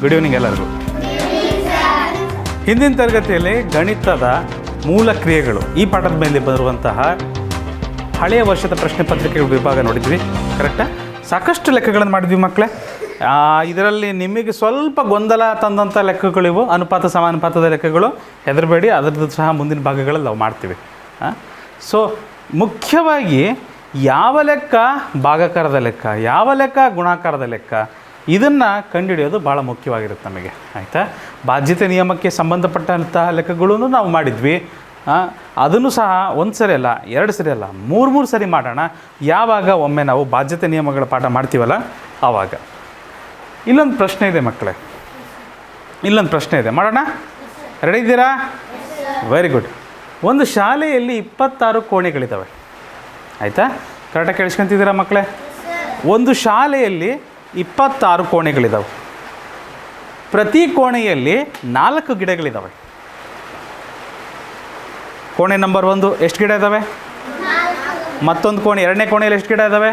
Good evening ಎಲ್ಲರಿಗೂ. ಹಿಂದಿನ ತರಗತಿಯಲ್ಲಿ ಗಣಿತದ ಮೂಲ ಕ್ರಿಯೆಗಳು ಈ ಪಾಠದ ಮೇಲೆ ಬರುವಂತಹ ಹಳೆಯ ವರ್ಷದ ಪ್ರಶ್ನೆ ಪತ್ರಿಕೆಗಳ ವಿಭಾಗ ನೋಡಿದ್ವಿ. ಕರೆಕ್ಟಾ? ಸಾಕಷ್ಟು ಲೆಕ್ಕಗಳನ್ನು ಮಾಡಿದ್ವಿ ಮಕ್ಕಳೇ. ಇದರಲ್ಲಿ ನಿಮಗೆ ಸ್ವಲ್ಪ ಗೊಂದಲ ತಂದಂಥ ಲೆಕ್ಕಗಳಿವು, ಅನುಪಾತ ಸಮಾನುಪಾತದ ಲೆಕ್ಕಗಳು. ಹೆದರಬೇಡಿ, ಅದರದ್ದು ಸಹ ಮುಂದಿನ ಭಾಗಗಳಲ್ಲಿ ನಾವು ಮಾಡ್ತೀವಿ. ಸೊ ಮುಖ್ಯವಾಗಿ ಯಾವ ಲೆಕ್ಕ ಭಾಗಾಕಾರದ ಲೆಕ್ಕ, ಯಾವ ಲೆಕ್ಕ ಗುಣಾಕಾರದ ಲೆಕ್ಕ, ಇದನ್ನು ಕಂಡುಹಿಡಿಯೋದು ಭಾಳ ಮುಖ್ಯವಾಗಿರುತ್ತೆ ನಮಗೆ. ಆಯಿತಾ? ಬಾಧ್ಯತೆ ನಿಯಮಕ್ಕೆ ಸಂಬಂಧಪಟ್ಟಂತಹ ಲೆಕ್ಕಗಳನ್ನು ನಾವು ಮಾಡಿದ್ವಿ. ಅದನ್ನು ಸಹ ಒಂದು ಸರಿ ಅಲ್ಲ, ಎರಡು ಸರಿ ಅಲ್ಲ, ಮೂರು ಸರಿ ಮಾಡೋಣ. ಯಾವಾಗ ಒಮ್ಮೆ ನಾವು ಬಾಧ್ಯತೆ ನಿಯಮಗಳ ಪಾಠ ಮಾಡ್ತೀವಲ್ಲ ಆವಾಗ. ಇಲ್ಲೊಂದು ಪ್ರಶ್ನೆ ಇದೆ ಮಕ್ಕಳೇ, ಇಲ್ಲೊಂದು ಪ್ರಶ್ನೆ ಇದೆ, ಮಾಡೋಣ? ರೆಡಿ ಇದ್ದೀರಾ? Very good. ಒಂದು ಶಾಲೆಯಲ್ಲಿ 26 ಕೋಣೆಗಳಿದ್ದಾವೆ. ಆಯಿತಾ? ಕರೆಕ್ಟಾಗಿ ಕೇಳಿಸ್ಕೊಂತಿದ್ದೀರಾ ಮಕ್ಕಳೇ? ಒಂದು ಶಾಲೆಯಲ್ಲಿ 26 ಕೋಣೆಗಳಿದ್ದಾವೆ. ಪ್ರತಿ ಕೋಣೆಯಲ್ಲಿ 4 ಗಿಡಗಳಿದ್ದಾವೆ. ಕೋಣೆ ನಂಬರ್ 1 ಎಷ್ಟು ಗಿಡ ಇದ್ದಾವೆ? ಮತ್ತೊಂದು ಕೋಣೆ, 2ನೇ ಕೋಣೆಯಲ್ಲಿ ಎಷ್ಟು ಗಿಡ ಇದ್ದಾವೆ?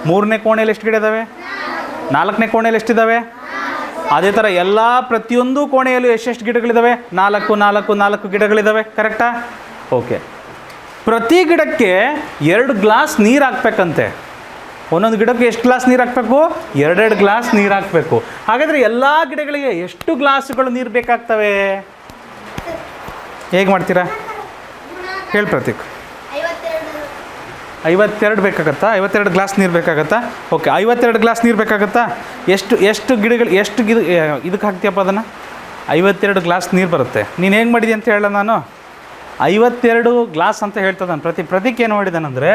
3ನೇ ಕೋಣೆಯಲ್ಲಿ ಎಷ್ಟು ಗಿಡ ಇದ್ದಾವೆ? 4ನೇ ಕೋಣೆಯಲ್ಲಿ ಎಷ್ಟಿದ್ದಾವೆ? ಅದೇ ಥರ ಎಲ್ಲ ಪ್ರತಿಯೊಂದು ಕೋಣೆಯಲ್ಲೂ ಎಷ್ಟೆಷ್ಟು ಗಿಡಗಳಿದ್ದಾವೆ? 4 ಗಿಡಗಳಿದ್ದಾವೆ. ಕರೆಕ್ಟಾ? ಓಕೆ. ಪ್ರತಿ ಗಿಡಕ್ಕೆ 2 ಗ್ಲಾಸ್ ನೀರು ಹಾಕ್ಬೇಕಂತೆ. ಒಂದೊಂದು ಗಿಡಕ್ಕೆ ಎಷ್ಟು ಗ್ಲಾಸ್ ನೀರು ಹಾಕಬೇಕು? 2 ಗ್ಲಾಸ್ ನೀರು ಹಾಕಬೇಕು. ಹಾಗಾದರೆ ಎಲ್ಲ ಗಿಡಗಳಿಗೆ ಎಷ್ಟು ಗ್ಲಾಸುಗಳು ನೀರು ಬೇಕಾಗ್ತವೆ? ಹೇಗೆ ಮಾಡ್ತೀರಾ ಹೇಳಿ ಪ್ರತೀಕ್? 52 ಬೇಕಾಗತ್ತಾ? 52 ಗ್ಲಾಸ್ ನೀರು ಬೇಕಾಗತ್ತಾ? ಓಕೆ, 52 ಗ್ಲಾಸ್ ನೀರು ಬೇಕಾಗತ್ತಾ? ಎಷ್ಟು ಗಿಡಗಳು, ಇದಕ್ಕೆ ಹಾಕ್ತೀಯಪ್ಪ ಅದನ್ನು? 52 ಗ್ಲಾಸ್ ನೀರು ಬರುತ್ತೆ. ನೀನು ಹೆಂಗೆ ಮಾಡಿದೆ ಅಂತ ಹೇಳ, ನಾನು 52 ಗ್ಲಾಸ್ ಅಂತ ಹೇಳ್ತದೆ. ನಾನು ಪ್ರತೀಕ್ ಏನು ಮಾಡಿದ್ದಾನಂದರೆ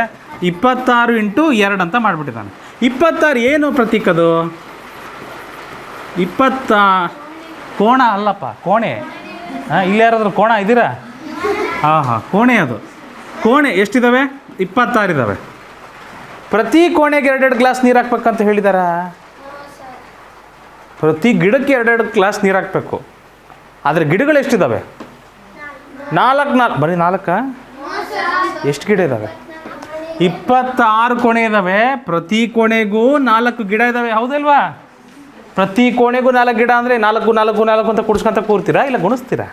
26 × 2 ಅಂತ ಮಾಡಿಬಿಟ್ಟಿದ್ದಾನೆ. 26 ಏನು ಪ್ರತೀಕ್? ಅದು 20 ಕೋಣ ಅಲ್ಲಪ್ಪ, ಕೋಣೆ. ಇಲ್ಲಿ ಯಾರಾದರೂ ಕೋಣ ಇದ್ದೀರಾ? ಹಾಂ, ಕೋಣೆ. ಅದು ಕೋಣೆ ಎಷ್ಟಿದ್ದಾವೆ? 26 ಇದ್ದಾವೆ. ಪ್ರತಿ ಕೋಣೆಗೆ 2 ಗ್ಲಾಸ್ ನೀರು ಹಾಕ್ಬೇಕಂತ ಹೇಳಿದಾರ? ಪ್ರತಿ ಗಿಡಕ್ಕೆ 2 ಗ್ಲಾಸ್ ನೀರು ಹಾಕಬೇಕು. ಆದರೆ ಗಿಡಗಳು ಎಷ್ಟಿದ್ದಾವೆ? 4 ಬರೀ 4? ಎಷ್ಟು ಗಿಡ ಇದ್ದಾವೆ? 26 ಕೋಣೆ ಇದ್ದಾವೆ. ಪ್ರತಿ ಕೋಣೆಗೂ 4 ಗಿಡ ಇದ್ದಾವೆ. ಹೌದಲ್ವಾ? ಪ್ರತಿ ಕೋಣೆಗೂ 4 ಗಿಡ ಅಂದರೆ 4 ಅಂತ ಕುಡಿಸ್ಕೊಂತ ಕೂರ್ತೀರಾ, ಇಲ್ಲ ಗುಣಿಸ್ತೀರಾ?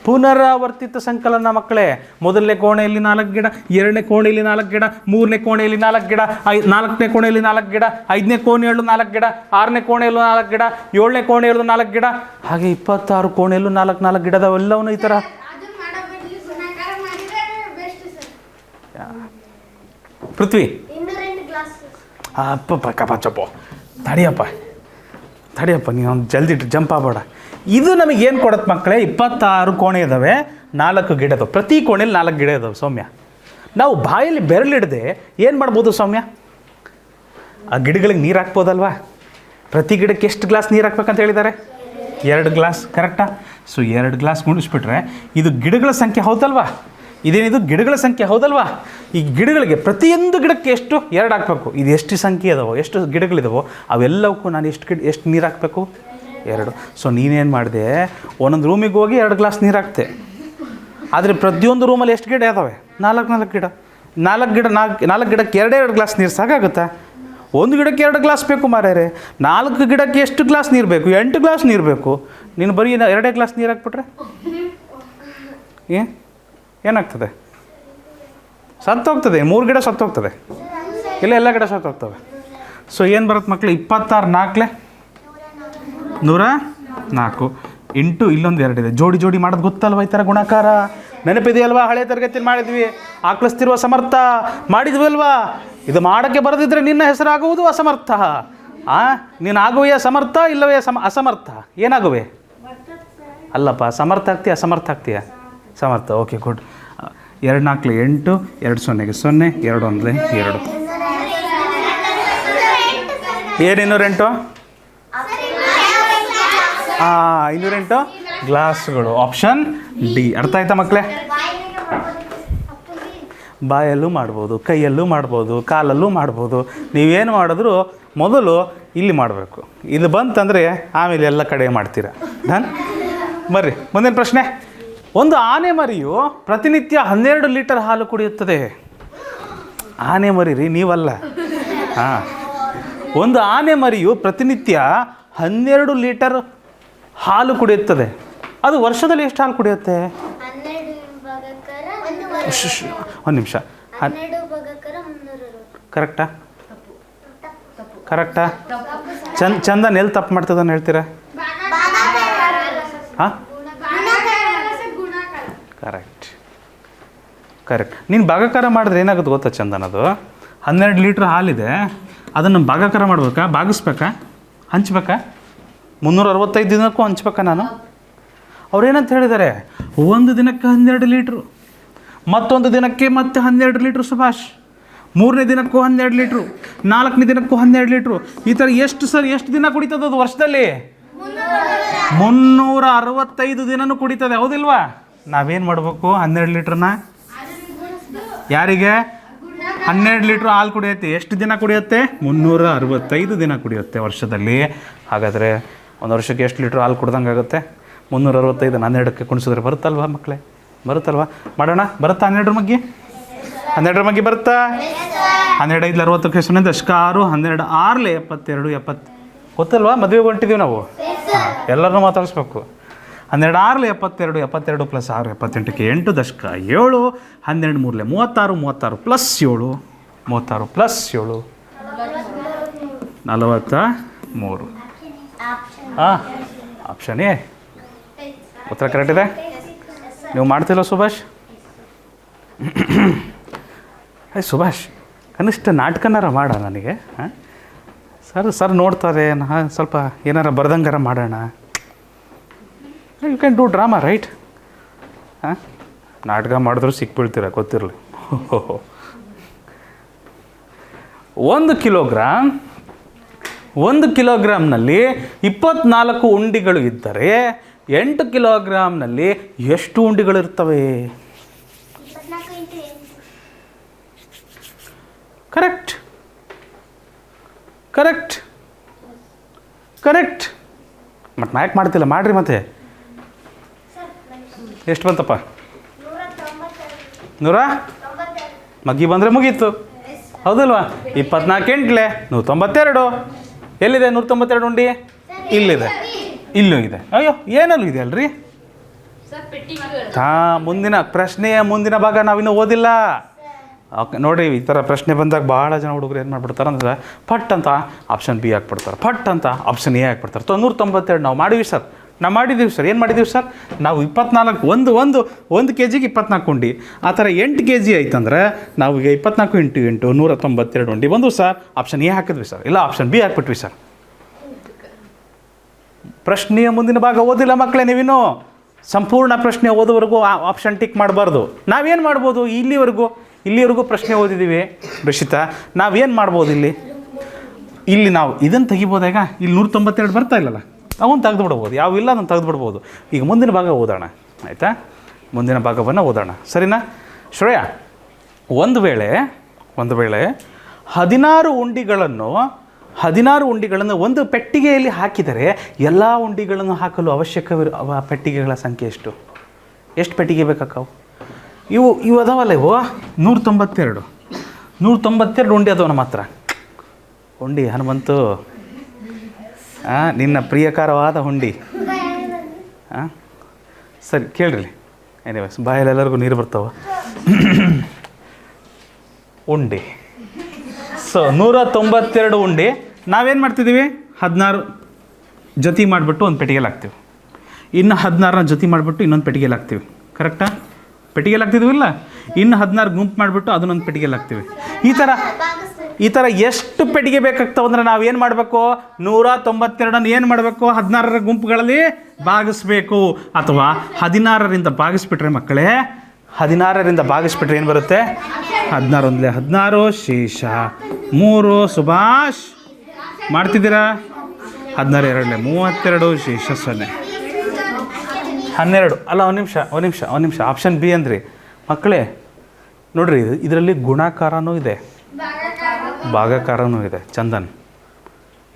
ಪುನರಾವರ್ತಿತ ಸಂಕಲನ ಮಕ್ಕಳೇ. ಮೊದಲನೇ ಕೋಣೆಯಲ್ಲಿ 4 ಗಿಡ, 2ನೇ ಕೋಣೆಯಲ್ಲಿ 4 ಗಿಡ, 3ನೇ ಕೋಣೆಯಲ್ಲಿ 4 ಗಿಡ, 4ನೇ ಕೋಣೆಯಲ್ಲಿ 4 ಗಿಡ, 5ನೇ ಕೋಣೆಯಲ್ಲೂ 4 ಗಿಡ, 6ನೇ ಕೋಣೆಯಲ್ಲೂ 4 ಗಿಡ, 7ನೇ ಕೋಣೆಯಲ್ಲೂ 4 ಗಿಡ, ಹಾಗೆ 26 ಕೋಣೆಯಲ್ಲೂ 4 ಗಿಡದವೆಲ್ಲವೂ ಈ ಥರ. ಪೃಥ್ವಿ ಅಪ್ಪ ತಡಿಯಪ್ಪ ನೀನು ಜಲ್ದಿ ಜಂಪ್ ಆಗಬೇಡ. ಇದು ನಮಗೇನು ಕೊಡುತ್ತೆ ಮಕ್ಕಳೇ? 26 ಕೋಣೆ ಇದ್ದಾವೆ, 4 ಗಿಡ ಇದಾವೆ. ಪ್ರತಿ ಕೋಣೆಯಲ್ಲಿ 4 ಗಿಡ ಇದ್ದಾವೆ. ಸೌಮ್ಯ, ನಾವು ಬಾಯಲ್ಲಿ ಬೆರಳಿಡದೆ ಏನು ಮಾಡ್ಬೋದು ಸೌಮ್ಯ? ಆ ಗಿಡಗಳಿಗೆ ನೀರು ಹಾಕ್ಬೋದಲ್ವಾ? ಪ್ರತಿ ಗಿಡಕ್ಕೆ ಎಷ್ಟು ಗ್ಲಾಸ್ ನೀರು ಹಾಕ್ಬೇಕಂತ ಹೇಳಿದ್ದಾರೆ? 2 ಗ್ಲಾಸ್. ಕರೆಕ್ಟಾ? ಸೊ 2 ಗ್ಲಾಸ್ ಗುಣಿಸ್ಬಿಟ್ರೆ ಇದು ಗಿಡಗಳ ಸಂಖ್ಯೆ ಹೌದಲ್ವಾ? ಇದೇನಿದು ಗಿಡಗಳ ಸಂಖ್ಯೆ ಹೌದಲ್ವಾ? ಈ ಗಿಡಗಳಿಗೆ ಪ್ರತಿಯೊಂದು ಗಿಡಕ್ಕೆ ಎಷ್ಟು? 2 ಹಾಕಬೇಕು. ಇದು ಎಷ್ಟು ಸಂಖ್ಯೆ ಇದಾವೋ, ಎಷ್ಟು ಗಿಡಗಳಿದಾವೋ ಅವೆಲ್ಲವಕ್ಕೂ ನಾನು ಎಷ್ಟು ನೀರು ಹಾಕಬೇಕು? 2. ಸೊ ನೀನೇನು ಮಾಡಿದೆ? ಒಂದೊಂದು ರೂಮಿಗೆ ಹೋಗಿ 2 ಗ್ಲಾಸ್ ನೀರು ಹಾಕ್ತೆ. ಆದರೆ ಪ್ರತಿಯೊಂದು ರೂಮಲ್ಲಿ ಎಷ್ಟು ಗಿಡ ಇದ್ದಾವೆ? 4 ಗಿಡ. 4 ಗಿಡಕ್ಕೆ 2 ಗ್ಲಾಸ್ ನೀರು ಸಾಕಾಗುತ್ತಾ? ಒಂದು ಗಿಡಕ್ಕೆ 2 ಗ್ಲಾಸ್ ಬೇಕು ಮಾರ್ಯಾರೆ. 4 ಗಿಡಕ್ಕೆ ಎಷ್ಟು ಗ್ಲಾಸ್ ನೀರು ಬೇಕು? 8 ಗ್ಲಾಸ್ ನೀರು ಬೇಕು. ನೀನು ಬರೀ 2 ಗ್ಲಾಸ್ ನೀರು ಹಾಕ್ಬಿಟ್ರೆ ಏನಾಗ್ತದೆ? ಸತ್ತೋಗ್ತದೆ. 3 ಗಿಡ ಸತ್ತೋಗ್ತದೆ, ಇಲ್ಲ ಎಲ್ಲ ಗಿಡ ಸತ್ತೋಗ್ತವೆ. ಸೊ ಏನು ಬರುತ್ತೆ ಮಕ್ಕಳು? 26 4 104 ಇಂಟು ಇಲ್ಲೊಂದು 2 ಇದೆ. ಜೋಡಿ ಮಾಡೋದು ಗೊತ್ತಲ್ವ? ಈ ಥರ ಗುಣಾಕಾರ ನೆನಪಿದೆಯಲ್ವಾ? ಹಳೆ ತರಗತಿಯಲ್ಲಿ ಮಾಡಿದ್ವಿ. ಆಕಳಿಸ್ತಿರುವ ಸಮರ್ಥ ಮಾಡಿದ್ವಿ ಅಲ್ವಾ? ಇದು ಮಾಡೋಕ್ಕೆ ಬರದಿದ್ದರೆ ನಿನ್ನ ಹೆಸರಾಗುವುದು ಅಸಮರ್ಥ. ನೀನು ಆಗುವೆಯ ಸಮರ್ಥ, ಇಲ್ಲವೇ ಅಸಮರ್ಥ? ಏನಾಗುವೆ? ಅಲ್ಲಪ್ಪ, ಸಮರ್ಥ ಆಗ್ತೀಯ, ಅಸಮರ್ಥ ಆಗ್ತೀಯ? ಸಮರ್ಥ. Okay, good. 2 4 8, 2 0 0, 2 1 2. ಏನು 208? 508 ಗ್ಲಾಸ್ಗಳು. Option D. ಅರ್ಥ ಆಯ್ತಾ ಮಕ್ಕಳೇ? ಬಾಯಲ್ಲೂ ಮಾಡ್ಬೋದು, ಕೈಯಲ್ಲೂ ಮಾಡ್ಬೋದು, ಕಾಲಲ್ಲೂ ಮಾಡ್ಬೋದು. ನೀವೇನು ಮಾಡಿದ್ರು ಮೊದಲು ಇಲ್ಲಿ ಮಾಡಬೇಕು. ಇದು ಬಂತಂದರೆ ಆಮೇಲೆ ಎಲ್ಲ ಕಡೆ ಮಾಡ್ತೀರಾ. ಡನ್? ಬರ್ರಿ ಮುಂದಿನ ಪ್ರಶ್ನೆ. ಒಂದು ಆನೆ ಮರಿಯು ಪ್ರತಿನಿತ್ಯ 12 ಲೀಟರ್ ಹಾಲು ಕುಡಿಯುತ್ತದೆ. ಆನೆ ಮರಿ ರೀ, ನೀವಲ್ಲ. ಒಂದು ಆನೆ ಮರಿಯು ಪ್ರತಿನಿತ್ಯ 12 ಲೀಟರ್ ಹಾಲು ಕುಡಿಯುತ್ತದೆ. ಅದು ವರ್ಷದಲ್ಲಿ ಎಷ್ಟು ಹಾಲು ಕುಡಿಯುತ್ತೆ? ಒಂದು ನಿಮಿಷ. ಕರೆಕ್ಟಾ? ಕರೆಕ್ಟಾ? ಚಂದನ್ ಎಲ್ಲಿ ತಪ್ಪು ಮಾಡ್ತದನ್ನು ಹೇಳ್ತೀರಾ? ಹಾಂ, ಕರೆಕ್ಟ್ ಕರೆಕ್ಟ್. ನೀನು ಭಾಗಾಕಾರ ಮಾಡಿದ್ರೆ ಏನಾಗುತ್ತೆ ಗೊತ್ತಾ ಚಂದನ್? ಅದು 12 ಲೀಟ್ರ್ ಹಾಲಿದೆ, ಅದನ್ನು ಭಾಗಾಕಾರ ಮಾಡ್ಬೇಕಾ, ಭಾಗಿಸ್ಬೇಕಾ, ಹಂಚ್ಬೇಕಾ? 365 ದಿನಕ್ಕೂ ಹಂಚ್ಬೇಕಾ ನಾನು? ಅವ್ರೇನಂತ ಹೇಳಿದ್ದಾರೆ, ಒಂದು ದಿನಕ್ಕೆ 12 ಲೀಟ್ರು, ಮತ್ತೊಂದು ದಿನಕ್ಕೆ ಮತ್ತೆ 12 ಲೀಟ್ರು ಸುಭಾಷ್, 3ನೇ ದಿನಕ್ಕೂ 12 ಲೀಟ್ರು, 4ನೇ ದಿನಕ್ಕೂ 12 ಲೀಟ್ರು. ಈ ಥರ ಎಷ್ಟು ದಿನ ಕುಡಿತದೆ ಅದು ವರ್ಷದಲ್ಲಿ? 365 ದಿನನೂ ಕುಡಿತದೆ, ಹೌದಿಲ್ವಾ? ನಾವೇನು ಮಾಡಬೇಕು? 12 ಲೀಟ್ರನ್ನ ಯಾರಿಗೆ? 12 ಲೀಟ್ರ್ ಹಾಲು ಕುಡಿಯುತ್ತೆ. ಎಷ್ಟು ದಿನ ಕುಡಿಯುತ್ತೆ? 365 ದಿನ ಕುಡಿಯುತ್ತೆ ವರ್ಷದಲ್ಲಿ. ಹಾಗಾದರೆ ಒಂದು ವರ್ಷಕ್ಕೆ ಎಷ್ಟು ಲೀಟ್ರ್ ಹಾಲು ಕುಡ್ದಂಗೆ ಆಗುತ್ತೆ? 365 12ಕ್ಕೆ ಕುಣಿಸಿದ್ರೆ ಬರುತ್ತಲ್ವಾ ಮಕ್ಕಳೇ? ಬರುತ್ತಲ್ವಾ? ಮಾಡೋಣ. ಬರುತ್ತಾ 12 ಮಗ್ಗಿ? 12 ಮಗ್ಗಿ ಬರುತ್ತಾ? 12 5 60 ಎಷ್ಟು? ದಶಕ 6, 12 6 72 70. ಗೊತ್ತಲ್ವಾ? ಮದುವೆಗೆ ಹೊಂಟಿದ್ದೀವಿ ನಾವು, ಎಲ್ಲರನ್ನೂ ಮಾತಾಡಿಸ್ಬೇಕು. 12 6 72, 72 + 6 78ಕ್ಕೆ 8, ದಶಕ 7, 12 3 36, 36 + 7, 36 + 7 43. ಹಾಂ, ಆಪ್ಷನ್ ಎ ಉತ್ತರ ಕರೆಕ್ಟ್ ಇದೆ. ನೀವು ಮಾಡ್ತಿಲ್ಲ ಸುಭಾಷ್? ಸುಭಾಷ್, ಕನಿಷ್ಠ ನಾಟಕನಾರ ಮಾಡ ನನಗೆ. ಹಾಂ, ಸರ್ ನೋಡ್ತಾರೆ, ಸ್ವಲ್ಪ ಏನಾರ ಬರ್ದಂಗಾರ ಮಾಡೋಣ. You can do drama, right? ಹಾಂ, ನಾಟಕ ಮಾಡಿದ್ರು ಸಿಕ್ಬೀಳ್ತೀರ, ಗೊತ್ತಿರಲಿ. 1 ಕಿಲೋಗ್ರಾಮ್ನಲ್ಲಿ 24 ಉಂಡಿಗಳು ಇದ್ದರೆ 8 ಕಿಲೋಗ್ರಾಮ್ನಲ್ಲಿ ಎಷ್ಟು ಉಂಡಿಗಳಿರ್ತವೆ? Correct correct correct. ಮತ್ತು ನಾ ಯಾಕೆ ಮಾಡ್ತಿಲ್ಲ? ಮಾಡಿರಿ ಮತ್ತೆ. ಎಷ್ಟು ಬಂತಪ್ಪ? 100 ಮಗ್ಗಿ ಬಂದರೆ ಮುಗೀತು, ಹೌದಲ್ವಾ? 24 8 192. ಎಲ್ಲಿದೆ 192 ಉಂಡಿ? ಇಲ್ಲಿದೆ, ಇಲ್ಲೂ ಇದೆ. ಅಯ್ಯೋ, ಏನಲ್ಲೂ ಇದೆ ಅಲ್ರಿ? ಹಾಂ, ಮುಂದಿನ ಪ್ರಶ್ನೆಯ ಮುಂದಿನ ಭಾಗ ನಾವಿನ್ನೂ ಓದಿಲ್ಲ. ಓಕೆ, ನೋಡಿರಿ, ಈ ಥರ ಪ್ರಶ್ನೆ ಬಂದಾಗ ಭಾಳ ಜನ ಹುಡುಗರು ಏನು ಮಾಡ್ಬಿಡ್ತಾರೆ ಅಂದರೆ, ಫಟ್ ಅಂತ ಆಪ್ಷನ್ ಬಿ ಹಾಕ್ಬಿಡ್ತಾರೆ, ಫಟ್ ಅಂತ ಆಪ್ಷನ್ ಎ ಹಾಕ್ಬಿಡ್ತಾರೆ. 192 ನಾವು ಮಾಡಿವಿ ಸರ್, ನಾವು ಮಾಡಿದ್ದೀವಿ ಸರ್. ಏನು ಮಾಡಿದ್ದೀವಿ ಸರ್? ನಾವು 24 ಒಂದು ಕೆ ಜಿಗೆ 24 ಉಂಡಿ. ಆ ಥರ 8 ಕೆ ಜಿ ಆಯ್ತಂದ್ರೆ ನಾವು ಈಗ 24 × 8 192 ಉಂಡಿ ಬಂದು ಸರ್. ಆಪ್ಷನ್ ಎ ಹಾಕಿದ್ವಿ ಸರ್, ಇಲ್ಲ ಆಪ್ಷನ್ ಬಿ ಹಾಕ್ಬಿಟ್ವಿ ಸರ್. ಪ್ರಶ್ನೆಯ ಮುಂದಿನ ಭಾಗ ಓದಿಲ್ಲ ಮಕ್ಕಳೇ ನೀವಿನ್ನು. ಸಂಪೂರ್ಣ ಪ್ರಶ್ನೆ ಓದುವರೆಗೂ ಆಪ್ಷನ್ ಟಿಕ್ ಮಾಡಬಾರ್ದು. ನಾವೇನು ಮಾಡ್ಬೋದು? ಇಲ್ಲಿವರೆಗೂ ಪ್ರಶ್ನೆ ಓದಿದ್ದೀವಿ ರಕ್ಷಿತಾ. ನಾವೇನು ಮಾಡ್ಬೋದು ಇಲ್ಲಿ ನಾವು ಇದನ್ನು ತೆಗಿಬೋದಾಗ ಇಲ್ಲಿ 192 ಬರ್ತಾ ಇಲ್ಲಲ್ಲ, ಅವನು ತೆಗೆದು ಬಿಡ್ಬೋದು. ಯಾವಿಲ್ಲ ಅದನ್ನು ತೆಗೆದು ಬಿಡ್ಬೋದು. ಈಗ ಮುಂದಿನ ಭಾಗ ಓದೋಣ, ಆಯಿತಾ? ಮುಂದಿನ ಭಾಗವನ್ನು ಓದೋಣ, ಸರಿನಾ ಶ್ರೇಯಾ? ಒಂದು ವೇಳೆ 16 ಉಂಡಿಗಳನ್ನು ಒಂದು ಪೆಟ್ಟಿಗೆಯಲ್ಲಿ ಹಾಕಿದರೆ ಎಲ್ಲ ಉಂಡಿಗಳನ್ನು ಹಾಕಲು ಅವಶ್ಯಕವಿರುವ ಪೆಟ್ಟಿಗೆಗಳ ಸಂಖ್ಯೆ ಎಷ್ಟು ಪೆಟ್ಟಿಗೆ ಬೇಕಾಕವು? ಇವು ಅದಾವಲ್ಲ, ಇವು 192 ಉಂಡಿ ಅದಾವ ನಮ್ಮ ಹತ್ರ. ಉಂಡಿ ಹನುಮಂತು, ನಿನ್ನ ಪ್ರಿಯಕರವಾದ ಹುಂಡಿ. ಹಾಂ, ಸರಿ ಕೇಳ್ರಿ. ಎನಿವೇಸ್, ಬಾಯಲ್ಲಿ ಎಲ್ಲರಿಗೂ ನೀರು ಬರ್ತಾವ. ಉಂಡಿ, ಸೊ 192 ಉಂಡಿ. ನಾವೇನು ಮಾಡ್ತಿದ್ದೀವಿ? 16 ಜೊತೆ ಮಾಡಿಬಿಟ್ಟು ಒಂದು ಪೆಟ್ಟಿಗೆಲಿ ಹಾಕ್ತೀವಿ, ಇನ್ನು 16ನ ಜೊತೆ ಮಾಡಿಬಿಟ್ಟು ಇನ್ನೊಂದು ಪೆಟ್ಟಿಗೆಲಿ ಹಾಕ್ತೀವಿ. ಕರೆಕ್ಟಾ? ಪೆಟ್ಟಿಗೆಲಿ ಹಾಕ್ತಿದ್ದೀವಿಲ್ಲ, ಇನ್ನು 16 ಗುಂಪು ಮಾಡಿಬಿಟ್ಟು ಅದನ್ನೊಂದು ಪೆಟ್ಟಿಗೆಲಿ ಹಾಕ್ತೀವಿ. ಈ ಥರ ಎಷ್ಟು ಪೆಟ್ಟಿಗೆ ಬೇಕಾಗ್ತಾವೆ ಅಂದರೆ ನಾವೇನು ಮಾಡಬೇಕು? 192 ಏನು ಮಾಡಬೇಕು? 16 ಗುಂಪುಗಳಲ್ಲಿ ಭಾಗಿಸ್ಬೇಕು. ಅಥವಾ 16ರಿಂದ ಭಾಗಿಸ್ಬಿಟ್ರೆ ಮಕ್ಕಳೇ, 16ರಿಂದ ಭಾಗಿಸ್ಬಿಟ್ರೆ ಏನು ಬರುತ್ತೆ? 16 1 16, ಶೇಷ 3. ಸುಭಾಷ್ ಮಾಡ್ತಿದ್ದೀರಾ? 16 2 32, ಶೇಷ 0. 12 ಅಲ್ಲ, ಒಂದು ನಿಮಿಷ. ಆಪ್ಷನ್ ಬಿ ಅಂದ್ರಿ ಮಕ್ಕಳೇ. ನೋಡ್ರಿ, ಇದರಲ್ಲಿ ಗುಣಾಕಾರನೂ ಇದೆ, ಭಾಗಾಕಾರನೂ ಇದೆ. ಚಂದನ್,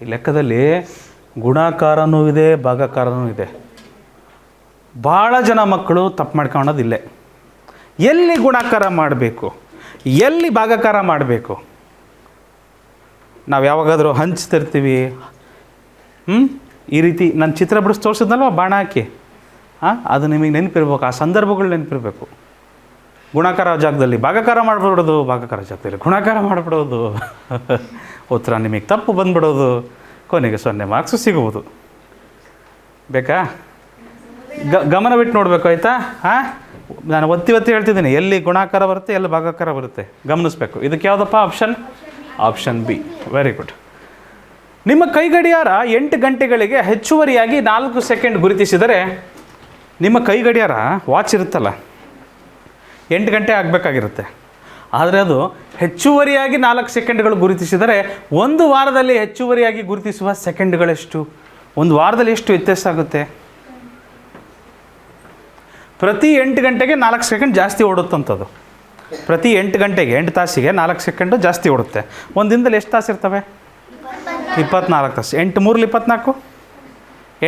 ಈ ಲೆಕ್ಕದಲ್ಲಿ ಗುಣಾಕಾರನೂ ಇದೆ, ಭಾಗಾಕಾರನೂ ಇದೆ. ಭಾಳ ಜನ ಮಕ್ಕಳು ತಪ್ಪು ಮಾಡ್ಕೊಳ್ಳೋದು ಇಲ್ಲೇ. ಎಲ್ಲಿ ಗುಣಾಕಾರ ಮಾಡಬೇಕು, ಎಲ್ಲಿ ಭಾಗಾಕಾರ ಮಾಡಬೇಕು? ನಾವು ಯಾವಾಗಾದರೂ ಹಂಚ್ತಿರ್ತೀವಿ, ಈ ರೀತಿ ನಾನು ಚಿತ್ರ ಬಿಡಿಸಿ ತೋರಿಸಿದ್ನಲ್ವ ಬಾಣ ಹಾಕಿ, ಅದು ನಿಮಗೆ ನೆನಪಿರ್ಬೇಕು, ಆ ಸಂದರ್ಭಗಳು ನೆನಪಿರಬೇಕು. ಗುಣಾಕಾರ ಜಾಗದಲ್ಲಿ ಭಾಗಾಕಾರ ಮಾಡಿಬಿಡೋದು, ಭಾಗಾಕಾರ ಜಾಗದಲ್ಲಿ ಗುಣಾಕಾರ ಮಾಡಿಬಿಡೋದು, ಉತ್ತರ ನಿಮಗೆ ತಪ್ಪು ಬಂದ್ಬಿಡೋದು, ಕೊನೆಗೆ 0 ಮಾರ್ಕ್ಸು ಸಿಗುವುದು. ಬೇಕಾ? ಗಮನ ಬಿಟ್ಟು ನೋಡಬೇಕು, ಆಯಿತಾ? ನಾನು ಒತ್ತಿ ಹೇಳ್ತಿದ್ದೀನಿ, ಎಲ್ಲಿ ಗುಣಾಕಾರ ಬರುತ್ತೆ, ಎಲ್ಲಿ ಭಾಗಾಕಾರ ಬರುತ್ತೆ ಗಮನಿಸಬೇಕು. ಇದಕ್ಕೆ ಯಾವುದಪ್ಪ option? Option B. Very good. ನಿಮ್ಮ ಕೈಗಡಿಯಾರ 8 ಗಂಟೆಗಳಿಗೆ ಹೆಚ್ಚುವರಿಯಾಗಿ 4 ಸೆಕೆಂಡ್ ಗುರುತಿಸಿದರೆ, ನಿಮ್ಮ ಕೈಗಡಿಯಾರ ವಾಚ್ ಇರುತ್ತಲ್ಲ 8 ಗಂಟೆ ಆಗಬೇಕಾಗಿರುತ್ತೆ, ಆದರೆ ಅದು ಹೆಚ್ಚುವರಿಯಾಗಿ 4 ಸೆಕೆಂಡ್ಗಳು ಗುರುತಿಸಿದರೆ ಒಂದು ವಾರದಲ್ಲಿ ಹೆಚ್ಚುವರಿಯಾಗಿ ಗುರುತಿಸುವ ಸೆಕೆಂಡ್ಗಳೆಷ್ಟು? ಒಂದು ವಾರದಲ್ಲಿ ಎಷ್ಟು ವ್ಯತ್ಯಾಸ ಆಗುತ್ತೆ? ಪ್ರತಿ 8 ಗಂಟೆಗೆ 4 ಸೆಕೆಂಡ್ ಜಾಸ್ತಿ ಓಡುತ್ತಂಥದ್ದು. ಪ್ರತಿ 8 ಗಂಟೆಗೆ 8 ತಾಸಿಗೆ 4 ಸೆಕೆಂಡು ಜಾಸ್ತಿ ಓಡುತ್ತೆ. ಒಂದು ದಿನದಲ್ಲಿ ಎಷ್ಟು ತಾಸು ಇರ್ತವೆ? 24 ತಾಸು. 8 3 24,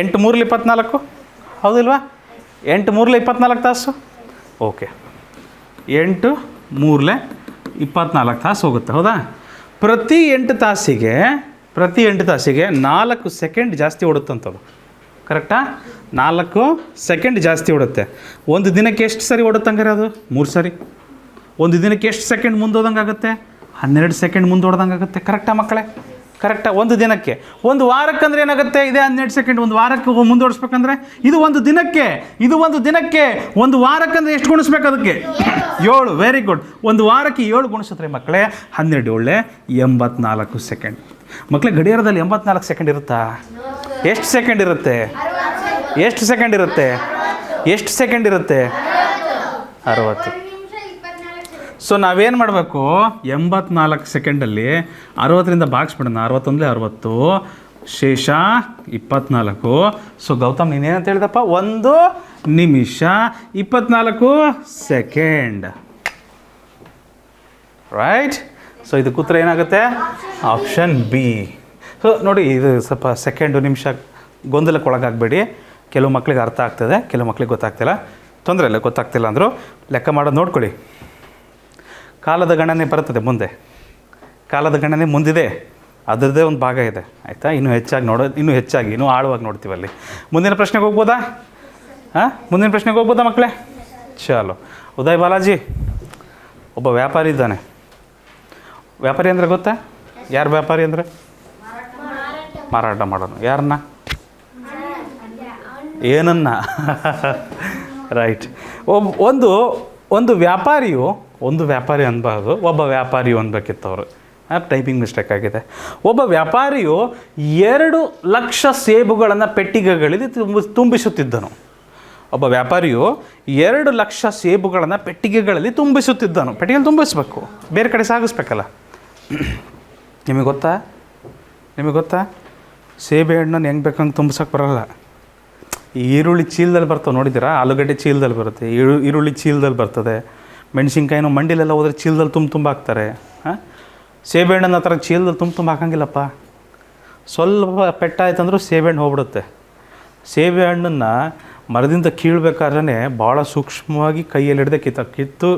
8 3 24, ಹೌದಿಲ್ವಾ? 8 3 24 ತಾಸು. ಓಕೆ, 8 3 24 ತಾಸು ಹೋಗುತ್ತೆ, ಹೌದಾ? ಪ್ರತಿ 8 ತಾಸಿಗೆ 4 ಸೆಕೆಂಡ್ ಜಾಸ್ತಿ ಓಡುತ್ತಂಥದ್ದು. ಕರೆಕ್ಟಾ? 4 ಸೆಕೆಂಡ್ ಜಾಸ್ತಿ ಓಡುತ್ತೆ. ಒಂದು ದಿನಕ್ಕೆ ಎಷ್ಟು ಸರಿ ಓಡುತ್ತಂಗಾರೆ? ಅದು 3 ಸರಿ. ಒಂದು ದಿನಕ್ಕೆ ಎಷ್ಟು ಸೆಕೆಂಡ್ ಮುಂದೋದಂಗೆ ಆಗುತ್ತೆ? 12 ಸೆಕೆಂಡ್ ಮುಂದೋಡ್ದಂಗೆ ಆಗುತ್ತೆ. ಕರೆಕ್ಟಾ ಮಕ್ಕಳೇ? ಕರೆಕ್ಟಾ? ಒಂದು ದಿನಕ್ಕೆ. ಒಂದು ವಾರಕ್ಕಂದ್ರೆ ಏನಾಗುತ್ತೆ? ಇದೇ 12 ಸೆಕೆಂಡ್. ಒಂದು ವಾರಕ್ಕೆ ಮುಂದೋಡಿಸ್ಬೇಕಂದ್ರೆ ಇದು ಒಂದು ದಿನಕ್ಕೆ. ಒಂದು ವಾರಕ್ಕಂದ್ರೆ ಎಷ್ಟು ಗುಣಿಸ್ಬೇಕು? ಅದಕ್ಕೆ 7. Very good. ಒಂದು ವಾರಕ್ಕೆ 7 ಗುಣಿಸಿದ್ರೆ ಮಕ್ಕಳೇ 12 7 84 ಸೆಕೆಂಡ್. ಮಕ್ಕಳೇ, ಗಡಿಯಾರದಲ್ಲಿ 84 ಸೆಕೆಂಡ್ ಇರುತ್ತಾ? ಎಷ್ಟು ಸೆಕೆಂಡ್ ಇರುತ್ತೆ? ಎಷ್ಟು ಸೆಕೆಂಡ್ ಇರುತ್ತೆ? 60. ಸೊ ನಾವೇನು ಮಾಡಬೇಕು? 84 ಸೆಕೆಂಡಲ್ಲಿ 60ರಿಂದ ಭಾಗಿಸ್ಬಿಡೋಣ. 61 60, ಶೇಷ 24. ಸೊ ಗೌತಮ್, ನೀನೇನಂತ ಹೇಳಿದಪ್ಪ? 1 ನಿಮಿಷ 24 ಸೆಕೆಂಡ್. ರೈಟ್? ಸೊ ಇದಕ್ಕೆ ಉತ್ತರ ಏನಾಗುತ್ತೆ? Option B. ಸೊ ನೋಡಿ, ಇದು ಸ್ವಲ್ಪ ಸೆಕೆಂಡು ನಿಮಿಷ ಗೊಂದಲಕ್ಕೆ ಒಳಗಾಗಬೇಡಿ. ಕೆಲವು ಮಕ್ಕಳಿಗೆ ಅರ್ಥ ಆಗ್ತದೆ, ಕೆಲವು ಮಕ್ಕಳಿಗೆ ಗೊತ್ತಾಗ್ತಿಲ್ಲ. ತೊಂದರೆ ಇಲ್ಲ, ಗೊತ್ತಾಗ್ತಿಲ್ಲ ಅಂದರು ಲೆಕ್ಕ ಮಾಡೋದು ನೋಡ್ಕೊಳ್ಳಿ. ಕಾಲದ ಗಣನೆ ಬರ್ತದೆ ಮುಂದೆ, ಕಾಲದ ಗಣನೆ ಮುಂದಿದೆ, ಅದರದ್ದೇ ಒಂದು ಭಾಗ ಇದೆ, ಆಯಿತಾ? ಇನ್ನೂ ಹೆಚ್ಚಾಗಿ ಇನ್ನೂ ಆಳವಾಗಿ ನೋಡ್ತೀವಿ ಅಲ್ಲಿ. ಮುಂದಿನ ಪ್ರಶ್ನೆಗೆ ಹೋಗ್ಬೋದಾ? ಮುಂದಿನ ಪ್ರಶ್ನೆಗೆ ಹೋಗ್ಬೋದಾ ಮಕ್ಕಳೇ? ಚಲೋ. ಉದಯ್ ಬಾಲಾಜಿ ಒಬ್ಬ ವ್ಯಾಪಾರಿ ಇದ್ದಾನೆ. ವ್ಯಾಪಾರಿ ಅಂದರೆ ಗೊತ್ತಾ? ಯಾರು ವ್ಯಾಪಾರಿ ಅಂದರೆ? ಮಾರಾಟ ಮಾಡೋನು. ಯಾರನ್ನ? ಏನನ್ನ? ರೈಟ್. ಒಂದು ವ್ಯಾಪಾರಿ ಅನ್ಬಾರ್ದು, ಒಬ್ಬ ವ್ಯಾಪಾರಿಯು ಅನ್ಬೇಕಿತ್ತು ಅವರು. ಟೈಪಿಂಗ್ ಮಿಸ್ಟೇಕ್ ಆಗಿದೆ. ಒಬ್ಬ ವ್ಯಾಪಾರಿಯು 2 ಲಕ್ಷ ಸೇಬುಗಳನ್ನು ಪೆಟ್ಟಿಗೆಗಳಲ್ಲಿ ತುಂಬಿಸುತ್ತಿದ್ದನು. ಒಬ್ಬ ವ್ಯಾಪಾರಿಯು 2 ಲಕ್ಷ ಸೇಬುಗಳನ್ನು ಪೆಟ್ಟಿಗೆಗಳಲ್ಲಿ ತುಂಬಿಸುತ್ತಿದ್ದನು. ಪೆಟ್ಟಿಗೆಯಲ್ಲಿ ತುಂಬಿಸ್ಬೇಕು, ಬೇರೆ ಕಡೆ ಸಾಗಿಸ್ಬೇಕಲ್ಲ. ನಿಮಗೆ ಗೊತ್ತಾ ಸೇಬೆ ಹಣ್ಣನ್ನು ಹೆಂಗೆ ಬೇಕಂಗೆ ತುಂಬಿಸೋಕೆ ಬರೋಲ್ಲ. ಈರುಳ್ಳಿ ಚೀಲದಲ್ಲಿ ಬರ್ತವೆ, ನೋಡಿದ್ದೀರಾ? ಆಲೂಗಡ್ಡೆ ಚೀಲದಲ್ಲಿ ಬರುತ್ತೆ, ಈರುಳ್ಳಿ ಚೀಲದಲ್ಲಿ ಬರ್ತದೆ, ಮೆಣಸಿನ್ಕಾಯಿನೂ ಮಂಡಿಲೆಲ್ಲ ಹೋದರೆ ಚೀಲದಲ್ಲಿ ತುಂಬ ಹಾಕ್ತಾರೆ. ಸೇಬೆಹಣ್ಣನ್ನು ಆ ಥರ ಚೀಲದಲ್ಲಿ ತುಂಬ ಹಾಕಂಗಿಲ್ಲಪ್ಪ. ಸ್ವಲ್ಪ ಪೆಟ್ಟಾಯ್ತಂದ್ರೂ ಸೇಬೆಹಣ್ಣು ಹೋಗ್ಬಿಡುತ್ತೆ. ಸೇಬೆಹಣ್ಣನ್ನು ಮರದಿಂದ ಕೀಳಬೇಕಾದ್ರೆ ಭಾಳ ಸೂಕ್ಷ್ಮವಾಗಿ ಕೈಯಲ್ಲಿ ಹಿಡ್ದೆ ಕಿತ್ತು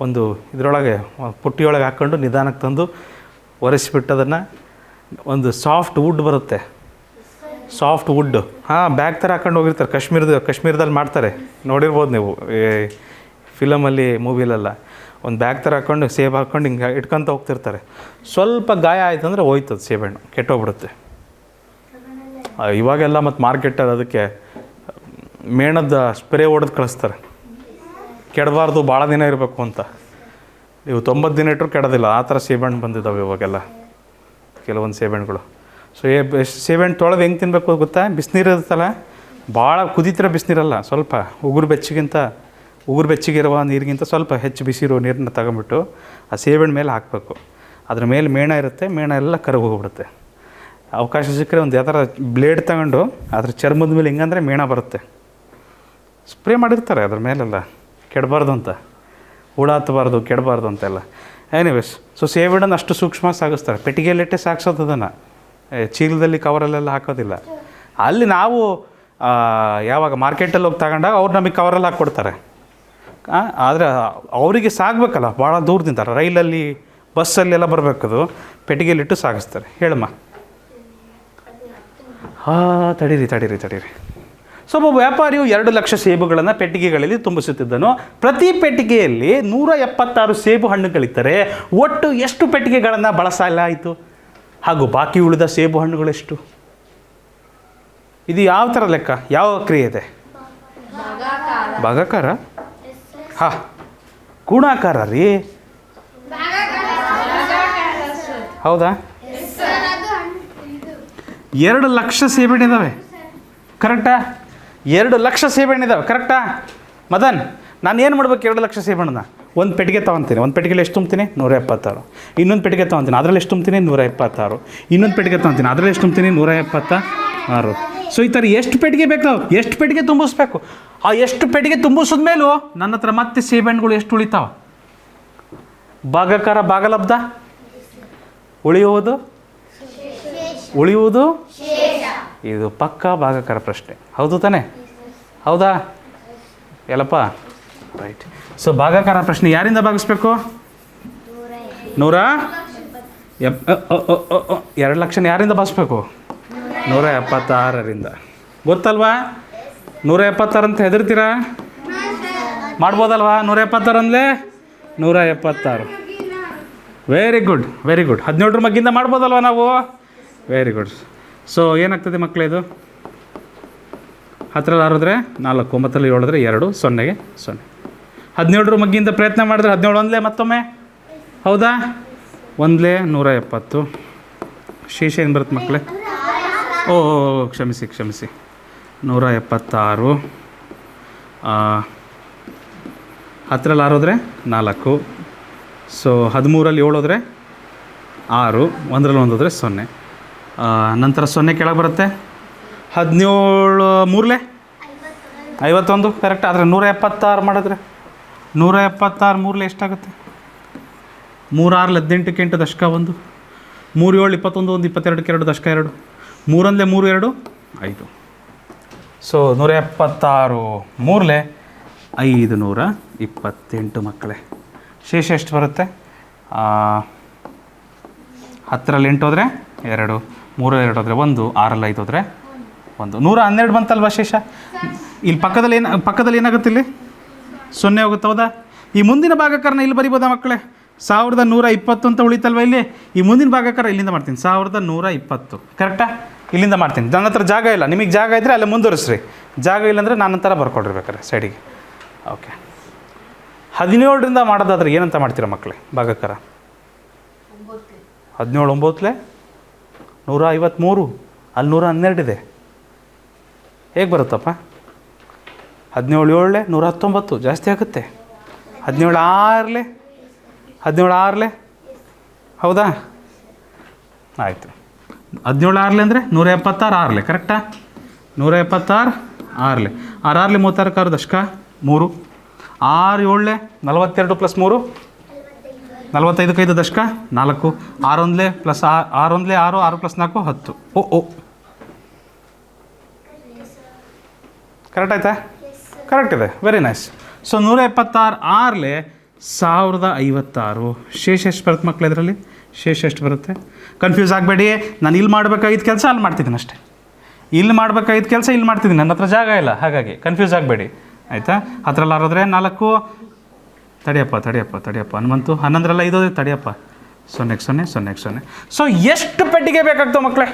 ಒಂದು ಇದರೊಳಗೆ ಪುಟ್ಟಿಯೊಳಗೆ ಹಾಕ್ಕೊಂಡು ನಿಧಾನಕ್ಕೆ ತಂದು ಒರೆಸಿಬಿಟ್ಟು ಅದನ್ನು ಒಂದು ಸಾಫ್ಟ್ ವುಡ್ ಬರುತ್ತೆ, ಸಾಫ್ಟ್ ವುಡ್, ಬ್ಯಾಗ್ ಥರ ಹಾಕ್ಕೊಂಡು ಹೋಗಿರ್ತಾರೆ. ಕಾಶ್ಮೀರದಲ್ಲಿ ಮಾಡ್ತಾರೆ, ನೋಡಿರ್ಬೋದು ನೀವು ಫಿಲಮಲ್ಲಿ, ಮೂವಿಲೆಲ್ಲ. ಒಂದು ಬ್ಯಾಗ್ ಥರ ಹಾಕ್ಕೊಂಡು ಸೇಬು ಹಾಕ್ಕೊಂಡು ಹಿಂಗೆ ಇಟ್ಕೊತ ಹೋಗ್ತಿರ್ತಾರೆ. ಸ್ವಲ್ಪ ಗಾಯ ಆಯ್ತಂದರೆ ಹೋಯ್ತದೆ, ಸೇಬೆಹಣ್ಣು ಕೆಟ್ಟೋಗ್ಬಿಡುತ್ತೆ. ಇವಾಗೆಲ್ಲ ಮತ್ತು ಮಾರ್ಕೆಟಲ್ಲಿ ಅದಕ್ಕೆ ಮೇಣದ ಸ್ಪ್ರೇ ಹೊಡೆದು ಕಳಿಸ್ತಾರೆ, ಕೆಡಬಾರ್ದು, ಭಾಳ ದಿನ ಇರಬೇಕು ಅಂತ. ನೀವು 90 ದಿನ ಇಟ್ಟರು ಕೆಡೋದಿಲ್ಲ, ಆ ಥರ ಸೇಬೆಹಣ್ಣು ಬಂದಿದ್ದಾವೆ ಇವಾಗೆಲ್ಲ ಕೆಲವೊಂದು ಸೇಬೆಹಣ್ಣುಗಳು. ಸೊ ಸೇಬೆಹಣ್ಣು ತೊಳೆದು ಹೆಂಗೆ ತಿನ್ನಬೇಕು ಗೊತ್ತಾ? ಬಿಸಿನೀರು ಇರುತ್ತಲ್ಲ, ಭಾಳ ಕುದೀತಿರೋ ಬಿಸಿನೀರಲ್ಲ, ಸ್ವಲ್ಪ ಉಗುರು ಬೆಚ್ಚಗಿರುವ ನೀರಿಗಿಂತ ಸ್ವಲ್ಪ ಹೆಚ್ಚು ಬಿಸಿರೋ ನೀರನ್ನ ತಗೊಂಬಿಟ್ಟು ಆ ಸೇಬೆಹಣ್ಣು ಮೇಲೆ ಹಾಕಬೇಕು. ಅದ್ರ ಮೇಲೆ ಮೇಣ ಇರುತ್ತೆ, ಮೇಣ ಎಲ್ಲ ಕರಗೋಗ್ಬಿಡುತ್ತೆ. ಅವಕಾಶ ಸಿಕ್ಕರೆ ಒಂದು ಯಾವ ಥರ ಬ್ಲೇಡ್ ತಗೊಂಡು ಅದ್ರ ಚರ್ಮದ ಮೇಲೆ ಹೆಂಗಂದರೆ ಮೇಣ ಬರುತ್ತೆ, ಸ್ಪ್ರೇ ಮಾಡಿರ್ತಾರೆ ಅದ್ರ ಮೇಲೆಲ್ಲ, ಕೆಡಬಾರ್ದು ಅಂತ, ಹುಳ ಹತ್ತಬಾರ್ದು, ಕೆಡಬಾರ್ದು ಅಂತೆಲ್ಲ. ಎನಿವೇಸ್, ಸೊ ಸೇಬೆಹಣ್ಣನ್ನು ಅಷ್ಟು ಸೂಕ್ಷ್ಮವಾಗಿ ಸಾಗಿಸ್ತಾರೆ. ಪೆಟ್ಟಿಗೆಯಲ್ಲಿಟ್ಟೆ ಸಾಗಿಸೋದು ಅದನ್ನು, ಚೀಲದಲ್ಲಿ ಕವರಲ್ಲೆಲ್ಲ ಹಾಕೋದಿಲ್ಲ. ಅಲ್ಲಿ ನಾವು ಯಾವಾಗ ಮಾರ್ಕೆಟಲ್ಲಿ ಹೋಗಿ ತಗೊಂಡಾಗ ಅವ್ರು ನಮಗೆ ಕವರಲ್ಲಿ ಹಾಕ್ಕೊಡ್ತಾರೆ. ಆದರೆ ಅವರಿಗೆ ಸಾಗಬೇಕಲ್ಲ, ಭಾಳ ದೂರದಿಂದ, ರೈಲಲ್ಲಿ ಬಸ್ಸಲ್ಲೆಲ್ಲ ಬರಬೇಕದು, ಪೆಟ್ಟಿಗೆಯಲ್ಲಿಟ್ಟು ಸಾಗಿಸ್ತಾರೆ. ಹೇಳಮ್ಮ. ತಡೀರಿ. ಸೊ ಒಬ್ಬ ವ್ಯಾಪಾರಿಯು 2 ಲಕ್ಷ ಸೇಬುಗಳನ್ನು ಪೆಟ್ಟಿಗೆಗಳಲ್ಲಿ ತುಂಬಿಸುತ್ತಿದ್ದನು. ಪ್ರತಿ ಪೆಟ್ಟಿಗೆಯಲ್ಲಿ 176 ಸೇಬು ಹಣ್ಣುಗಳಿದ್ದರೆ ಒಟ್ಟು ಎಷ್ಟು ಪೆಟ್ಟಿಗೆಗಳನ್ನು ಬಳಸಲಾಯಿತು ಹಾಗೂ ಬಾಕಿ ಉಳಿದ ಸೇಬು ಹಣ್ಣುಗಳೆಷ್ಟು? ಇದು ಯಾವ ಥರ ಲೆಕ್ಕ, ಯಾವ ಕ್ರಿಯೆ ಇದೆ? ಭಾಗಾಕಾರ? ಹಾಂ, ಗುಣಾಕಾರ ರೀ. ಹೌದಾ? 2 ಲಕ್ಷ ಸೇಬೆಹಣ್ಣಿದ್ದಾವೆ, ಕರೆಕ್ಟಾ? 2 ಲಕ್ಷ ಸೇಬೆಹಣ್ಣಿದ್ದಾವೆ, ಕರೆಕ್ಟಾ? ಮದನ್, ನಾನು ಏನು ಮಾಡ್ಬೇಕು? 2 ಲಕ್ಷ ಸೇಬೆಹಣ್ಣನ್ನ ಒಂದು ಪೆಟ್ಟಿಗೆ ತೊಗೊತೀನಿ. ಒಂದು ಪೆಟ್ಟಿಗೆಲಿ ಎಷ್ಟು ತುಂಬ್ತೀನಿ? 176. ಇನ್ನೊಂದು ಪೆಟ್ಟಿಗೆ ತೊಗೊತೀನಿ, ಅದರಲ್ಲಿ ಎಷ್ಟು ತುಂಬ್ತೀನಿ? 176. ಇನ್ನೊಂದು ಪೆಟ್ಟಿಗೆ ತೊಗೊತೀನಿ, ಅದರಲ್ಲಿ ಎಷ್ಟು ತುಂಬ್ತೀನಿ? 176. ಸೊ ಈ ಥರ ಎಷ್ಟು ಪೆಟ್ಟಿಗೆ ಬೇಕು? ಎಷ್ಟು ಪೆಟ್ಟಿಗೆ ತುಂಬಿಸ್ಬೇಕು? ಆ ಎಷ್ಟು ಪೆಟ್ಟಿಗೆ ತುಂಬಿಸಿದ ಮೇಲೂ ನನ್ನ ಹತ್ರ ಮತ್ತೆ ಸೇಬೆಹಣ್ಣುಗಳು ಎಷ್ಟು ಉಳಿತಾವ? ಭಾಗಾಕಾರ, ಭಾಗಲಬ್ಧ, ಉಳಿಯುವುದು ಇದು ಪಕ್ಕಾ ಭಾಗಾಕಾರ ಪ್ರಶ್ನೆ. ಹೌದು ತಾನೆ? ಹೌದಾ ಎಲ್ಲಪ್ಪ? ರೈಟ್. ಸೊ ಭಾಗಾಕಾರ ಪ್ರಶ್ನೆ ಯಾರಿಂದ ಭಾಗಿಸ್ಬೇಕು? 2 ಲಕ್ಷನ ಯಾರಿಂದ ಭಾಗಿಸ್ಬೇಕು? 176ರಿಂದ. ಗೊತ್ತಲ್ವಾ? 176 ಅಂತ ಹೆದರ್ತೀರಾ? ಮಾಡ್ಬೋದಲ್ವಾ? 176 ಅಂದಲೇ 176. Very good. 17ರ ಮಗ್ಗಿಂದ ಮಾಡ್ಬೋದಲ್ವ ನಾವು? Very good. ಸೊ ಏನಾಗ್ತದೆ ಮಕ್ಕಳೇ? ಇದು 10ರಲ್ಲಿ 6 ಹೋದರೆ 4, 9ರಲ್ಲಿ 7 ಹೋದರೆ 2, 0ಗೆ 0. 17ರ ಮಗ್ಗಿಂದ ಪ್ರಯತ್ನ ಮಾಡಿದ್ರೆ 17 ಒಂದಲೇ ಮತ್ತೊಮ್ಮೆ, ಹೌದಾ? ಒಂದಲೇ 170. ಶೇಷ ಏನು ಬರುತ್ತೆ ಮಕ್ಕಳೇ? ಕ್ಷಮಿಸಿ 176. 10ರಲ್ಲಿ 6 ಹೋದರೆ 4. ಸೊ 13ರಲ್ಲಿ 7 ಹೋದರೆ 6, 1ರಲ್ಲಿ 1 ಹೋದರೆ 0. ನಂತರ 0 ಕೆಳಗೆ ಬರುತ್ತೆ. 17 3 51, ಕರೆಕ್ಟ್. ಆದರೆ 176 ಮಾಡಿದ್ರೆ 176 3 ಎಷ್ಟಾಗುತ್ತೆ? 3 6 18ಕ್ಕೆ 8 ದಶಕ 1, 3 7 21 1 22ಕ್ಕೆ 2 ದಶಕ 2, 3 1 3 2 5. ಸೊ 176 3 528 ಮಕ್ಕಳೇ. ಶೇಷ ಎಷ್ಟು ಬರುತ್ತೆ? 10ರಲ್ಲಿ 8 ಹೋದರೆ 2, 3 2 ಹೋದರೆ 1, 6ರಲ್ಲಿ 5 ಹೋದರೆ 1. 112 ಬಂತಲ್ವಾ ಶೇಷ? ಇಲ್ಲಿ ಪಕ್ಕದಲ್ಲಿ ಏನಾಗುತ್ತೆ? ಇಲ್ಲಿ 0 ಹೋಗುತ್ತೆ, ಹೌದಾ? ಈ ಮುಂದಿನ ಭಾಗಕಾರನ ಇಲ್ಲಿ ಬರಿಬೋದಾ ಮಕ್ಕಳೇ? 1120 ಅಂತ ಉಳಿತಲ್ವ ಇಲ್ಲಿ? ಈ ಮುಂದಿನ ಭಾಗಕಾರ ಇಲ್ಲಿಂದ ಮಾಡ್ತೀನಿ, 1120, ಕರೆಕ್ಟಾ? ಇಲ್ಲಿಂದ ಮಾಡ್ತೀನಿ. ನನ್ನ ಹತ್ರ ಜಾಗ ಇಲ್ಲ, ನಿಮಗೆ ಜಾಗ ಇದ್ದರೆ ಅಲ್ಲೇ ಮುಂದುವರಿಸ್ರಿ. ಜಾಗ ಇಲ್ಲಾಂದರೆ ನನ್ನ ನಂತರ ಬರ್ಕೊಡಿರ್ಬೇಕಾರೆ ಸೈಡಿಗೆ. ಓಕೆ. 17ರಿಂದ ಮಾಡೋದಾದ್ರೆ ಏನಂತ ಮಾಡ್ತೀರಾ ಮಕ್ಕಳೇ ಭಾಗಕಾರ? 17 9 153, ಅಲ್ಲಿ 112 ಇದೆ. ಹೇಗೆ ಬರುತ್ತಪ್ಪ? 17 7 119, ಜಾಸ್ತಿ ಆಗುತ್ತೆ. 17 6 ಹೌದಾ? ಆಯಿತು. 17 6 ಅಂದರೆ 176 6, ಕರೆಕ್ಟಾ? 176 6, 6 36 ದಶಕ 3, 6 7 42 + 3 45 5 ದಶಕ 4, 6 1 + 6 1 6, 6 + 4 10. ಕರೆಕ್ಟ್ ಆಯ್ತಾ? ಕರೆಕ್ಟ್ ಇದೆ, ವೆರಿ ನೈಸ್. ಸೊ 176 6 1056. ಶೇಷ ಎಷ್ಟು ಬರುತ್ತೆ ಮಕ್ಕಳು? ಇದರಲ್ಲಿ ಶೇಷ ಎಷ್ಟು ಬರುತ್ತೆ? ಕನ್ಫ್ಯೂಸ್ ಆಗಬೇಡಿ. ನಾನು ಇಲ್ಲಿ ಮಾಡಬೇಕಾಗಿದ್ದ ಕೆಲಸ ಅಲ್ಲಿ ಮಾಡ್ತಿದ್ದೀನಿ ಅಷ್ಟೇ. ಇಲ್ಲಿ ಮಾಡಬೇಕಾಗಿದ್ದ ಕೆಲಸ ಇಲ್ಲಿ ಮಾಡ್ತಿದ್ದೀನಿ, ನನ್ನ ಹತ್ರ ಜಾಗ ಇಲ್ಲ, ಹಾಗಾಗಿ ಕನ್ಫ್ಯೂಸ್ ಆಗಬೇಡಿ, ಆಯಿತಾ? 10ರಲ್ಲಿ 6 ಹೋದರೆ 4, ತಡಿಯಪ್ಪ ಹನುಮಂತು. 11ರಲ್ಲಿ 5 ಹೋದರೆ ತಡಿಯಪ್ಪ 0 0 0 0. ಸೊ ಎಷ್ಟು ಪೆಟ್ಟಿಗೆ ಬೇಕಾಗ್ತವೆ ಮಕ್ಕಳೇ?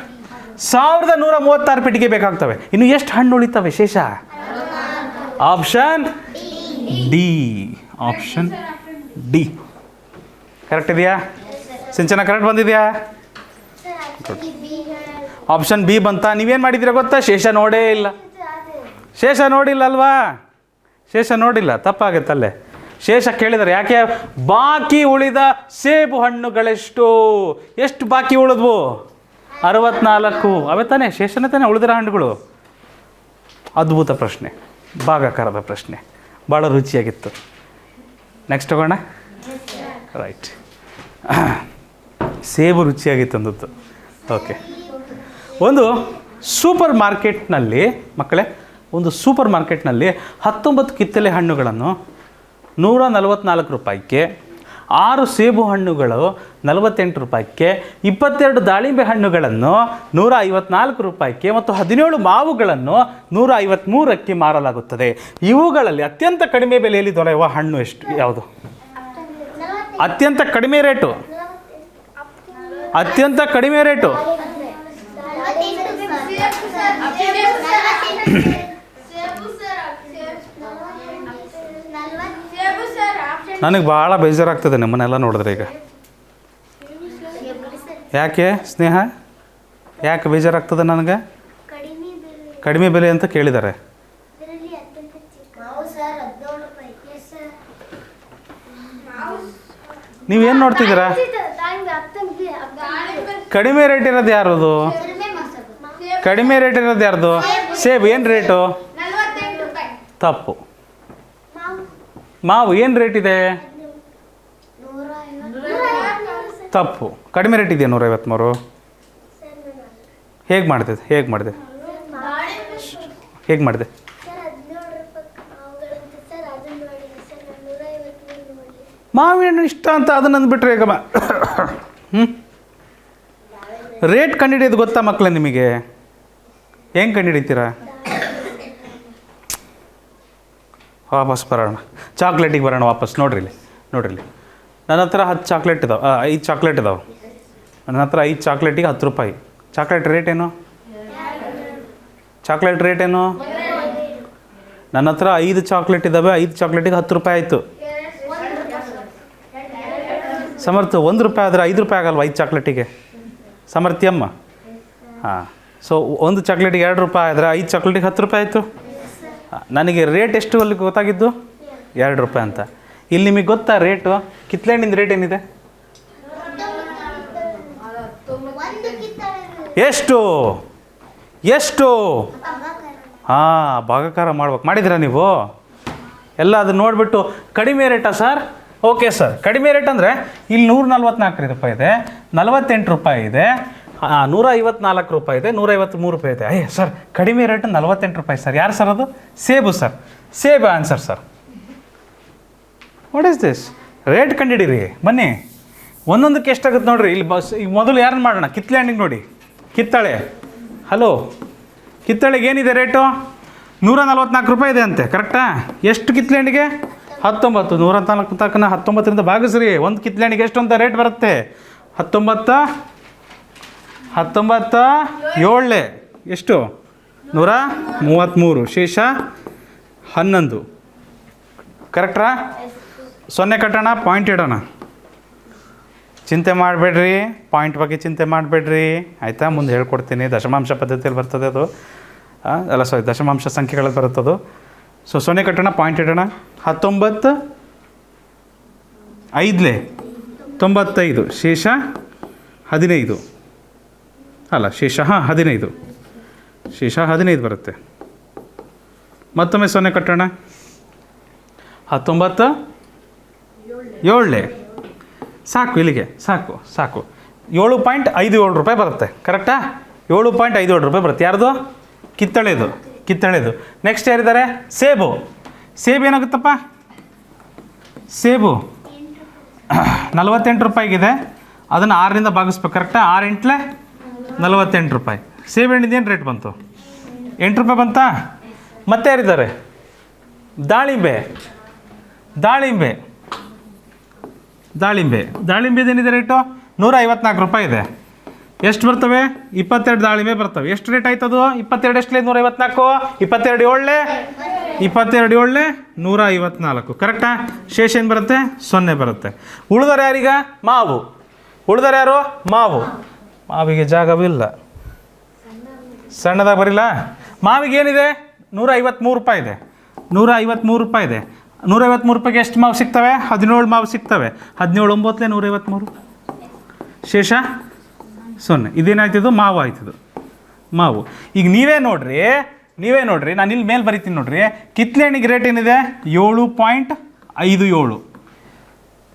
1136 ಪೆಟ್ಟಿಗೆ ಬೇಕಾಗ್ತವೆ. ಇನ್ನು ಎಷ್ಟು ಹಣ್ಣು ಉಳಿತವೆ ಶೇಷ? Option D. ಕರೆಕ್ಟ್ ಇದೆಯಾ? ಸಿಂಚನ ಕರೆಕ್ಟ್ ಬಂದಿದೆಯಾ? ಆಪ್ಷನ್ ಬಿ ಬಂತ. ನೀವೇನು ಮಾಡಿದ್ದೀರಾ ಗೊತ್ತಾ? ಶೇಷ ನೋಡಿಲ್ಲ ಅಲ್ವಾ? ಶೇಷ ನೋಡಿಲ್ಲ, ತಪ್ಪಾಗುತ್ತಲ್ಲೇ. ಶೇಷ ಕೇಳಿದರೆ ಯಾಕೆ? ಬಾಕಿ ಉಳಿದ ಸೇಬು ಹಣ್ಣುಗಳೆಷ್ಟು? ಎಷ್ಟು ಬಾಕಿ ಉಳಿದ್ವು? 64. ಅವೇ ತಾನೇ ಶೇಷನೇ ತಾನೇ ಉಳಿದಿರೋ ಹಣ್ಣುಗಳು. ಅದ್ಭುತ ಪ್ರಶ್ನೆ, ಭಾಗಾಕಾರದ ಪ್ರಶ್ನೆ, ಭಾಳ ರುಚಿಯಾಗಿತ್ತು. ನೆಕ್ಸ್ಟ್ ಹೋಗೋಣ. ರೈಟ್, ಸೇಬು ರುಚಿಯಾಗಿತ್ತು ಅಂದದ್ದು. ಓಕೆ. ಒಂದು ಸೂಪರ್ ಮಾರ್ಕೆಟ್ನಲ್ಲಿ ಮಕ್ಕಳೇ, 19 ಕಿತ್ತಳೆ ಹಣ್ಣುಗಳನ್ನು 144 ರೂಪಾಯಿಗೆ 6 ಸೇಬು ಹಣ್ಣುಗಳು 48 ರೂಪಾಯಿಗೆ, 22 ದಾಳಿಂಬೆ ಹಣ್ಣುಗಳನ್ನು 154 ರೂಪಾಯಿಗೆ ಮತ್ತು 17 ಮಾವುಗಳನ್ನು 153ಕ್ಕೆ ಮಾರಲಾಗುತ್ತದೆ. ಇವುಗಳಲ್ಲಿ ಅತ್ಯಂತ ಕಡಿಮೆ ಬೆಲೆಯಲ್ಲಿ ದೊರೆಯುವ ಹಣ್ಣು ಯಾವುದು? ಅತ್ಯಂತ ಕಡಿಮೆ ರೇಟು, ಅತ್ಯಂತ ಕಡಿಮೆ ರೇಟು. ನನಗೆ ಭಾಳ ಬೇಜಾರಾಗ್ತದೆ ನಿಮ್ಮನ್ನೆಲ್ಲ ನೋಡಿದ್ರೆ ಈಗ. ಯಾಕೆ ಸ್ನೇಹ, ಯಾಕೆ ಬೇಜಾರಾಗ್ತದೆ ನನಗೆ? ಕಡಿಮೆ ಬೆಲೆ ಅಂತ ಕೇಳಿದ್ದಾರೆ. ನೀವೇನು ನೋಡ್ತಿದ್ದೀರಾ? ಕಡಿಮೆ ರೇಟ್ ಇರೋದು ಯಾರದು? ಕಡಿಮೆ ರೇಟ್ ಇರೋದು ಯಾರ್ದು? ಸೇಬು ಏನು ರೇಟು? ತಪ್ಪು. ಮಾವು ಏನು ರೇಟ್ ಇದೆ? ತಪ್ಪು. ಕಡಿಮೆ ರೇಟ್ ಇದೆಯಾ 153? ಹೇಗೆ ಮಾಡಿದೆ? ಹೇಗೆ ಮಾಡಿದೆ? ಹೇಗೆ ಮಾಡಿದೆ? ಮಾವಿನ ಹಣ್ಣು ಇಷ್ಟ ಅಂತ ಅದನ್ನು ಅಂದ್ಬಿಟ್ರೆ ಈಗ ರೇಟ್ ಕಂಡುಹಿಡಿಯೋದು ಗೊತ್ತಾ ಮಕ್ಕಳೇ ನಿಮಗೆ? ಹೆಂಗೆ ಕಂಡುಹಿಡಿತೀರಾ? ವಾಪಸ್ ಬರೋಣ, ಚಾಕ್ಲೇಟಿಗೆ ಬರೋಣ ವಾಪಸ್. ನೋಡ್ರಿ ಇಲ್ಲಿ ನನ್ನ ಹತ್ರ 10 ಚಾಕ್ಲೇಟ್ ಇದಾವೆ, 5 ಚಾಕ್ಲೇಟ್ ಇದಾವೆ. ನನ್ನ ಹತ್ರ 5 ಚಾಕ್ಲೇಟಿಗೆ 10 ರೂಪಾಯಿ. ಚಾಕ್ಲೇಟ್ ರೇಟ್ ಏನು? ಚಾಕ್ಲೇಟ್ ರೇಟ್ ಏನು? ನನ್ನ ಹತ್ರ 5 ಚಾಕ್ಲೇಟ್ ಇದ್ದಾವೆ, 5 ಚಾಕ್ಲೇಟಿಗೆ 10 ರೂಪಾಯಿ ಆಯಿತು. ಸಮರ್ಥ 1 ರೂಪಾಯಿ ಆದರೆ 5 ರೂಪಾಯಿ ಆಗಲ್ವ 5 ಚಾಕ್ಲೇಟಿಗೆ? ಸಮರ್ಥ್ಯಮ್ಮ. ಹಾಂ, ಸೊ 1 ಚಾಕ್ಲೇಟಿಗೆ 2 ರೂಪಾಯಿ ಆದರೆ 5 ಚಾಕ್ಲೇಟಿಗೆ 10 ರೂಪಾಯಿ ಆಯಿತು. ನನಗೆ ರೇಟ್ ಎಷ್ಟು ಅಲ್ಲಿ ಗೊತ್ತಾಗಿದ್ದು? 2 ರೂಪಾಯಿ ಅಂತ. ಇಲ್ಲಿ ನಿಮಗೆ ಗೊತ್ತಾ ರೇಟು? ಕಿತ್ತಳೆ ಹಣ್ಣಿಂದ ರೇಟ್ ಏನಿದೆ? ಎಷ್ಟು? ಹಾಂ, ಭಾಗಾಕಾರ ಮಾಡ್ಬೇಕು. ಮಾಡಿದ್ದೀರಾ ನೀವು ಎಲ್ಲ? ಅದನ್ನ ನೋಡಿಬಿಟ್ಟು ಕಡಿಮೆ ರೇಟಾ ಸರ್? ಓಕೆ ಸರ್, ಕಡಿಮೆ ರೇಟ್ ಅಂದರೆ ಇಲ್ಲಿ 144 ರೂಪಾಯಿ ಇದೆ, 48 ರೂಪಾಯಿ ಇದೆ, 154 ರೂಪಾಯಿ ಇದೆ, 153 ರೂಪಾಯಿ ಇದೆ. ಸರ್ ಕಡಿಮೆ ರೇಟ್ 48 ರೂಪಾಯಿ ಸರ್. ಯಾರು ಸರ್ ಅದು? ಸೇಬು ಸರ್. ಸೇಬು answer sir. What is this? Rate ಕಂಡಿಡೀರಿ ಬನ್ನಿ. ಒಂದೊಂದಕ್ಕೆ ಎಷ್ಟಾಗುತ್ತೆ ನೋಡಿರಿ. ಇಲ್ಲಿ ಈಗ ಮೊದಲು ಯಾರನ್ನು ಮಾಡೋಣ? ಕಿತ್ತಳೆ ಹಣ್ಣಿಗೆ ನೋಡಿ. ಕಿತ್ತಳೆ, ಹಲೋ, ಕಿತ್ತಳೆಗೆ ಏನಿದೆ ರೇಟು? 144 ರೂಪಾಯಿ ಇದೆ ಅಂತೆ. ಕರೆಕ್ಟಾ? ಎಷ್ಟು ಕಿತ್ತಳೆ ಹಣ್ಣಿಗೆ? 19. 144 19ರಿಂದ ಭಾಗಿಸ್ರಿ. ಒಂದು ಕಿತ್ತಳೆ ಹಣ್ಣಿಗೆ ಎಷ್ಟು ಅಂತ ರೇಟ್ ಬರುತ್ತೆ? 19 7 ಎಷ್ಟು? 133. ಶೇಷ 11. ಕರೆಕ್ಟ್ರಾ? 0 ಕಟ್ಟೋಣ, ಪಾಯಿಂಟ್ ಇಡೋಣ. ಚಿಂತೆ ಮಾಡಬೇಡ್ರಿ, ಪಾಯಿಂಟ್ ಬಗ್ಗೆ ಚಿಂತೆ ಮಾಡಬೇಡ್ರಿ ಆಯಿತಾ? ಮುಂದೆ ಹೇಳ್ಕೊಡ್ತೀನಿ. ದಶಮಾಂಶ ಪದ್ಧತಿಯಲ್ಲಿ ಬರ್ತದೆ ಅದು. ದಶಮಾಂಶ ಸಂಖ್ಯೆಗಳಲ್ಲಿ ಬರುತ್ತದು. ಸೊ 0 ಕಟ್ಟೋಣ, ಪಾಯಿಂಟ್ ಇಡೋಣ. 19 5 95. ಶೇಷ 15. ಅಲ್ಲ, ಶೇಷ 15. ಶೇಷ 15 ಬರುತ್ತೆ. ಮತ್ತೊಮ್ಮೆ 0 ಕಟ್ಟೋಣ. 19 7 ಸಾಕು. ಇಲ್ಲಿಗೆ ಸಾಕು. 7.57 ರೂಪಾಯಿ ಬರುತ್ತೆ. ಕರೆಕ್ಟಾ? 7.57 ರೂಪಾಯಿ ಬರುತ್ತೆ. ಯಾರ್ದು? ಕಿತ್ತಳೆದು. ನೆಕ್ಸ್ಟ್ ಯಾರಿದ್ದಾರೆ? ಸೇಬು ಏನಾಗುತ್ತಪ್ಪ? ಸೇಬು 48 ರೂಪಾಯಿಗಿದೆ. ಅದನ್ನು 6ರಿಂದ ಭಾಗಿಸ್ಬೇಕು. ಕರೆಕ್ಟಾ? 6 8 48 ರೂಪಾಯಿ. ಸೇಬು ಹಣ್ಣಿದ್ದು ಏನು ರೇಟ್ ಬಂತು? 8 ರೂಪಾಯಿ ಬಂತಾ? ಮತ್ತೆ ಯಾರಿದ್ದಾರೆ? ದಾಳಿಂಬೆದೇನಿದೆ ರೇಟು? 154 ರೂಪಾಯಿ ಇದೆ. ಎಷ್ಟು ಬರ್ತವೆ? 22 ದಾಳಿಂಬೆ ಬರ್ತವೆ. ಎಷ್ಟು ರೇಟ್ ಆಯ್ತದು? 22 ಎಷ್ಟಲೇ? 154. 22 7 154. ಕರೆಕ್ಟಾ? ಶೇಷ ಏನು ಬರುತ್ತೆ? 0 ಬರುತ್ತೆ. ಉಳಿದವರು ಯಾರೀಗ? ಮಾವು. ಯಾರು? ಮಾವಿಗೆ ಜಾಗವಿಲ್ಲ. ಸಣ್ಣದಾಗಿ ಬರಿಲ್ಲ. ಮಾವಿಗೆ ಏನಿದೆ? 153 ರೂಪಾಯಿ ಇದೆ. 153 ರೂಪಾಯಿಗೆ ಎಷ್ಟು ಮಾವು ಸಿಗ್ತವೆ? 17 ಮಾವು ಸಿಗ್ತವೆ. 17 9 153. ಶೇಷ 0. ಇದೇನಾಯ್ತಿದ್ದು? ಮಾವು ಆಯ್ತಿದ್ದು. ಈಗ ನೀವೇ ನೋಡ್ರಿ. ನಾನು ಇಲ್ಲಿ ಮೇಲೆ ಬರಿತೀನಿ ನೋಡ್ರಿ. ಕಿತ್ತಳೆ ಹಣ್ಣಿಗೆ ರೇಟ್ ಏನಿದೆ? 7.57.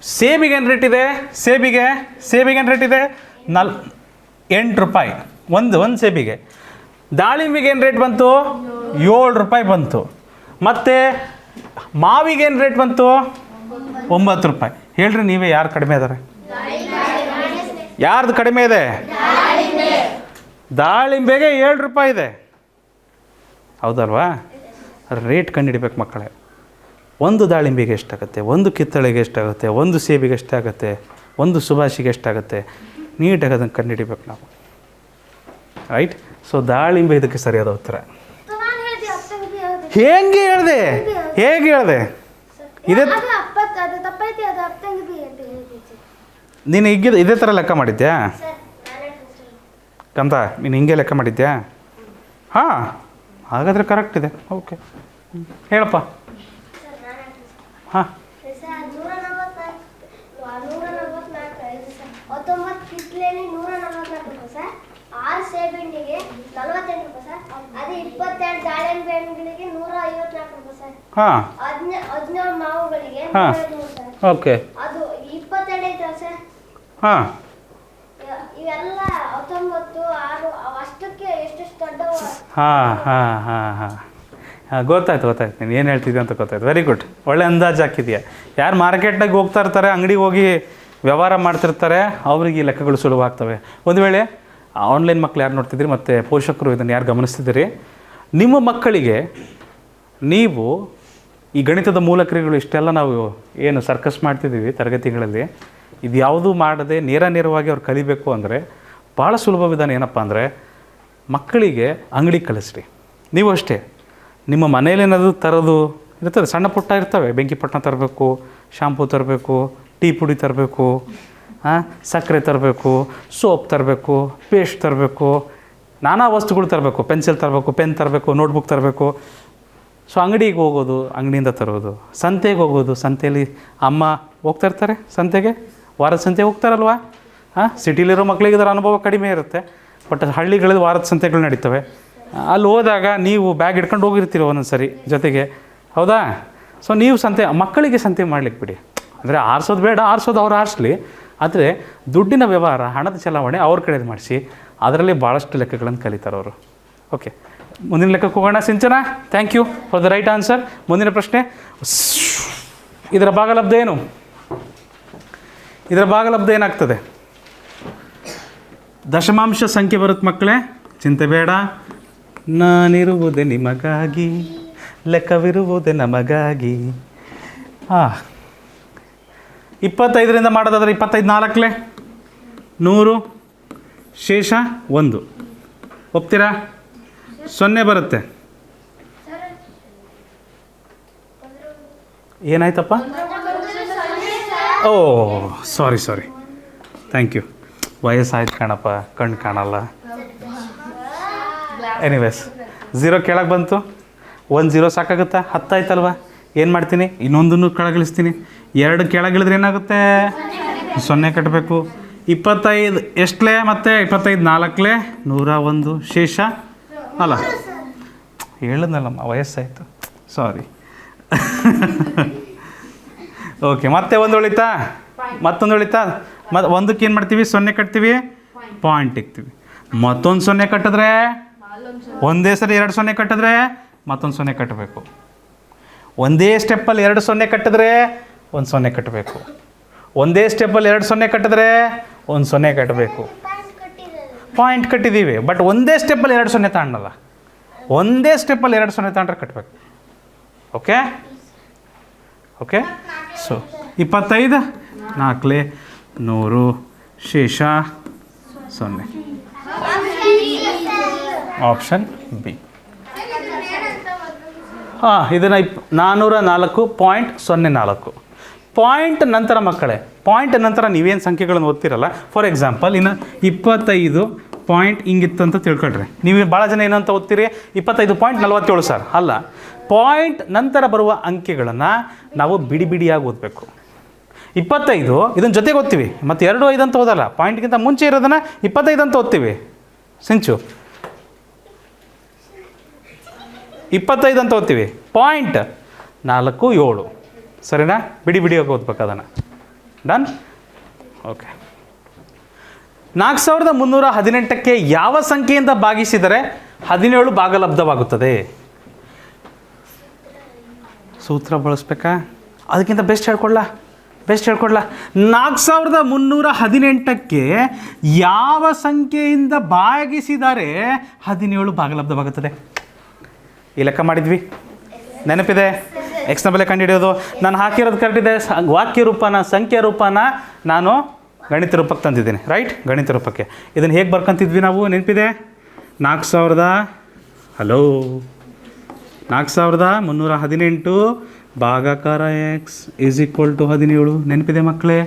ಸೇಬಿಗೆ ಏನು ರೇಟ್ ಇದೆ? ಸೇಬಿಗೆ ಏನು ರೇಟ್ ಇದೆ? 8 ರೂಪಾಯಿ ಒಂದು ಸೇಬಿಗೆ. ದಾಳಿಂಬೆಗೆ ಏನು ರೇಟ್ ಬಂತು? 7 ರೂಪಾಯಿ ಬಂತು. ಮತ್ತು ಮಾವಿಗೆ ಏನು ರೇಟ್ ಬಂತು? ₹9 ಹೇಳ್ರಿ ನೀವೇ ಯಾರು ಕಡಿಮೆ ಇದ್ದಾರೆ? ಯಾರ್ದು ಕಡಿಮೆ ಇದೆ? ದಾಳಿಂಬೆಗೆ ₹7 ಇದೆ, ಹೌದಲ್ವಾ? ರೇಟ್ ಕಂಡುಹಿಡಿಬೇಕು ಮಕ್ಕಳೇ. ಒಂದು ದಾಳಿಂಬೆಗೆ ಎಷ್ಟಾಗುತ್ತೆ, ಒಂದು ಕಿತ್ತಳೆಗೆ ಎಷ್ಟಾಗುತ್ತೆ, ಒಂದು ಸೇಬಿಗೆ ಎಷ್ಟಾಗುತ್ತೆ, ಒಂದು ಸುಭಾಷಿಗೆ ಎಷ್ಟಾಗುತ್ತೆ, ನೀಟಾಗಿ ಅದನ್ನು ಕಂಡುಹಿಡಿಬೇಕು ನಾವು, ರೈಟ್? ಸೊ ದಾಳಿಂಬೆ ಇದಕ್ಕೆ ಸರಿಯಾದ ಉತ್ತರ. ಹೇಗೆ ಹೇಳಿದೆ? ಹೇಗೆ ಹೇಳಿದೆ? ಇದೇ ನೀನು ಈಗ ಇದೇ ಥರ ಲೆಕ್ಕ ಮಾಡಿದ್ಯಾ ಕಂತ? ನೀನು ಹಿಂಗೆ ಲೆಕ್ಕ ಮಾಡಿದ್ಯಾ? ಹಾಂ, ಹಾಗಾದರೆ ಕರೆಕ್ಟ್ ಇದೆ. ಓಕೆ, ಹೇಳಪ್ಪ. ಹಾಂ, ಹಾಂ, ಹಾಂ, ಓಕೆ, ಹಾಂ, ಹಾಂ, ಹಾಂ, ಹಾಂ, ಹಾಂ, ಹಾಂ, ಗೊತ್ತಾಯ್ತು. ನೀನು ಏನು ಹೇಳ್ತಿದ್ದೆ ಅಂತ ಗೊತ್ತಾಯ್ತು. ವೆರಿ ಗುಡ್, ಒಳ್ಳೆ ಅಂದಾಜು ಹಾಕಿದೆಯಾ. ಯಾರು ಮಾರ್ಕೆಟ್ನಾಗ ಹೋಗ್ತಾ ಇರ್ತಾರೆ, ಅಂಗಡಿಗೆ ಹೋಗಿ ವ್ಯವಹಾರ ಮಾಡ್ತಿರ್ತಾರೆ, ಅವ್ರಿಗೆ ಈ ಲೆಕ್ಕಗಳು ಸುಲಭ ಒಂದು ವೇಳೆ ಆನ್ಲೈನ್ ಮಕ್ಕಳು ಯಾರು ನೋಡ್ತಿದ್ದೀರಿ ಮತ್ತು ಪೋಷಕರು ಇದನ್ನು ಯಾರು ಗಮನಿಸ್ತಿದ್ದೀರಿ, ನಿಮ್ಮ ಮಕ್ಕಳಿಗೆ ನೀವು ಈ ಗಣಿತದ ಮೂಲಕ್ರಿಯೆಗಳು ಇಷ್ಟೆಲ್ಲ ನಾವು ಏನು ಸರ್ಕಸ್ ಮಾಡ್ತಿದ್ದೀವಿ ತರಗತಿಗಳಲ್ಲಿ, ಇದು ಯಾವುದೂ ಮಾಡದೆ ನೇರವಾಗಿ ಅವ್ರು ಕಲಿಬೇಕು ಅಂದರೆ ಭಾಳ ಸುಲಭ ವಿಧಾನ ಏನಪ್ಪ ಅಂದರೆ, ಮಕ್ಕಳಿಗೆ ಅಂಗಡಿಗೆ ಕಳಿಸ್ರಿ. ನೀವು ಅಷ್ಟೇ ನಿಮ್ಮ ಮನೇಲೇನಾದರೂ ತರೋದು ಇರ್ತದೆ, ಸಣ್ಣ ಪುಟ್ಟ ಇರ್ತವೆ, ಬೆಂಕಿ ಪಟ್ಟಣ ತರಬೇಕು, ಶಾಂಪೂ ತರಬೇಕು, ಟೀ ಪುಡಿ ತರಬೇಕು, ಸಕ್ಕರೆ ತರಬೇಕು, ಸೋಪ್ ತರಬೇಕು, ಪೇಸ್ಟ್ ತರಬೇಕು, ನಾನಾ ವಸ್ತುಗಳು ತರಬೇಕು, ಪೆನ್ಸಿಲ್ ತರಬೇಕು, ಪೆನ್ ತರಬೇಕು, ನೋಟ್ಬುಕ್ ತರಬೇಕು. ಸೊ ಅಂಗಡಿಗೆ ಹೋಗೋದು, ಅಂಗಡಿಯಿಂದ ತರೋದು, ಸಂತೆಗೆ ಹೋಗೋದು, ಸಂತೆಯಲ್ಲಿ ಅಮ್ಮ ಹೋಗ್ತಾ ಇರ್ತಾರೆ ಸಂತೆಗೆ, ವಾರದ ಸಂತೆಗೆ ಹೋಗ್ತಾರಲ್ವ? ಸಿಟಿಲಿರೋ ಮಕ್ಕಳಿಗೆ ಇದರ ಅನುಭವ ಕಡಿಮೆ ಇರುತ್ತೆ, ಬಟ್ ಹಳ್ಳಿಗಳಲ್ಲಿ ವಾರದ ಸಂತೆಗಳು ನಡೀತವೆ. ಅಲ್ಲಿ ಹೋದಾಗ ನೀವು ಬ್ಯಾಗ್ ಹಿಡ್ಕೊಂಡು ಹೋಗಿರ್ತೀರ ಒಂದೊಂದು ಸರಿ ಜೊತೆಗೆ, ಹೌದಾ? ಸೊ ನೀವು ಮಕ್ಕಳಿಗೆ ಸಂತೆ ಮಾಡ್ಲಿಕ್ಕೆ ಬಿಡಿ. ಅಂದರೆ ಆರಿಸೋದು ಬೇಡ, ಆರಿಸೋದು ಅವ್ರು ಆರಿಸ್ಲಿ, ಆದರೆ ದುಡ್ಡಿನ ವ್ಯವಹಾರ, ಹಣದ ಚಲಾವಣೆ ಅವ್ರ ಕಡೆದು ಮಾಡಿಸಿ, ಅದರಲ್ಲಿ ಭಾಳಷ್ಟು ಲೆಕ್ಕಗಳನ್ನು ಕಲಿತಾರೆ ಅವರು. ಓಕೆ, ಮುಂದಿನ ಲೆಕ್ಕಕ್ಕೆ ಹೋಗೋಣ. Sinchana, thank you for the right answer. ಮುಂದಿನ ಪ್ರಶ್ನೆ, ಇದರ ಭಾಗಲಬ್ಧ ಏನು? ಇದರ ಭಾಗಲಬ್ಧ ಏನಾಗ್ತದೆ? ದಶಮಾಂಶ ಸಂಖ್ಯೆ ಬರುತ್ತೆ ಮಕ್ಕಳೇ, ಚಿಂತೆ ಬೇಡ. ನಾನಿರುವುದೇ ನಿಮಗಾಗಿ, ಲೆಕ್ಕವಿರುವುದೇ ನಮಗಾಗಿ. 25ರಿಂದ ಮಾಡೋದಾದ್ರೆ 25 4 100, ಶೇಷ 1. ಒಪ್ತೀರಾ? 0 ಬರುತ್ತೆ. ಏನಾಯ್ತಪ್ಪ? ಓ ಸಾರಿ ಥ್ಯಾಂಕ್ ಯು. ವಯಸ್ಸಾಯ್ತು ಕಣಪ್ಪ, ಕಣ್ಣು ಕಾಣಲ್ಲ. ಎನಿವೇಸ್, 0 ಕೆಳಗೆ ಬಂತು, 1 0 ಸಾಕಾಗುತ್ತಾ? 10 ಆಯ್ತಲ್ವ? ಏನು ಮಾಡ್ತೀನಿ? ಇನ್ನೊಂದನ್ನು ಕೆಳಗಿಳಿಸ್ತೀನಿ. 2 ಕೆಳಗಿಳಿದ್ರೆ ಏನಾಗುತ್ತೆ? 0 ಕಟ್ಟಬೇಕು. 25 ಎಷ್ಟಲೇ? ಮತ್ತು 25 4 101, ಶೇಷ ಅಲ್ಲ, ಹೇಳಿದ್ನಲ್ಲಮ್ಮ ವಯಸ್ಸಾಯಿತು, ಸಾರಿ. ಓಕೆ, ಮತ್ತೆ ಒಂದು ಉಳಿತಾ? ಮತ್ತೊಂದು ಉಳಿತಾ? ಒಂದಕ್ಕೆ ಏನು ಮಾಡ್ತೀವಿ? 0 ಕಟ್ತೀವಿ, ಪಾಯಿಂಟ್ ಇಕ್ತೀವಿ. ಮತ್ತೊಂದು 0 ಕಟ್ಟಿದ್ರೆ, ಒಂದೇ ಸರಿ 2 0 ಕಟ್ಟಿದ್ರೆ ಮತ್ತೊಂದು 0 ಕಟ್ಟಬೇಕು. ಒಂದೇ ಸ್ಟೆಪ್ಪಲ್ಲಿ 2 0 ಕಟ್ಟಿದ್ರೆ 1 0 ಕಟ್ಟಬೇಕು. ಒಂದೇ ಸ್ಟೆಪ್ಪಲ್ಲಿ 2 0 ಕಟ್ಟಿದ್ರೆ 1 0 ಕಟ್ಟಬೇಕು. ಪಾಯಿಂಟ್ ಕಟ್ಟಿದ್ದೀವಿ, ಬಟ್ ಒಂದೇ ಸ್ಟೆಪ್ಪಲ್ಲಿ 2 0 ತಗೊಳ್ಳಲ್ಲ. ಒಂದೇ ಸ್ಟೆಪ್ಪಲ್ಲಿ 2 0 ತಗೊಂಡ್ರೆ ಕಟ್ಟಬೇಕು. Okay okay. ಸೊ 25 4 100, ಶೇಷ 0. Option B. ಇದನ್ನು 404.04. ಪಾಯಿಂಟ್ ನಂತರ ಮಕ್ಕಳೇ, ಪಾಯಿಂಟ್ ನಂತರ ನೀವೇನು ಸಂಖ್ಯೆಗಳನ್ನು ಓದ್ತಿರಲ್ಲ, ಫಾರ್ ಎಕ್ಸಾಂಪಲ್ ಇನ್ನು 25 ಪಾಯಿಂಟ್ ಹಿಂಗಿತ್ತು ಅಂತ ತಿಳ್ಕೊಳ್ರಿ. ನೀವು ಭಾಳ ಜನ ಏನಂತ ಓದ್ತೀರಿ? 25.47 ಸರ್. ಅಲ್ಲ, ಪಾಯಿಂಟ್ ನಂತರ ಬರುವ ಅಂಕೆಗಳನ್ನು ನಾವು ಬಿಡಿಯಾಗಿ ಓದಬೇಕು. 25 ಇದನ್ನು ಜೊತೆಗೆ ಓದ್ತೀವಿ, ಮತ್ತು 2 5 ಅಂತ ಓದಲ್ಲ. ಪಾಯಿಂಟ್ಗಿಂತ ಮುಂಚೆ ಇರೋದನ್ನು 25 ಅಂತ ಓದ್ತೀವಿ. ಸಿಂಚು 25 ಅಂತ ಓದ್ತೀವಿ, ಪಾಯಿಂಟ್ 4 7, ಸರಿನಾ? ಬಿಡಿಯಾಗಿ ಓದ್ಬೇಕು ಅದನ್ನು. ಡನ್? ಓಕೆ. 4318ಕ್ಕೆ ಯಾವ ಸಂಖ್ಯೆಯಿಂದ ಭಾಗಿಸಿದರೆ 17 ಭಾಗಲಬ್ಧವಾಗುತ್ತದೆ? ಸೂತ್ರ ಬಳಸ್ಬೇಕಾ? ಅದಕ್ಕಿಂತ ಬೆಸ್ಟ್ ಹೇಳ್ಕೊಳ್ಳ. ಬೆಸ್ಟ್ ಹೇಳ್ಕೊಡ್ಲಾ? 4318ಕ್ಕೆ ಯಾವ ಸಂಖ್ಯೆಯಿಂದ ಭಾಗಿಸಿದರೆ 17 ಭಾಗಲಬ್ಧವಾಗುತ್ತದೆ? ಈ ಲೆಕ್ಕ ಮಾಡಿದ್ವಿ, ನೆನಪಿದೆ? ಎಕ್ಸ್ನ ಬೆಲೆ ಕಂಡುಹಿಡಿಯೋದು. ನಾನು ಹಾಕಿರೋದು ಕರೆಕ್ಟ್ ಇದೆ. ವಾಕ್ಯ ರೂಪನ, ಸಂಖ್ಯೆ ರೂಪನ ನಾನು ಗಣಿತ ರೂಪಕ್ಕೆ ತಂದಿದ್ದೀನಿ, ರೈಟ್? ಗಣಿತ ರೂಪಕ್ಕೆ ಇದನ್ನು ಹೇಗೆ ಬರ್ಕೊಂತಿದ್ವಿ ನಾವು, ನೆನಪಿದೆ? 4318 ಭಾಗಾಕಾರ ಎಕ್ಸ್ ಈಸ್ ಈಕ್ವಲ್ ಟು 17. ನೆನಪಿದೆ ಮಕ್ಕಳೇ?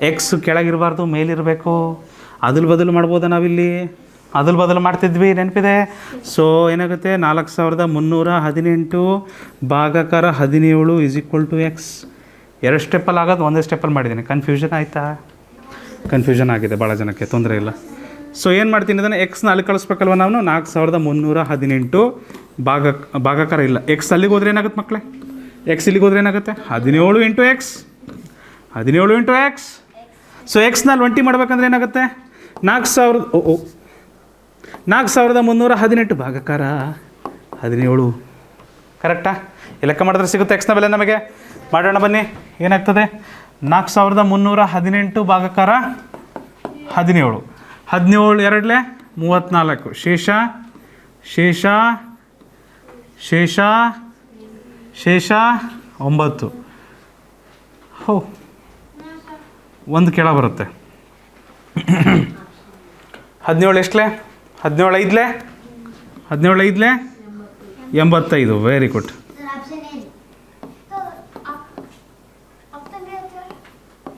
ಎಕ್ಸ್ ಕೆಳಗಿರಬಾರ್ದು, ಮೇಲಿರಬೇಕು. ಬದಲು ಮಾಡ್ಬೋದಾ ನಾವಿಲ್ಲಿ? ಬದಲು ಮಾಡ್ತಿದ್ವಿ, ನೆನಪಿದೆ? ಸೊ ಏನಾಗುತ್ತೆ, 4318 ಭಾಗಾಕಾರ 17 ಈಸ್ ಈಕ್ವಲ್ ಟು ಎಕ್ಸ್. 2 ಸ್ಟೆಪ್ಪಲ್ಲಿ ಆಗೋದು, ಒಂದೇ ಸ್ಟೆಪ್ಪಲ್ಲಿ ಮಾಡಿದ್ದೀನಿ. ಕನ್ಫ್ಯೂಷನ್ ಆಯಿತಾ? ಕನ್ಫ್ಯೂಷನ್ ಆಗಿದೆ ಭಾಳ ಜನಕ್ಕೆ, ತೊಂದರೆ ಇಲ್ಲ. ಸೊ ಏನು ಮಾಡ್ತೀನಿ ಅದನ್ನು, ಎಕ್ಸ್ನ ಅಲ್ಲಿ ಕಳಿಸ್ಬೇಕಲ್ವ ನಾವು. 4318 ಭಾಗಾಕಾರ ಇಲ್ಲ, ಎಕ್ಸ್ ಅಲ್ಲಿಗೆ ಹೋದ್ರೆ ಏನಾಗುತ್ತೆ ಮಕ್ಕಳೇ? ಎಕ್ಸ್ ಇಲ್ಲಿಗೆ ಹೋದ್ರೆ ಏನಾಗುತ್ತೆ? 17 ಇಂಟು ಎಕ್ಸ್. ಸೊ ಎಕ್ಸ್ನಲ್ಲಿ 20 ಮಾಡ್ಬೇಕಂದ್ರೆ ಏನಾಗುತ್ತೆ? 4318 ಭಾಗಾಕಾರ 17. ಕರೆಕ್ಟಾ? ಈ ಲೆಕ್ಕ ಮಾಡಿದ್ರೆ ಸಿಗುತ್ತೆ ಎಕ್ಸ್ನ ಬೆಲೆ ನಮಗೆ. ಮಾಡೋಣ ಬನ್ನಿ, ಏನಾಗ್ತದೆ? 4318 ಭಾಗಾಕಾರ 17. 17 2 34, ಶೇಷ 9. ಹೋ, ಒಂದು ಕೆಳ ಬರುತ್ತೆ. 17 ಎಷ್ಟಲೇ? 17 5 85. Very good.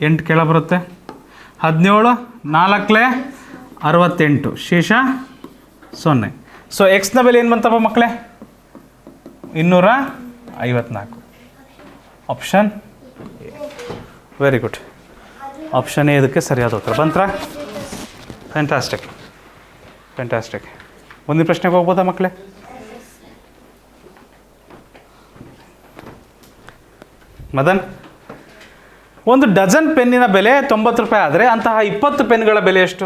8 ಕೆಳ ಬರುತ್ತೆ. 17 4 68, ಶೇಷ 0. ಸೊ ಎಕ್ಸ್ನ ಬೆಲೆ ಏನು ಬಂತಪ್ಪ ಮಕ್ಕಳೇ? 254. Option very good. Option A ಇದಕ್ಕೆ ಸರಿಯಾದ ಉತ್ತರ ಬಂತ್ರ. ಫ್ಯಾಂಟಾಸ್ಟಿಕ್. ಮುಂದಿನ ಪ್ರಶ್ನೆಗೆ ಹೋಗ್ಬೋದಾ ಮಕ್ಕಳೇ? ಮದನ್, ಒಂದು ಡಜನ್ ಪೆನ್ನಿನ ಬೆಲೆ 90 ರೂಪಾಯಿ ಆದರೆ ಅಂತಹ 20 ಪೆನ್ಗಳ ಬೆಲೆ ಎಷ್ಟು?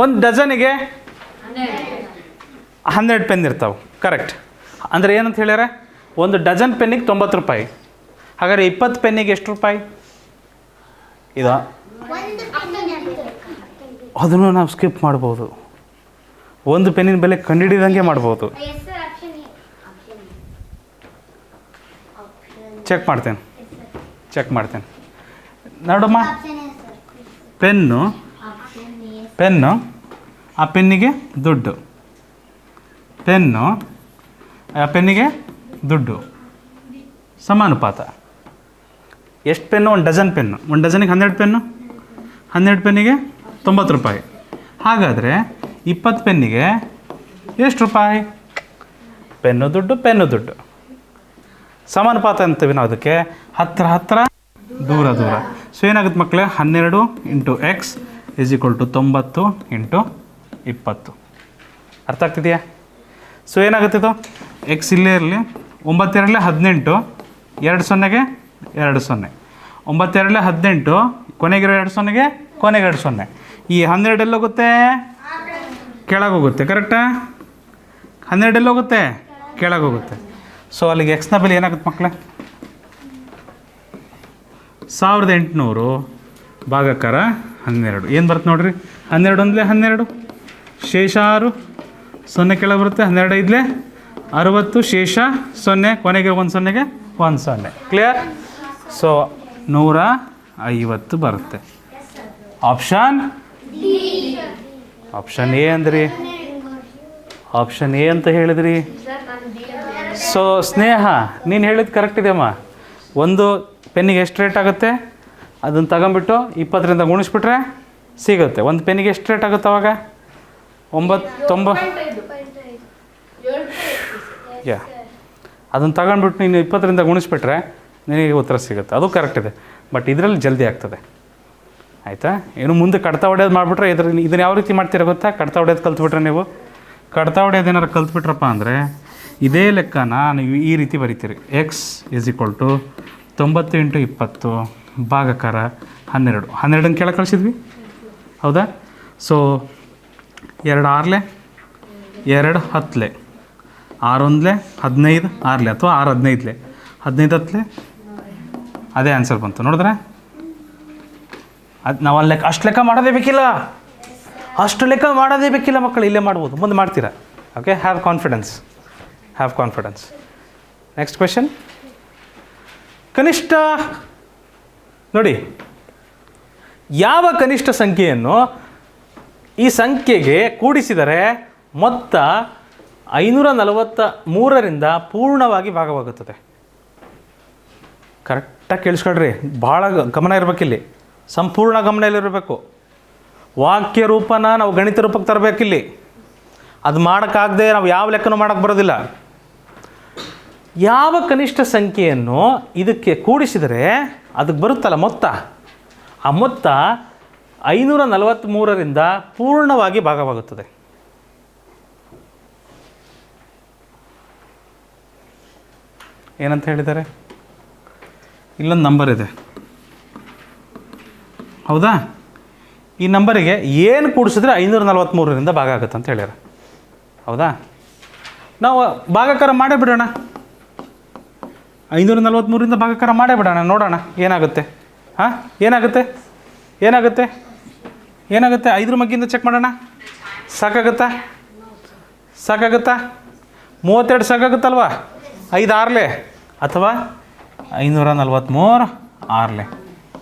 ಒಂದು ಡಜನಿಗೆ 12 ಪೆನ್ ಇರ್ತಾವೆ, ಕರೆಕ್ಟ್. ಅಂದರೆ ಏನಂತ ಹೇಳ್ಯಾರ? ಒಂದು ಡಜನ್ ಪೆನ್ನಿಗೆ 90 ರೂಪಾಯಿ. ಹಾಗಾದರೆ 20 ಪೆನ್ನಿಗೆ ಎಷ್ಟು ರೂಪಾಯಿ? ಇದು ಅದನ್ನು ನಾವು ಸ್ಕಿಪ್ ಮಾಡ್ಬೋದು. ಒಂದು ಪೆನ್ನಿನ ಬೆಲೆ ಕಂಡುಹಿಡಿದಂಗೆ ಮಾಡ್ಬೋದು. ಚೆಕ್ ಮಾಡ್ತೇನೆ ನೋಡಮ್ಮ. ಪೆನ್ನು, ಆ ಪೆನ್ನಿಗೆ ದುಡ್ಡು, ಸಮಾನುಪಾತ. ಎಷ್ಟು ಪೆನ್ನು? ಒಂದು ಡಜನ್ ಪೆನ್ನು. ಒಂದು ಡಜನಿಗೆ 12 ಪೆನ್ನು, 12 ಪೆನ್ನಿಗೆ 90 ರೂಪಾಯಿ. ಹಾಗಾದರೆ 20 ಪೆನ್ನಿಗೆ ಎಷ್ಟು ರೂಪಾಯಿ? ಪೆನ್ನು ದುಡ್ಡು ಸಮಾನುಪಾತ ಅಂತೀವಿ ನಾವು ಅದಕ್ಕೆ. ಹತ್ರ ದೂರ. ಸೊ ಏನಾಗುತ್ತೆ ಮಕ್ಕಳೇ? 12 into x is equal to 90 into 20. ಅರ್ಥ ಆಗ್ತಿದೆಯಾ? ಸೊ ಏನಾಗುತ್ತಿದ್ದು? ಎಕ್ಸ್ ಇಲ್ಲೇ ಇರಲಿ. 9 2 18, 2 0ಗೆ 2 0. 9 2 18, ಕೊನೆಗಿರೋ 2 0ಗೆ ಕೊನೆಗೆ 2 0. ಈ 12 ಎಲ್ಲೋಗುತ್ತೆ? ಕೆಳಗೋಗುತ್ತೆ, ಕರೆಕ್ಟಾ? 12 ಎಲ್ಲೋಗುತ್ತೆ? ಕೆಳಗೋಗುತ್ತೆ. ಸೊ ಅಲ್ಲಿಗೆ ಎಕ್ಸ್ನ ಬೆಲೆ ಏನಾಗುತ್ತೆ ಮಕ್ಕಳೇ? 1800 ಭಾಗಾಕಾರ 12. ಏನು ಬರುತ್ತೆ ನೋಡಿರಿ? 12 1 12, ಶೇಷ 6, 0 ಕೆಳಗೆ ಬರುತ್ತೆ. 12 5 60, ಶೇಷ 0, ಕೊನೆಗೆ 1 0ಗೆ 1 0. ಕ್ಲಿಯರ್? ಸೊ 150 ಬರುತ್ತೆ. ಆಪ್ಷನ್ ಎ ಅಂದ್ರಿ. ಆಪ್ಷನ್ ಎ ಅಂತ ಹೇಳಿದ್ರಿ. ಸೊ ಸ್ನೇಹ, ನೀನು ಹೇಳಿದ್ದು ಕರೆಕ್ಟ್ ಇದೆಯಮ್ಮ. ಒಂದು ಪೆನ್ನಿಗೆ ಎಷ್ಟು ರೇಟ್ ಆಗುತ್ತೆ ಅದನ್ನು ತಗೊಂಬಿಟ್ಟು 20ರಿಂದ ಗುಣಿಸ್ಬಿಟ್ರೆ ಸಿಗುತ್ತೆ. ಒಂದು ಪೆನ್ನಿಗೆ ಎಷ್ಟು ರೇಟ್ ಆಗುತ್ತೆ ಅವಾಗ? 990. ಅದನ್ನು ತಗೊಂಡ್ಬಿಟ್ಟು ನೀನು 20ರಿಂದ ಗುಣಿಸ್ಬಿಟ್ರೆ ನಿನಗೆ ಉತ್ತರ ಸಿಗುತ್ತೆ. ಅದು ಕರೆಕ್ಟ್ ಇದೆ. ಬಟ್ ಇದರಲ್ಲಿ ಜಲ್ದಿ ಆಗ್ತದೆ, ಆಯಿತಾ? ಏನು ಮುಂದೆ ಕಡ್ತ ಹೊಡೆಯೋದು ಮಾಡಿಬಿಟ್ರೆ ಇದನ್ನು ಯಾವ ರೀತಿ ಮಾಡ್ತೀರ ಗೊತ್ತಾ? ಕಡ್ತ ಹೊಡೆಯೋದು ಕಲ್ತ್ಬಿಟ್ರೆ ನೀವು, ಕಡ್ತ ಹೊಡೆಯೋದು ಏನಾರು ಕಲ್ತ್ಬಿಟ್ರಪ್ಪ ಅಂದರೆ ಇದೇ ಲೆಕ್ಕನ ನೀವು ಈ ರೀತಿ ಬರಿತೀರಿ. X is equal to 90 into 20 ಭಾಗಾಕಾರ 12. 12 ಕೆಳಗೆ ಕಳಿಸಿದ್ವಿ, ಹೌದಾ? ಸೊ 2 6 2 10, 6 1 15, 6 ಅಥವಾ 6 15, 15 10 ಅದೇ ಆನ್ಸರ್ ಬಂತು ನೋಡಿದ್ರೆ. ಅದು ನಾವು ಅಲ್ಲಿ ಅಷ್ಟು ಲೆಕ್ಕ ಮಾಡೋದೇ ಬೇಕಿಲ್ಲ, ಅಷ್ಟು ಲೆಕ್ಕ ಮಾಡೋದೇ ಬೇಕಿಲ್ಲ ಮಕ್ಕಳು, ಇಲ್ಲೇ ಮಾಡ್ಬೋದು, ಮುಂದೆ ಮಾಡ್ತೀರಾ. Okay, have confidence. Next question. ಕನಿಷ್ಠ ನೋಡಿ, ಯಾವ ಕನಿಷ್ಠ ಸಂಖ್ಯೆಯನ್ನು ಈ ಸಂಖ್ಯೆಗೆ ಕೂಡಿಸಿದರೆ ಮೊತ್ತ 543ರಿಂದ ಪೂರ್ಣವಾಗಿ ಭಾಗವಾಗುತ್ತದೆ? ಕರೆಕ್ಟಾಗಿ ಕೇಳಿಸ್ಕೊಳ್ರಿ, ಭಾಳ ಗಮನ ಇರಬೇಕಿಲ್ಲಿ, ಸಂಪೂರ್ಣ ಗಮನದಲ್ಲಿರಬೇಕು. ವಾಕ್ಯ ರೂಪನ ನಾವು ಗಣಿತ ರೂಪಕ್ಕೆ ತರಬೇಕಿಲ್ಲಿ. ಅದು ಮಾಡೋಕ್ಕಾಗದೆ ನಾವು ಯಾವ ಲೆಕ್ಕನೂ ಮಾಡೋಕ್ಕೆ ಬರೋದಿಲ್ಲ. ಯಾವ ಕನಿಷ್ಠ ಸಂಖ್ಯೆಯನ್ನು ಇದಕ್ಕೆ ಕೂಡಿಸಿದರೆ ಅದಕ್ಕೆ ಬರುತ್ತಲ್ಲ ಮೊತ್ತ, ಆ ಮೊತ್ತ 543ರಿಂದ ಪೂರ್ಣವಾಗಿ ಭಾಗವಾಗುತ್ತದೆ? ಏನಂತ ಹೇಳಿದ್ದಾರೆ? ಇಲ್ಲೊಂದು ನಂಬರ್ ಇದೆ, ಹೌದಾ? ಈ ನಂಬರಿಗೆ ಏನು ಕೂಡಿಸಿದ್ರೆ 543ರಿಂದ ಭಾಗ ಆಗುತ್ತೆ ಅಂತ ಹೇಳ್ಯಾರ, ಹೌದಾ? ನಾವು ಭಾಗಾಕಾರ ಮಾಡೇ ಬಿಡೋಣ, 543ರಿಂದ ಭಾಗಾಕಾರ ಮಾಡೇ ಬಿಡೋಣ, ನೋಡೋಣ ಏನಾಗುತ್ತೆ. ಹಾಂ, ಏನಾಗುತ್ತೆ 5ರ ಮಗ್ಗಿಂದ ಚೆಕ್ ಮಾಡೋಣ. ಸಾಕಾಗುತ್ತಾ? 32 ಸಾಕಾಗುತ್ತಲ್ವಾ? 5 ಆರ್ಲೆ ಅಥವಾ 543 ಆರ್ಲೆ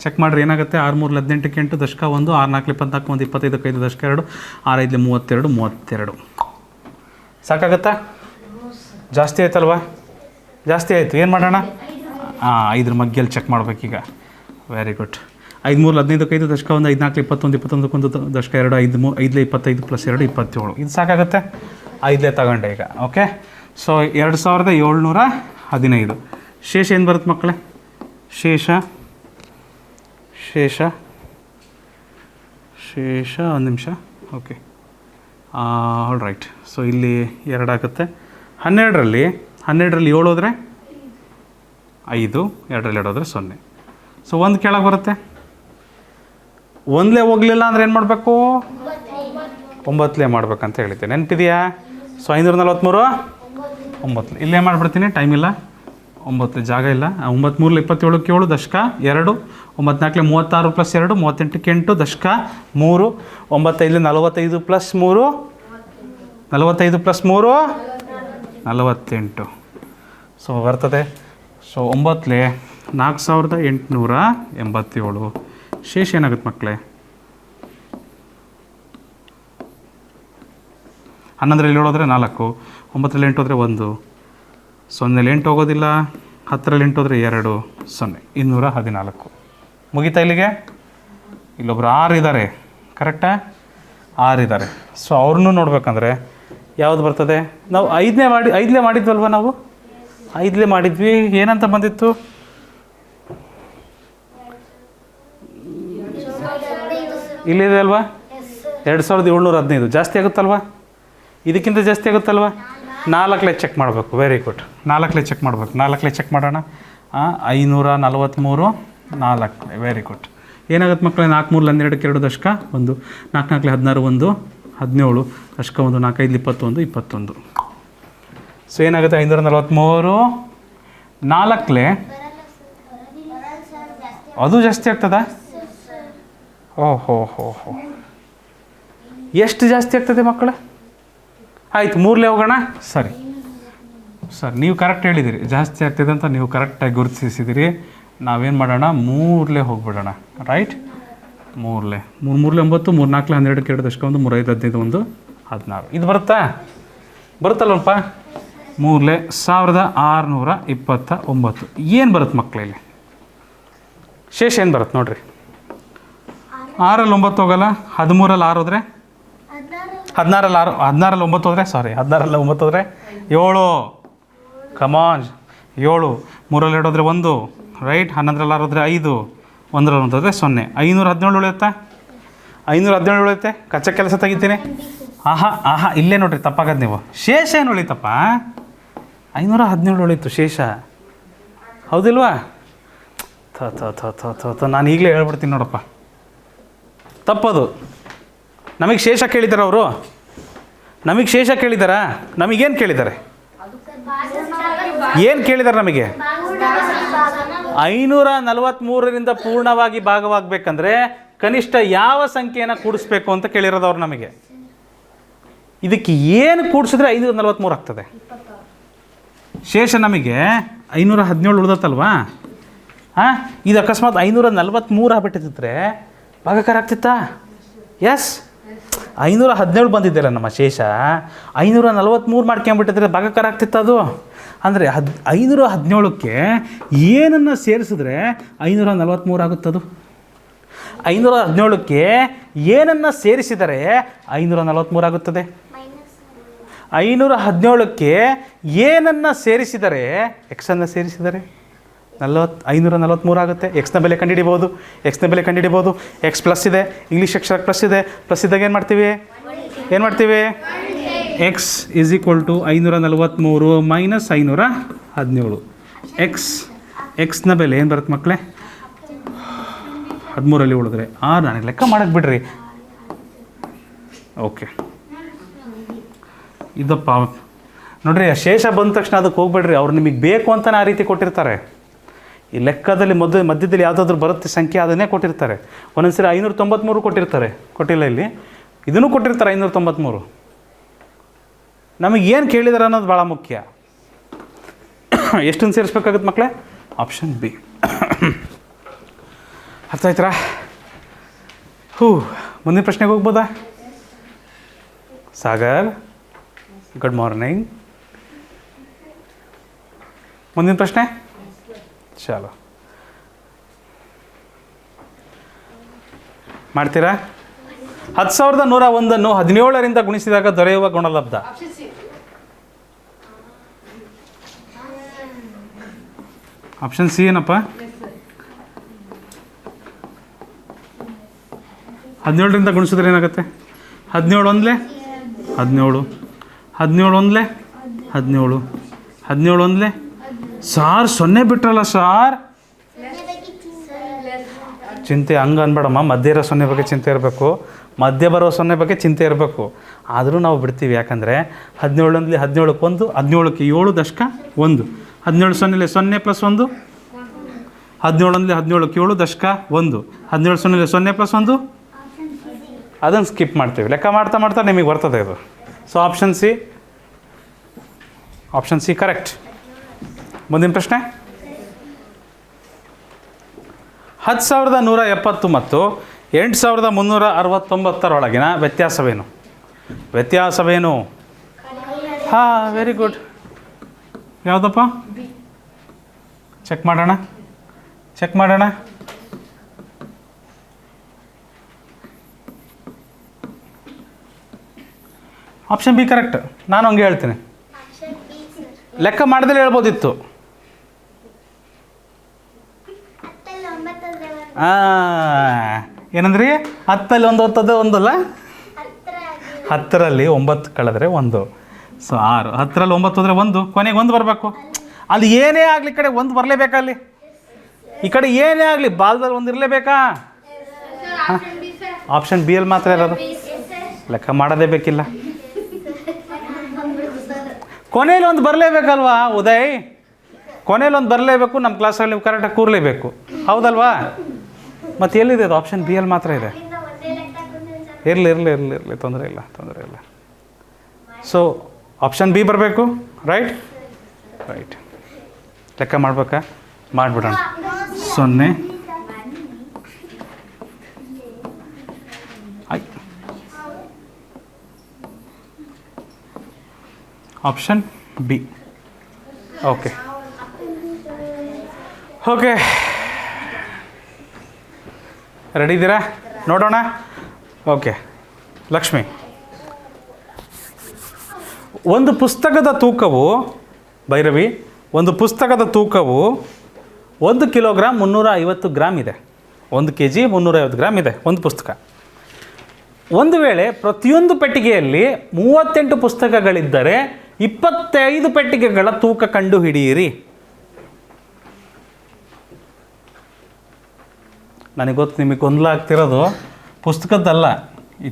ಚೆಕ್ ಮಾಡಿರಿ, ಏನಾಗುತ್ತೆ? 6 3 18 8 ದಶಕ 1, 6 4 24 1 25 5 ದಶಕ 2, 6 5 32. ಸಾಕಾಗುತ್ತಾ? ಜಾಸ್ತಿ ಆಯ್ತಲ್ವಾ? ಜಾಸ್ತಿ ಆಯಿತು. ಏನು ಮಾಡೋಣ? 5ರ ಮಗ್ಗಿಯಲ್ಲಿ ಚೆಕ್ ಮಾಡ್ಬೇಕೀಗ. Very good. 5 3 15 5 ದಶಕ 1, 5 4 21 21 1 ದಶಕ 2, 5 25 + 2 27. ಇದು ಸಾಕಾಗುತ್ತೆ? 5 ತಗೊಂಡೆ ಈಗ. Okay, so 2715. ಶೇಷ ಏನು ಬರುತ್ತೆ ಮಕ್ಕಳೇ? ಶೇಷ ಒಂದು ನಿಮಿಷ. Okay, all right. ಸೊ ಇಲ್ಲಿ 2 ಆಗುತ್ತೆ. 12ರಲ್ಲಿ 7 ಹೋದರೆ 5, 2ರಲ್ಲಿ 2 ಹೋದರೆ 0. ಸೊ 1 ಕೆಳಗೆ ಬರುತ್ತೆ. 1ಲೇ ಹೋಗಲಿಲ್ಲ ಅಂದರೆ ಏನು ಮಾಡಬೇಕು? 9ಲೇ ಮಾಡ್ಬೇಕಂತ ಹೇಳಿದ್ದೆ, ನೆನಪಿದೆಯಾ? ಸೊ 543 9. ಇಲ್ಲೇ ಮಾಡಿಬಿಡ್ತೀನಿ, ಟೈಮ್ ಇಲ್ಲ. 9 ಜಾಗ ಇಲ್ಲ. 9 3 27 7 ದಶಕ 2, 9 4 36 + 2 38 8 ದಶಕ 3, 9 5 45 + 3 45 + 3 48. ಸೊ ಬರ್ತದೆ. ಸೊ 9ಲೇ 4887. ಶೇಷ ಏನಾಗುತ್ತೆ ಮಕ್ಕಳೇ? 11ರಲ್ಲಿ 7 ಹೋದರೆ 4, 9ರಲ್ಲಿ 8 ಹೋದರೆ 1, 0ರಲ್ಲಿ 8 ಹೋಗೋದಿಲ್ಲ, 10ರಲ್ಲಿ 8 ಹೋದರೆ 2, 0. 214. ಮುಗಿತಾ ಇಲ್ಲಿಗೆ? ಇಲ್ಲೊಬ್ರು 6 ಇದ್ದಾರೆ, ಕರೆಕ್ಟಾ? 6 ಇದ್ದಾರೆ. ಸೊ ಅವ್ರನ್ನೂ ನೋಡ್ಬೇಕಂದ್ರೆ ಯಾವುದು ಬರ್ತದೆ? ನಾವು 5ಲೇ ಮಾಡಿದ್ವಲ್ವ? ನಾವು 5ಲೇ ಮಾಡಿದ್ವಿ. ಏನಂತ ಬಂದಿತ್ತು? ಇಲ್ಲಿದೆ ಅಲ್ವಾ? 2715. ಜಾಸ್ತಿ ಆಗುತ್ತಲ್ವಾ? ಇದಕ್ಕಿಂತ ಜಾಸ್ತಿ ಆಗುತ್ತಲ್ವಾ? 4ಲೇ ಚೆಕ್ ಮಾಡಬೇಕು. ವೆರಿ ಗುಡ್, 4ಲೇ ಚೆಕ್ ಮಾಡಬೇಕು. 4ಲೇ ಚೆಕ್ ಮಾಡೋಣ. 543 4. Very good. ಏನಾಗುತ್ತೆ ಮಕ್ಕಳೇ? 4 3 12 2 ದಶಕ 1, 4 4 16 1 17 ದಶಕ 1, 4 5 21 21. ಸೊ ಏನಾಗುತ್ತೆ? 543 4ಲೇ ಅದು ಜಾಸ್ತಿ ಆಗ್ತದಾ? ಓಹೋ. ಎಷ್ಟು ಜಾಸ್ತಿ ಆಗ್ತದೆ ಮಕ್ಕಳೇ? ಆಯಿತು, 3ಲೇ ಹೋಗೋಣ. ಸರಿ, ನೀವು ಕರೆಕ್ಟ್ ಹೇಳಿದಿರಿ, ಜಾಸ್ತಿ ಆಗ್ತಿದೆ ಅಂತ ನೀವು ಕರೆಕ್ಟಾಗಿ ಗುರುತಿಸಿದಿರಿ. ನಾವೇನು ಮಾಡೋಣ? 3ಲೇ ಹೋಗ್ಬಿಡೋಣ. ರೈಟ್, 3ಲೇ 3 3 9 3 4 12 2 ದಶಕ 1 3 5 15 1 16. ಇದು ಬರುತ್ತಲ್ವಪ್ಪ? 3ಲೇ 1629. ಏನು ಬರುತ್ತೆ ಮಕ್ಕಳಲ್ಲಿ? ಶೇಷ ಏನು ಬರುತ್ತೆ ನೋಡಿರಿ? 6ರಲ್ಲಿ 9 ಹೋಗಲ್ಲ, 13ರಲ್ಲಿ 6 ಹೋದರೆ 16ರಲ್ಲಿ 9 ಹೋದರೆ 7. ಕಮಾನ್, 7. 3ರಲ್ಲಿ 2 ಹೋದರೆ 1, ರೈಟ್. 11ರಲ್ಲಿ 6 ಹೋದರೆ 5, 1ರಲ್ಲಿ 1 ಹೋದರೆ 0. 517 ಉಳಿಯುತ್ತಾ? 517 ಉಳಿಯುತ್ತೆ. ಕಚ್ಚಾ ಕೆಲಸ ತೆಗಿತೀನಿ. ಆಹಾ ಇಲ್ಲೇ ನೋಡ್ರಿ, ತಪ್ಪಾಗದು ನೀವು. ಶೇಷ ಏನು ಉಳಿತಪ್ಪ? 517 ಉಳಿತು ಶೇಷ, ಹೌದಿಲ್ವಾ? ನಾನು ಈಗಲೇ ಹೇಳ್ಬಿಡ್ತೀನಿ ನೋಡಪ್ಪ, ತಪ್ಪದು. ನಮಗೆ ಶೇಷ ಕೇಳಿದ್ದಾರೆ ಅವರು. ನಮಗೇನು ಕೇಳಿದ್ದಾರೆ? ಏನು ಕೇಳಿದ್ದಾರೆ ನಮಗೆ? 543ರಿಂದ ಪೂರ್ಣವಾಗಿ ಭಾಗವಾಗಬೇಕಂದ್ರೆ ಕನಿಷ್ಠ ಯಾವ ಸಂಖ್ಯೆಯನ್ನು ಕೂಡಿಸ್ಬೇಕು ಅಂತ ಕೇಳಿರೋದು ಅವ್ರು ನಮಗೆ. ಇದಕ್ಕೆ ಏನು ಕೂಡಿಸಿದ್ರೆ 543 ಆಗ್ತದೆ. ಶೇಷ ನಮಗೆ 517 ಉಳ್ದತ್ತಲ್ವಾ? ಹಾಂ, ಇದು ಅಕಸ್ಮಾತ್ 543 ಆಗ್ಬಿಟ್ಟಿದ್ರೆ ಭಾಗಾಕಾರ ಆಗ್ತಿತ್ತಾ? ಎಸ್, 517 ಬಂದಿದ್ದೆಲ್ಲ ನಮ್ಮ ಶೇಷ. 543 ಮಾಡ್ಕೊಂಬಿಟ್ಟಿದ್ರೆ ಭಾಗಾಕಾರ ಆಗ್ತಿತ್ತು ಅದು. ಅಂದರೆ 517ಕ್ಕೆ ಏನನ್ನು ಸೇರಿಸಿದ್ರೆ 543 ಆಗುತ್ತದು. 517ಕ್ಕೆ ಏನನ್ನು ಸೇರಿಸಿದರೆ 543 ಆಗುತ್ತದೆ. 517ಕ್ಕೆ ಏನನ್ನು ಸೇರಿಸಿದರೆ ಎಕ್ಸನ್ನು ಸೇರಿಸಿದರೆ 543 ಆಗುತ್ತೆ. ಎಕ್ಸ್ನ ಬೆಲೆ ಕಂಡುಹಿಡಿಬೋದು. ಎಕ್ಸ್ ಪ್ಲಸ್ ಇದೆ, ಇಂಗ್ಲೀಷ್ ಅಕ್ಷರ ಪ್ಲಸ್ ಇದೆ. ಪ್ಲಸ್ ಇದ್ದಾಗ ಏನು ಮಾಡ್ತೀವಿ? X is equal to 543 minus 517. ಎಕ್ಸ್ನ ಬೆಲೆ ಏನು ಬರುತ್ತೆ ಮಕ್ಕಳೇ? 13 ಉಳಿದ್ರೆ 6. ನನಗೆ ಲೆಕ್ಕ ಮಾಡಕ್ಕೆ ಬಿಡ್ರಿ. ಓಕೆ, ಇದಪ್ಪ ನೋಡ್ರಿ, ಶೇಷ ಬಂದ ತಕ್ಷಣ ಅದಕ್ಕೆ ಹೋಗ್ಬೇಡ್ರಿ. ಅವ್ರು ನಿಮಗೆ ಬೇಕು ಅಂತಲೇ ಆ ರೀತಿ ಕೊಟ್ಟಿರ್ತಾರೆ. ಈ ಲೆಕ್ಕದಲ್ಲಿ ಮಧ್ಯದಲ್ಲಿ ಯಾವುದಾದ್ರೂ ಬರುತ್ತೆ ಸಂಖ್ಯೆ, ಅದನ್ನೇ ಕೊಟ್ಟಿರ್ತಾರೆ. ಒಂದೊಂದು ಸರಿ 593 ಕೊಟ್ಟಿರ್ತಾರೆ, ಕೊಟ್ಟಿಲ್ಲ ಇಲ್ಲಿ. ಇದನ್ನು ಕೊಟ್ಟಿರ್ತಾರೆ 593. ನಮಗೇನು ಕೇಳಿದಾರೆ ಅನ್ನೋದು ಭಾಳ ಮುಖ್ಯ. ಎಷ್ಟನ್ನು ಸೇರಿಸ್ಬೇಕಾಗುತ್ತೆ ಮಕ್ಕಳೇ? Option B. ಅರ್ಥ ಆಯ್ತಾ? ಮುಂದಿನ ಪ್ರಶ್ನೆಗೆ ಹೋಗ್ಬೋದಾ? Sagar, good morning. ಮುಂದಿನ ಪ್ರಶ್ನೆ ಚಲೋ ಮಾಡ್ತೀರಾ? 10,101 17ರಿಂದ ಗುಣಿಸಿದಾಗ ದೊರೆಯುವ ಗುಣಲಬ್ಧ. ಆಪ್ಷನ್ ಸಿ ಏನಪ್ಪ? 17ರಿಂದ ಗುಣಿಸಿದ್ರೆ ಏನಾಗುತ್ತೆ? 17 ಒಂದ್ಲೆ 17, 17 ಒಂದ್ಲೆ 17, 17 ಒಂದ್ಲೆ ಸಾರ್ 0 ಬಿಟ್ರಲ್ಲ ಸಾರ್. ಚಿಂತೆ ಹಂಗೆ ಅನ್ಬೇಡಮ್ಮ. ಮಧ್ಯೆ ಇರೋ 0 ಬಗ್ಗೆ ಚಿಂತೆ ಇರಬೇಕು, ಮಧ್ಯೆ ಬರೋ 0 ಬಗ್ಗೆ ಚಿಂತೆ ಇರಬೇಕು. ಆದರೂ ನಾವು ಬಿಡ್ತೀವಿ. ಯಾಕಂದರೆ 17 ಒಂದ್ಲಿ 17ಕ್ಕೆ 1, 17ಕ್ಕೆ 7 ದಶಕ 1, 17 0 0 ಪ್ಲಸ್ 1, 17 ಒಂದ್ಲಿ 17ಕ್ಕೆ 7 ದಶಕ 1, 17 0 0 ಪ್ಲಸ್ 1. ಅದನ್ನು ಸ್ಕಿಪ್ ಮಾಡ್ತೀವಿ. ಲೆಕ್ಕ ಮಾಡ್ತಾ ನಿಮಗೆ ಬರ್ತದೆ ಇದು. So option C correct. ಮುಂದಿನ ಪ್ರಶ್ನೆ, 10,170 ಮತ್ತು 8,369 ವ್ಯತ್ಯಾಸವೇನು? ಹಾಂ, ವೆರಿ ಗುಡ್. ಯಾವುದಪ್ಪ? ಚೆಕ್ ಮಾಡೋಣ. Option B correct. ನಾನು ಹಂಗೆ ಹೇಳ್ತೀನಿ. ಲೆಕ್ಕ ಮಾಡ್ದಲೇ ಹೇಳ್ಬೋದಿತ್ತು. ಏನಂದ್ರಿ? 10ರಲ್ಲಿ 1 ಹೊತ್ತದ 1 ಅಲ್ಲ, 10ರಲ್ಲಿ 9 ಕಳೆದ್ರೆ 1. ಸೊ 6. 10ರಲ್ಲಿ 9 ಹೋದರೆ 1, ಕೊನೆಗೆ 1 ಬರಬೇಕು. ಅಲ್ಲಿ ಏನೇ ಆಗಲಿ ಈ ಕಡೆ 1 ಬರಲೇಬೇಕಾ? ಅಲ್ಲಿ ಈ ಕಡೆ ಏನೇ ಆಗಲಿ ಬಾಲ್ದಲ್ಲಿ 1 ಇರಲೇಬೇಕಾ? ಆಪ್ಷನ್ ಬಿ ಅಲ್ಲಿ ಮಾತ್ರ ಇರೋದು. ಲೆಕ್ಕ ಮಾಡೋದೇ ಬೇಕಿಲ್ಲ. ಕೊನೆಯಲ್ಲಿ 1 ಬರಲೇಬೇಕಲ್ವಾ ಉದಯ್? ಕೊನೆಯಲ್ಲಿ 1 ಬರಲೇಬೇಕು. ನಮ್ಮ ಕ್ಲಾಸಲ್ಲಿ ನೀವು ಕರೆಕ್ಟಾಗಿ ಕೂರಲೇಬೇಕು, ಹೌದಲ್ವಾ? ಮತ್ತು ಎಲ್ಲಿದೆ ಅದು? ಆಪ್ಷನ್ ಬಿ ಅಲ್ಲಿ ಮಾತ್ರ ಇದೆ. ಇರಲಿ, ತೊಂದರೆ ಇಲ್ಲ. ಸೊ ಆಪ್ಷನ್ ಬಿ ಬರಬೇಕು. ರೈಟ್. ಲೆಕ್ಕ ಮಾಡ್ಬೇಕಾ? ಮಾಡಿಬಿಡೋಣ. 0 ಆಪ್ಷನ್ ಬಿ. ಓಕೆ, ರೆಡಿ ಇದ್ದೀರಾ? ನೋಡೋಣ. ಓಕೆ ಲಕ್ಷ್ಮಿ, ಒಂದು ಪುಸ್ತಕದ ತೂಕವು 1 ಕಿಲೋಗ್ರಾಮ್ 350 ಗ್ರಾಮ್ ಇದೆ. 1 kg 350 ಗ್ರಾಮ್ ಇದೆ ಒಂದು ಪುಸ್ತಕ. ಒಂದು ವೇಳೆ ಪ್ರತಿಯೊಂದು ಪೆಟ್ಟಿಗೆಯಲ್ಲಿ 38 ಪುಸ್ತಕಗಳಿದ್ದರೆ 25 ಪೆಟ್ಟಿಗೆಗಳ ತೂಕ ಕಂಡು ಹಿಡಿಯಿರಿ. ನನಗೆ ಗೊತ್ತು ನಿಮಗೆ ಗೊಂದಲ ಆಗ್ತಿರೋದು ಪುಸ್ತಕದ್ದಲ್ಲ, ಈ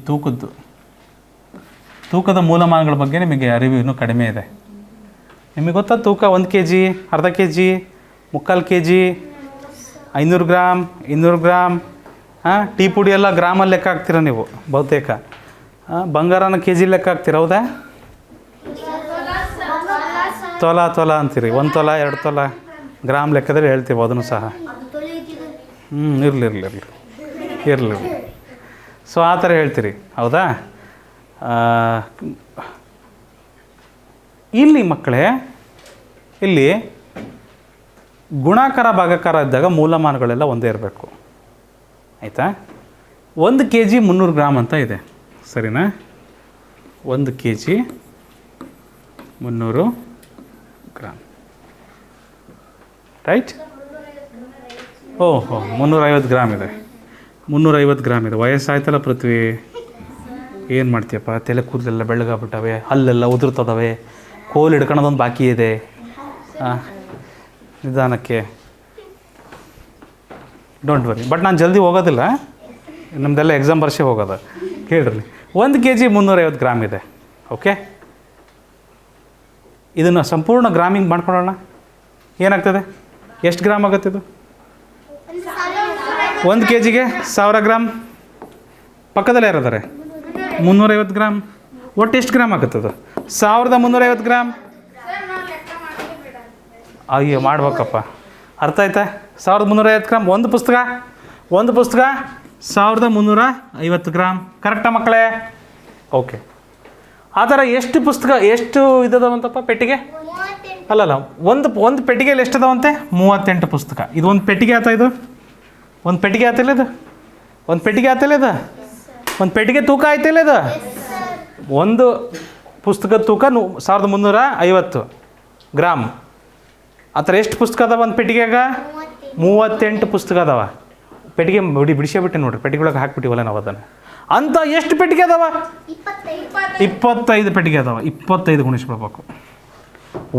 ತೂಕದ ಮೂಲಮಾನಗಳ ಬಗ್ಗೆ ನಿಮಗೆ ಅರಿವು ಇನ್ನೂ ಕಡಿಮೆ ಇದೆ. ನಿಮಗೆ ಗೊತ್ತಾ ತೂಕ 1 kg, ಅರ್ಧ kg, ಮುಕ್ಕಾಲು K G, 500 gram, 200 gram. Tea ಪುಡಿ ಎಲ್ಲ ಗ್ರಾಮಲ್ಲಿ ಲೆಕ್ಕ ಹಾಕ್ತೀರ ನೀವು ಬಹುತೇಕ. ಬಂಗಾರನ ಕೆ ಜಿ ಲೆಕ್ಕ ಹಾಕ್ತೀರ, ಹೌದಾ? ತೊಲ ಅಂತೀರಿ. 1 ತೊಲ 2 ತೊಲ ಗ್ರಾಮ್ ಲೆಕ್ಕದಲ್ಲಿ ಹೇಳ್ತೀವಿ ಅದನ್ನು ಸಹ. ಇರಲಿ. ಸೊ ಆ ಥರ ಹೇಳ್ತೀರಿ, ಹೌದಾ? ಇಲ್ಲಿ ಮಕ್ಕಳೇ, ಇಲ್ಲಿ ಗುಣಾಕಾರ ಭಾಗಾಕಾರ ಇದ್ದಾಗ ಮೂಲಮಾನಗಳೆಲ್ಲ ಒಂದೇ ಇರಬೇಕು, ಆಯಿತಾ? 1 ಕೆ ಜಿ 300 ಗ್ರಾಮ್ ಅಂತ ಇದೆ, ಸರಿನಾ? 1 ಕೆ ಜಿ 300 ಗ್ರಾಮ್, ರೈಟ್? ಓಹೋ, 350 ಗ್ರಾಮ್ ಇದೆ. 350 ಗ್ರಾಮ್ ಇದೆ. ವಯಸ್ಸಾಯ್ತಲ್ಲ ಪೃಥ್ವಿ, ಏನು ಮಾಡ್ತೀಯಪ್ಪ? ತಲೆ ಕೂದಲೆಲ್ಲ ಬೆಳ್ಳಗಾಗ್ಬಿಟ್ಟವೆ, ಹಲ್ಲೆಲ್ಲ ಉದುರ್ತದವೆ, ಕೋಲು ಹಿಡ್ಕೊಳೋದೊಂದು ಬಾಕಿ ಇದೆ. ನಿಧಾನಕ್ಕೆ, ಡೋಂಟ್ ವರಿ. ಬಟ್ ನಾನು ಜಲ್ದಿ ಹೋಗೋದಿಲ್ಲ, ನಮ್ಮದೆಲ್ಲ ಎಕ್ಸಾಮ್ ಬರ್ಸೇ ಹೋಗೋದು. ಕೇಳ್ರಿ, 1 ಕೆ ಜಿ 350 ಗ್ರಾಮ್ ಇದೆ, ಓಕೆ? ಇದನ್ನು ಸಂಪೂರ್ಣ ಗ್ರಾಮಿಂಗ್ ಮಾಡ್ಕೊಳ್ಳೋಣ. ಏನಾಗ್ತದೆ? ಎಷ್ಟು ಗ್ರಾಮ್ ಆಗುತ್ತೆ ಇದು? 1 ಕೆ ಜಿಗೆ 1000 ಗ್ರಾಮ್. ಪಕ್ಕದಲ್ಲೇ ಯಾರಿದ್ದಾರೆ? 350 ಗ್ರಾಮ್. ಒಟ್ಟು ಎಷ್ಟು ಗ್ರಾಮ್ ಆಗುತ್ತೆ ಅದು? 1350 ಗ್ರಾಮ್. ಅಯ್ಯೋ, ಮಾಡ್ಬೇಕಪ್ಪ, ಅರ್ಥ ಆಯ್ತಾ? 1350 ಗ್ರಾಮ್. ಒಂದು ಪುಸ್ತಕ 1350 ಗ್ರಾಮ್. ಕರೆಕ್ಟಾ ಮಕ್ಕಳೇ? ಓಕೆ. ಆ ಥರ ಎಷ್ಟು ಪುಸ್ತಕ, ಎಷ್ಟು ಇದಾವಂತಪ್ಪ ಪೆಟ್ಟಿಗೆ? ಅಲ್ಲಲ್ಲ, ಒಂದು ಪೆಟ್ಟಿಗೆಯಲ್ಲಿ ಎಷ್ಟು ಅದಾವಂತೆ? 38 ಪುಸ್ತಕ. ಇದು ಒಂದು ಪೆಟ್ಟಿಗೆ ಆಯ್ತಾ? ಇದು ಒಂದು ಪೆಟ್ಟಿಗೆ ಆಯ್ತಿಲ್ಲ? ಇದು ಒಂದು ಪೆಟ್ಟಿಗೆ ಆಯ್ತಿಲ್ಲ? ಇದು ಒಂದು ಪೆಟ್ಟಿಗೆ ತೂಕ ಆಯ್ತಿಲ್ಲ? ಇದು ಒಂದು ಪುಸ್ತಕದ ತೂಕ 1350 ಗ್ರಾಮ್. ಆ ಥರ ಎಷ್ಟು ಪುಸ್ತಕ ಅದಾವ ಒಂದು ಪೆಟ್ಟಿಗೆಗ? 38 ಪುಸ್ತಕ ಅದಾವ. ಪೆಟ್ಟಿಗೆ ಬಿಡಿಸೇ ಬಿಟ್ಟೆ ನೋಡಿರಿ, ಪೆಟ್ಟಿಗೆೊಳಗೆ ಹಾಕ್ಬಿಟ್ಟಿವಲ್ಲ ನಾವು ಅದನ್ನು. ಅಂತ ಎಷ್ಟು ಪೆಟ್ಟಿಗೆ ಅದಾವ? 25 ಪೆಟ್ಟಿಗೆ ಅದಾವ. 25 ಗುಣಿಸ್ಬಿಡ್ಬೇಕು,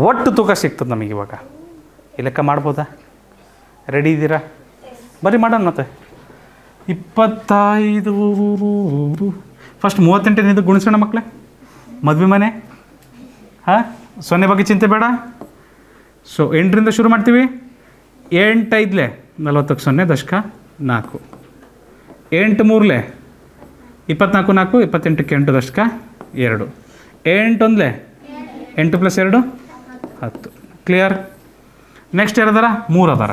ಒಟ್ಟು ತೂಕ ಸಿಗ್ತದೆ ನಮಗೆ. ಇವಾಗ ಈ ಲೆಕ್ಕ ಮಾಡ್ಬೋದಾ? ರೆಡಿ ಇದ್ದೀರಾ? ಬರೀ ಮಾಡೋಣ ಮತ್ತೆ. 25 ಫಸ್ಟ್ 38 ಗುಣಿಸೋಣ ಮಕ್ಕಳೇ. ಮದುವೆ ಮನೆ, 0 ಬಗ್ಗೆ ಚಿಂತೆ ಬೇಡ. ಸೊ 8ರಿಂದ ಶುರು ಮಾಡ್ತೀವಿ. 8 5 40ಕ್ಕೆ 0 ದಶಕ 4. 8 3 24 4 28ಕ್ಕೆ 8 ದಶಕ 2. 8 1 8 + 2 10. ಕ್ಲಿಯರ್? ನೆಕ್ಸ್ಟ್ ಯಾರದಾರ? 3 ಅದಾರ.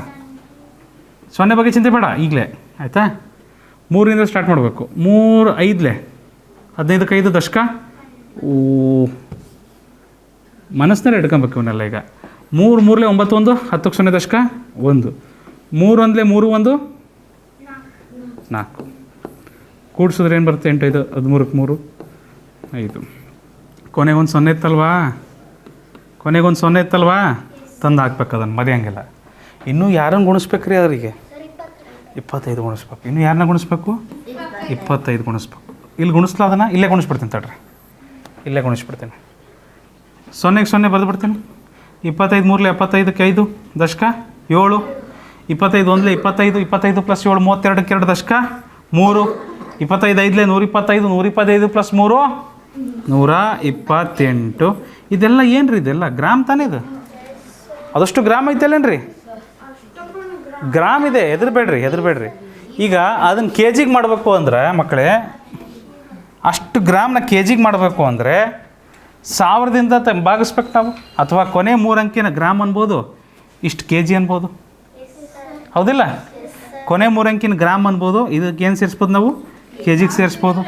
0 ಬಗ್ಗೆ ಚಿಂತೆ ಬೇಡ ಈಗಲೇ, ಆಯಿತಾ? 3ರಿಂದ ಸ್ಟಾರ್ಟ್ ಮಾಡಬೇಕು. 3 5 15ಕ್ಕೆ 5 ದಶಕ. ಮನಸ್ಸಿನಲ್ಲಿ ಹಿಡ್ಕೊಬೇಕು ಇವನ್ನೆಲ್ಲ. ಈಗ 3 3 9 1 10ಕ್ಕೆ 0 ದಶಕ 1. 3 1 3 1 4. ಕೂಡಿಸಿದ್ರೆ ಏನು ಬರುತ್ತೆ? 8 5 13ಕ್ಕೆ 3 5. ಕೊನೆಗೊಂದು 0 ಇತ್ತಲ್ವಾ? ಕೊನೆಗೊಂದು 0 ಇತ್ತಲ್ವಾ? ತಂದು ಹಾಕ್ಬೇಕು, ಅದನ್ನು ಮರೆಯೋಂಗಿಲ್ಲ. ಇನ್ನೂ ಯಾರನ್ನು ಗುಣಿಸ್ಬೇಕ್ರಿ ಅವರಿಗೆ? 25 ಗುಣಿಸ್ಬೇಕು. ಇನ್ನು ಯಾರನ್ನ ಗುಣಿಸ್ಬೇಕು? 25 ಗುಣಿಸ್ಬೇಕು. ಇಲ್ಲಿ ಗುಣಿಸ್ಲಾ? ಅದನ್ನು ಇಲ್ಲೇ ಗುಣಿಸ್ಬಿಡ್ತೀನಿ ತಡ್ರಿ, ಇಲ್ಲೇ ಗುಣಿಸ್ಬಿಡ್ತೀನಿ. 0ಕ್ಕೆ 0 ಬರೆದು ಬಿಡ್ತೀನಿ. 25 3 75ಕ್ಕೆ 5 ದಶಕ 7. 25 1 25 25 + 7 32ಕ್ಕೆ 2 ದಶಕ 3. 25 5 125 125 + 3 128. ಇದೆಲ್ಲ ಏನು ರೀ? ಇದೆಲ್ಲ ಗ್ರಾಮ್ ತಾನೇ? ಇದು ಅದಷ್ಟು ಗ್ರಾಮ್ ಐತಲ್ಲೇನ್ರಿ? ಗ್ರಾಮ್ ಇದೆ. ಹೆದರ್ಬೇಡ್ರಿ. ಈಗ ಅದನ್ನು ಕೆ ಜಿಗೆ ಮಾಡಬೇಕು ಅಂದರೆ ಮಕ್ಕಳೇ, ಅಷ್ಟು ಗ್ರಾಮ್ನ ಕೆ ಜಿಗೆ ಮಾಡಬೇಕು ಅಂದರೆ 1000ದಿಂದ ಭಾಗಿಸ್ಬೇಕು ನಾವು, ಅಥವಾ ಕೊನೆ 3 ಅಂಕಿನ ಗ್ರಾಮ್ ಅನ್ಬೋದು, ಇಷ್ಟು ಕೆ ಜಿ ಅನ್ಬೋದು, ಹೌದಿಲ್ಲ? ಕೊನೆ 3 ಅಂಕಿನ ಗ್ರಾಮ್ ಅನ್ಬೋದು. ಇದಕ್ಕೆ ಏನು ಸೇರಿಸ್ಬೋದು ನಾವು? ಕೆ ಜಿಗೆ ಸೇರಿಸ್ಬೋದು.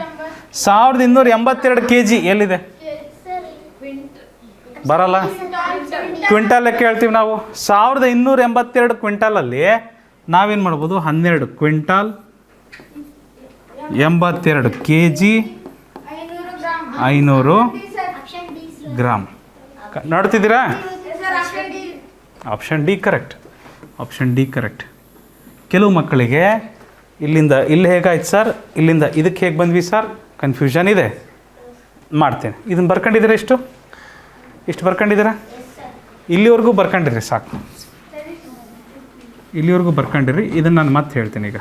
1282 ಕೆ ಜಿ ಎಲ್ಲಿದೆ? ಬರಲ್ಲ. ಕ್ವಿಂಟಾಲ್ ಲೆಕ್ಕ ಹೇಳ್ತೀವಿ ನಾವು. 1282 ಕ್ವಿಂಟಾಲಲ್ಲಿ ನಾವೇನು ಮಾಡ್ಬೋದು? 12 ಕ್ವಿಂಟಾಲ್ 82 ಕೆ ಜಿ 500 ಗ್ರಾಮ್. ನೋಡ್ತಿದ್ದೀರಾ? Option D correct. ಕೆಲವು ಮಕ್ಕಳಿಗೆ ಇಲ್ಲಿಂದ ಇಲ್ಲಿ ಹೇಗಾಯ್ತು ಸರ್, ಇಲ್ಲಿಂದ ಇದಕ್ಕೆ ಹೇಗೆ ಬಂದ್ವಿ ಸರ್, ಕನ್ಫ್ಯೂಷನ್ ಇದೆ. ಮಾಡ್ತೇನೆ. ಇದನ್ನು ಬರ್ಕೊಂಡಿದ್ದೀರಾ? ಇಷ್ಟು ಬರ್ಕೊಂಡಿದ್ದೀರಾ? ಇಲ್ಲಿವರೆಗೂ ಬರ್ಕೊಂಡಿರಿ ಸಾಕು. ಇಲ್ಲಿವರೆಗೂ ಬರ್ಕೊಂಡಿರಿ. ಇದನ್ನು ನಾನು ಮತ್ತೆ ಹೇಳ್ತೀನಿ. ಈಗ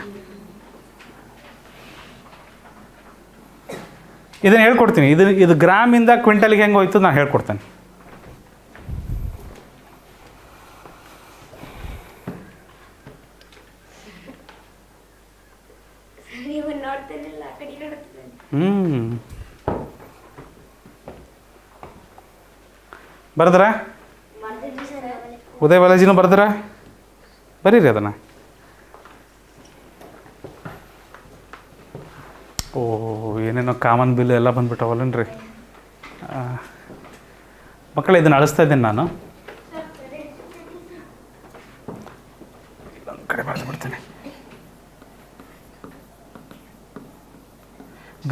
ಇದನ್ನು ಹೇಳ್ಕೊಡ್ತೀನಿ. ಇದು ಗ್ರಾಮಿಂದ ಕ್ವಿಂಟಲ್ಗೆ ಹೆಂಗೆ ಹೋಯ್ತು ನಾನು ಹೇಳ್ಕೊಡ್ತೇನೆ. ಬರೆದ್ರ? ಉದಯ ಬಾಲಾಜಿನೂ ಬರೆದ್ರ? ಬರೀರಿ ಅದನ್ನು. ಓ, ಏನೇನೋ ಕಾಮನ್ ಬಿಲ್ ಎಲ್ಲ ಬಂದುಬಿಟ್ಟವಲ್ಲನ್ರಿ ಮಕ್ಕಳೇ. ಇದನ್ನು ಅಳಿಸ್ತಾ ಇದ್ದೀನಿ ನಾನು. ಒಂದು ಕಡೆ ಬರೆದುಬಿಡ್ತೇನೆ.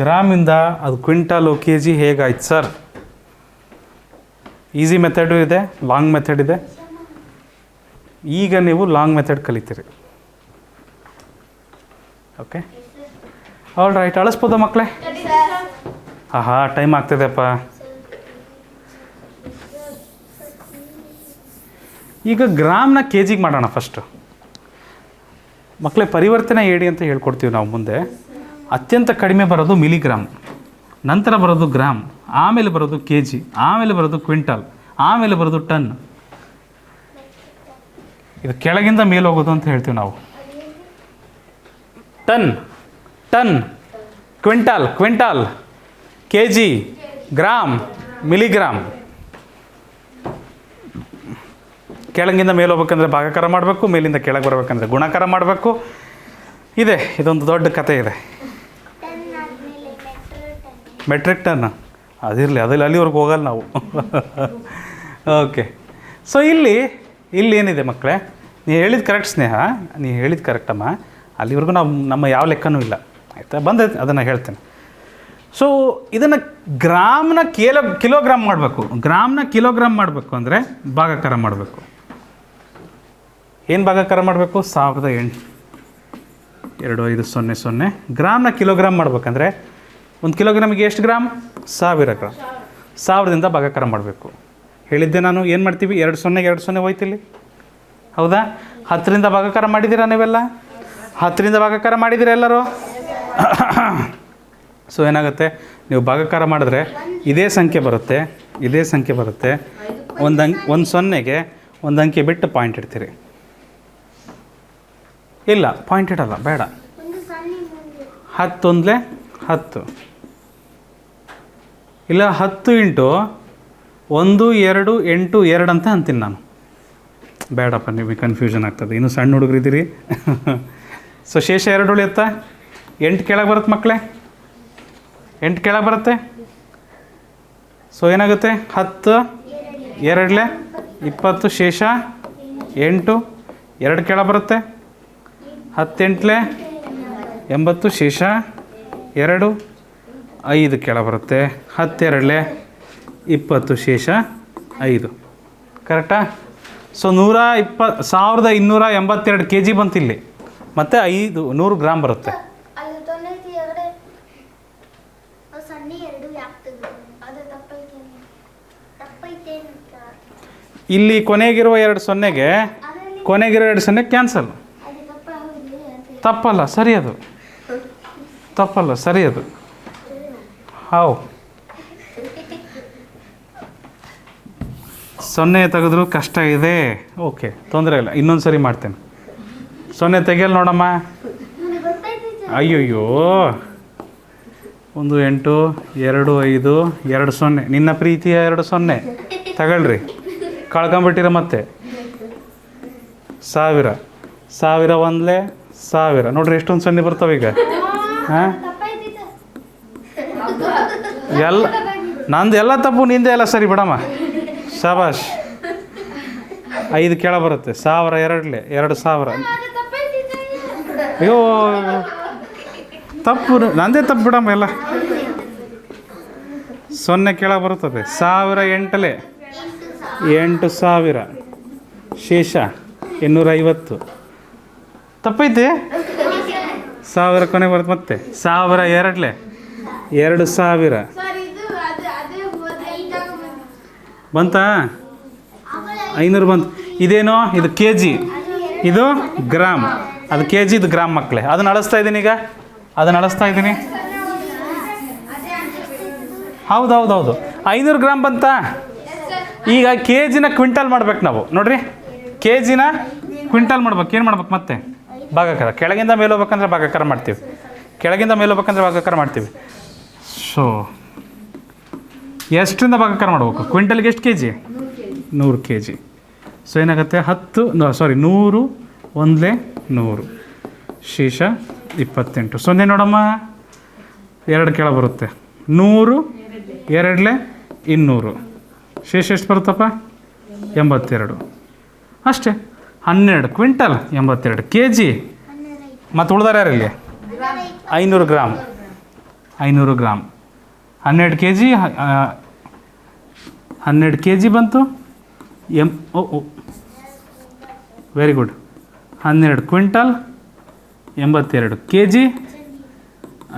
ಗ್ರಾಮಿಂದ ಅದು ಕ್ವಿಂಟಾಲು ಕೆ ಜಿ ಹೇಗಾಯ್ತು ಸರ್? ಈಸಿ ಮೆಥಡು ಇದೆ, ಲಾಂಗ್ ಮೆಥಡ್ ಇದೆ. ಈಗ ನೀವು ಲಾಂಗ್ ಮೆಥಡ್ ಕಲಿತೀರಿ. Okay, all right. ಅಳಿಸ್ಬೋದಾ ಮಕ್ಕಳೇ? ಟೈಮ್ ಆಗ್ತಿದೆಪ್ಪ. ಈಗ ಗ್ರಾಮ್ನ ಕೆ ಜಿಗೆ ಮಾಡೋಣ ಫಸ್ಟು ಮಕ್ಕಳೇ. ಪರಿವರ್ತನೆ ಏಡಿ ಅಂತ ಹೇಳ್ಕೊಡ್ತೀವಿ ನಾವು ಮುಂದೆ. ಅತ್ಯಂತ ಕಡಿಮೆ ಬರೋದು ಮಿಲಿಗ್ರಾಮ್, ನಂತರ ಬರೋದು ಗ್ರಾಮ್, ಆಮೇಲೆ ಬರೋದು ಕೆ ಜಿ, ಆಮೇಲೆ ಬರೋದು ಕ್ವಿಂಟಲ್, ಆಮೇಲೆ ಬರೋದು ಟನ್. ಇದು ಕೆಳಗಿಂದ ಮೇಲೆ ಹೋಗೋದು ಅಂತ ಹೇಳ್ತೀವಿ ನಾವು. Ton, ton, quintal, quintal, K G, gram, milligram. ಕೆಳಗಿಂದ ಮೇಲೆ ಹೋಗ್ಬೇಕಂದ್ರೆ ಭಾಗಾಕಾರ ಮಾಡಬೇಕು, ಮೇಲಿಂದ ಕೆಳಗೆ ಬರ್ಬೇಕಂದ್ರೆ ಗುಣಾಕಾರ ಮಾಡಬೇಕು. ಇದೆ, ಇದೊಂದು ದೊಡ್ಡ ಕತೆ ಇದೆ. ಮೆಟ್ರಿಕ್ ಟನ್ ಅದಿರಲಿ, ಅಲ್ಲಿವರೆಗೂ ಹೋಗಲ್ಲ ನಾವು. ಓಕೆ, ಸೊ ಇಲ್ಲಿ ಏನಿದೆ ಮಕ್ಕಳೇ? ನೀವು ಹೇಳಿದ ಕರೆಕ್ಟ್ ಸ್ನೇಹ, ನೀವು ಹೇಳಿದ ಕರೆಕ್ಟಮ್ಮ. ಅಲ್ಲಿವರೆಗೂ ನಮ್ಮ ಯಾವ ಲೆಕ್ಕನೂ ಇಲ್ಲ, ಆಯಿತಾ? ಬಂದೈತೆ, ಅದನ್ನು ಹೇಳ್ತೇನೆ. ಸೊ ಇದನ್ನು ಗ್ರಾಮ್ನ ಕಿಲೋಗ್ರಾಮ್ ಮಾಡಬೇಕು. ಗ್ರಾಮ್ನ ಕಿಲೋಗ್ರಾಮ್ ಮಾಡಬೇಕು ಅಂದರೆ ಭಾಗಾಕಾರ ಮಾಡಬೇಕು. ಏನು ಭಾಗಾಕಾರ ಮಾಡಬೇಕು? 1800. ಗ್ರಾಮ್ನ ಕಿಲೋಗ್ರಾಮ್ ಮಾಡ್ಬೇಕಂದ್ರೆ ಒಂದು ಕಿಲೋಗ್ರಾಮಿಗೆ ಎಷ್ಟು ಗ್ರಾಮ್? 1000 ಗ್ರಾಮ್. 1000ದಿಂದ ಭಾಗಾಕಾರ ಮಾಡಬೇಕು. ಹೇಳಿದ್ದೆ ನಾನು. ಏನು ಮಾಡ್ತೀವಿ? 2 ಹೋಯ್ತಿಲ್ಲಿ, ಹೌದಾ? 10ರಿಂದ ಭಾಗಾಕಾರ ಮಾಡಿದ್ದೀರಾ ನೀವೆಲ್ಲ? 10ರಿಂದ ಭಾಗಾಕಾರ ಮಾಡಿದ್ದೀರಾ ಎಲ್ಲರೂ? ಸೊ ಏನಾಗುತ್ತೆ, ನೀವು ಭಾಗಾಕಾರ ಮಾಡಿದ್ರೆ ಇದೇ ಸಂಖ್ಯೆ ಬರುತ್ತೆ. ಒಂದು ಸೊನ್ನೆಗೆ ಒಂದು ಅಂಕೆ ಬಿಟ್ಟು ಪಾಯಿಂಟ್ ಇಡ್ತೀರಿ. ಇಲ್ಲ, ಪಾಯಿಂಟ್ ಇಡಲ್ಲ, ಬೇಡ. 10 10 ಇಲ್ಲ, 10 ಇಂಟು 1 2 8 2 ಅಂತ ಅಂತೀನಿ ನಾನು. ಬೇಡಪ್ಪ, ನಿಮಗೆ ಕನ್ಫ್ಯೂಷನ್ ಆಗ್ತದೆ, ಇನ್ನೂ ಸಣ್ಣ ಹುಡುಗರಿದ್ದೀರಿ. ಸೊ ಶೇಷ 2 ಉಳಿಯುತ್ತಾ? 8 ಕೆಳಗೆ ಬರುತ್ತೆ ಮಕ್ಕಳೇ, 8 ಕೆಳಗೆ ಬರುತ್ತೆ. ಸೊ ಏನಾಗುತ್ತೆ? 10 2 20, ಶೇಷ 8, 2 ಕೆಳಗೆ ಬರುತ್ತೆ. 10 8 80, ಶೇಷ 2, 5 ಕೆಳಗೆ ಬರುತ್ತೆ. 10 2 20, ಶೇಷ 5. ಕರೆಕ್ಟಾ? ಸೊ 1282 ಕೆ ಜಿ ಬಂತು ಇಲ್ಲಿ, ಮತ್ತು 100 ಗ್ರಾಮ್ ಬರುತ್ತೆ. ಇಲ್ಲಿ ಕೊನೆಗಿರುವ 2 ಸೊನ್ನೆಗೆ ಕೊನೆಗಿರೋ 2 ಸೊನ್ನೆ ಕ್ಯಾನ್ಸಲ್. ತಪ್ಪಲ್ಲ, ಸರಿ ಅದು. ತಪ್ಪಲ್ಲ, ಸರಿ ಅದು. ಹೌ 0 ತೆಗೆದ್ರು ಕಷ್ಟ ಇದೆ. ಓಕೆ, ತೊಂದರೆ ಇಲ್ಲ, ಇನ್ನೊಂದು ಸರಿ ಮಾಡ್ತೇನೆ. 0 ತೆಗಿಯಲ್ಲ ನೋಡಮ್ಮ. ಅಯ್ಯೋಯ್ಯೋ, 1 8 2 5 2 0. ನಿನ್ನ ಪ್ರೀತಿಯ 2 0 ತಗೊಳ್ರಿ. ಕಳ್ಕೊಂಬಿಟ್ಟಿರ ಮತ್ತೆ. 1000 1 1000 ನೋಡ್ರಿ, ಎಷ್ಟೊಂದು 0 ಬರ್ತಾವೆ ಈಗ. ಹಾಂ, ಎಲ್ಲ ನಂದು ಎಲ್ಲ ತಪ್ಪು, ನಿಂದೆ ಎಲ್ಲ ಸರಿ ಬಿಡಮ್ಮ. ಶಾಬಾಷ್. 5 ಕೆಳ ಬರುತ್ತೆ. 1000 2 2000. ಅಯ್ಯೋ, ತಪ್ಪು, ನಂದೇ ತಪ್ಪು ಬಿಡಮ್ಮ ಎಲ್ಲ. 0 ಕೆಳ ಬರುತ್ತದೆ. 1008 8000, ಶೇಷ 850. ತಪ್ಪೈತೆ. 1000 ಕೊನೆ ಬರುತ್ತೆ ಮತ್ತೆ. 1002 2000 ಬಂತಾ? 500 ಬಂತು. ಇದೇನೋ, ಇದು ಕೆ ಜಿ, ಇದು ಗ್ರಾಮ್. ಅದು ಕೆ ಜಿ, ಇದು ಗ್ರಾಮ್ ಮಕ್ಕಳೇ. ಅದನ್ನು ಅಳಿಸ್ತಾ ಇದ್ದೀನಿ ಈಗ, ಹೌದು 500 ಗ್ರಾಮ್ ಬಂತಾ? ಈಗ ಕೆ ಜಿನ ಕ್ವಿಂಟಲ್ ಮಾಡ್ಬೇಕು ನಾವು. ನೋಡಿರಿ, ಕೆ ಜಿನ ಕ್ವಿಂಟಲ್ ಮಾಡ್ಬೇಕು. ಏನು ಮಾಡ್ಬೇಕು ಮತ್ತೆ? ಭಾಗಾಕಾರ. ಕೆಳಗಿಂದ ಮೇಲೆ ಹೋಗ್ಬೇಕಂದ್ರೆ ಭಾಗಾಕಾರ ಮಾಡ್ತೀವಿ. ಸೊ ಎಷ್ಟರಿಂದ ಭಾಗಾಕಾರ ಮಾಡ್ಬೇಕು? ಕ್ವಿಂಟಲ್ಗೆ ಎಷ್ಟು ಕೆ ಜಿ? 100 kg. ಸೊ ಏನಾಗುತ್ತೆ 100 1 100 ಶೇಷ 28. 0 ನೋಡಮ್ಮ, 2 ಕೆಳ ಬರುತ್ತೆ. 100 2 200 ಶೇಷ ಎಷ್ಟು ಬರುತ್ತಪ್ಪ? 82. ಅಷ್ಟೇ. 12 ಕ್ವಿಂಟಲ್ 82 kg. ಮತ್ತು ಉಳ್ದಾರೆ ಯಾರಲ್ಲಿ? 500 ಗ್ರಾಮ್. 500 gram 12 kg. 12 kg ಬಂತು. Very good. 12 quintal 82 kg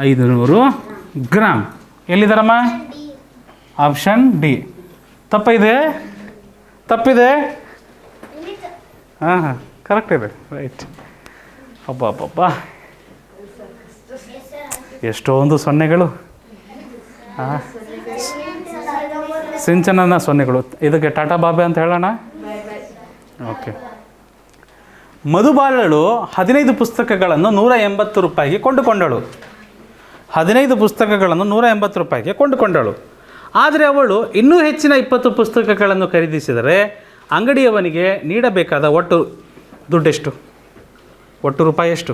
500 gram. ಎಲ್ಲಿದ್ದಾರಮ್ಮ? Option D. ತಪ್ಪಿದೆ? ಹಾಂ ಕರೆಕ್ಟ್ ಇದೆ. ರೈಟ್. ಅಬ್ಬಬ್ಬಬ್ಬ, ಎಷ್ಟೊಂದು ಸೊನ್ನೆಗಳು. ಹಾಂ, ಸಿಂಚನನ ಸೊನ್ನೆಗಳು. ಇದಕ್ಕೆ ಟಾಟಾ ಬಾಬೆ ಅಂತ ಹೇಳೋಣ. ಓಕೆ. ಮಧುಬಾಲಳು 15 ಪುಸ್ತಕಗಳನ್ನು 180 ರೂಪಾಯಿಗೆ ಕೊಂಡುಕೊಂಡಳು. 15 ಪುಸ್ತಕಗಳನ್ನು 180 ರೂಪಾಯಿಗೆ ಕೊಂಡುಕೊಂಡಳು. ಆದರೆ ಅವಳು ಇನ್ನೂ ಹೆಚ್ಚಿನ 20 ಪುಸ್ತಕಗಳನ್ನು ಖರೀದಿಸಿದರೆ ಅಂಗಡಿಯವನಿಗೆ ನೀಡಬೇಕಾದ ಒಟ್ಟು ದುಡ್ಡೆಷ್ಟು? ಒಟ್ಟು ರೂಪಾಯಿ ಎಷ್ಟು?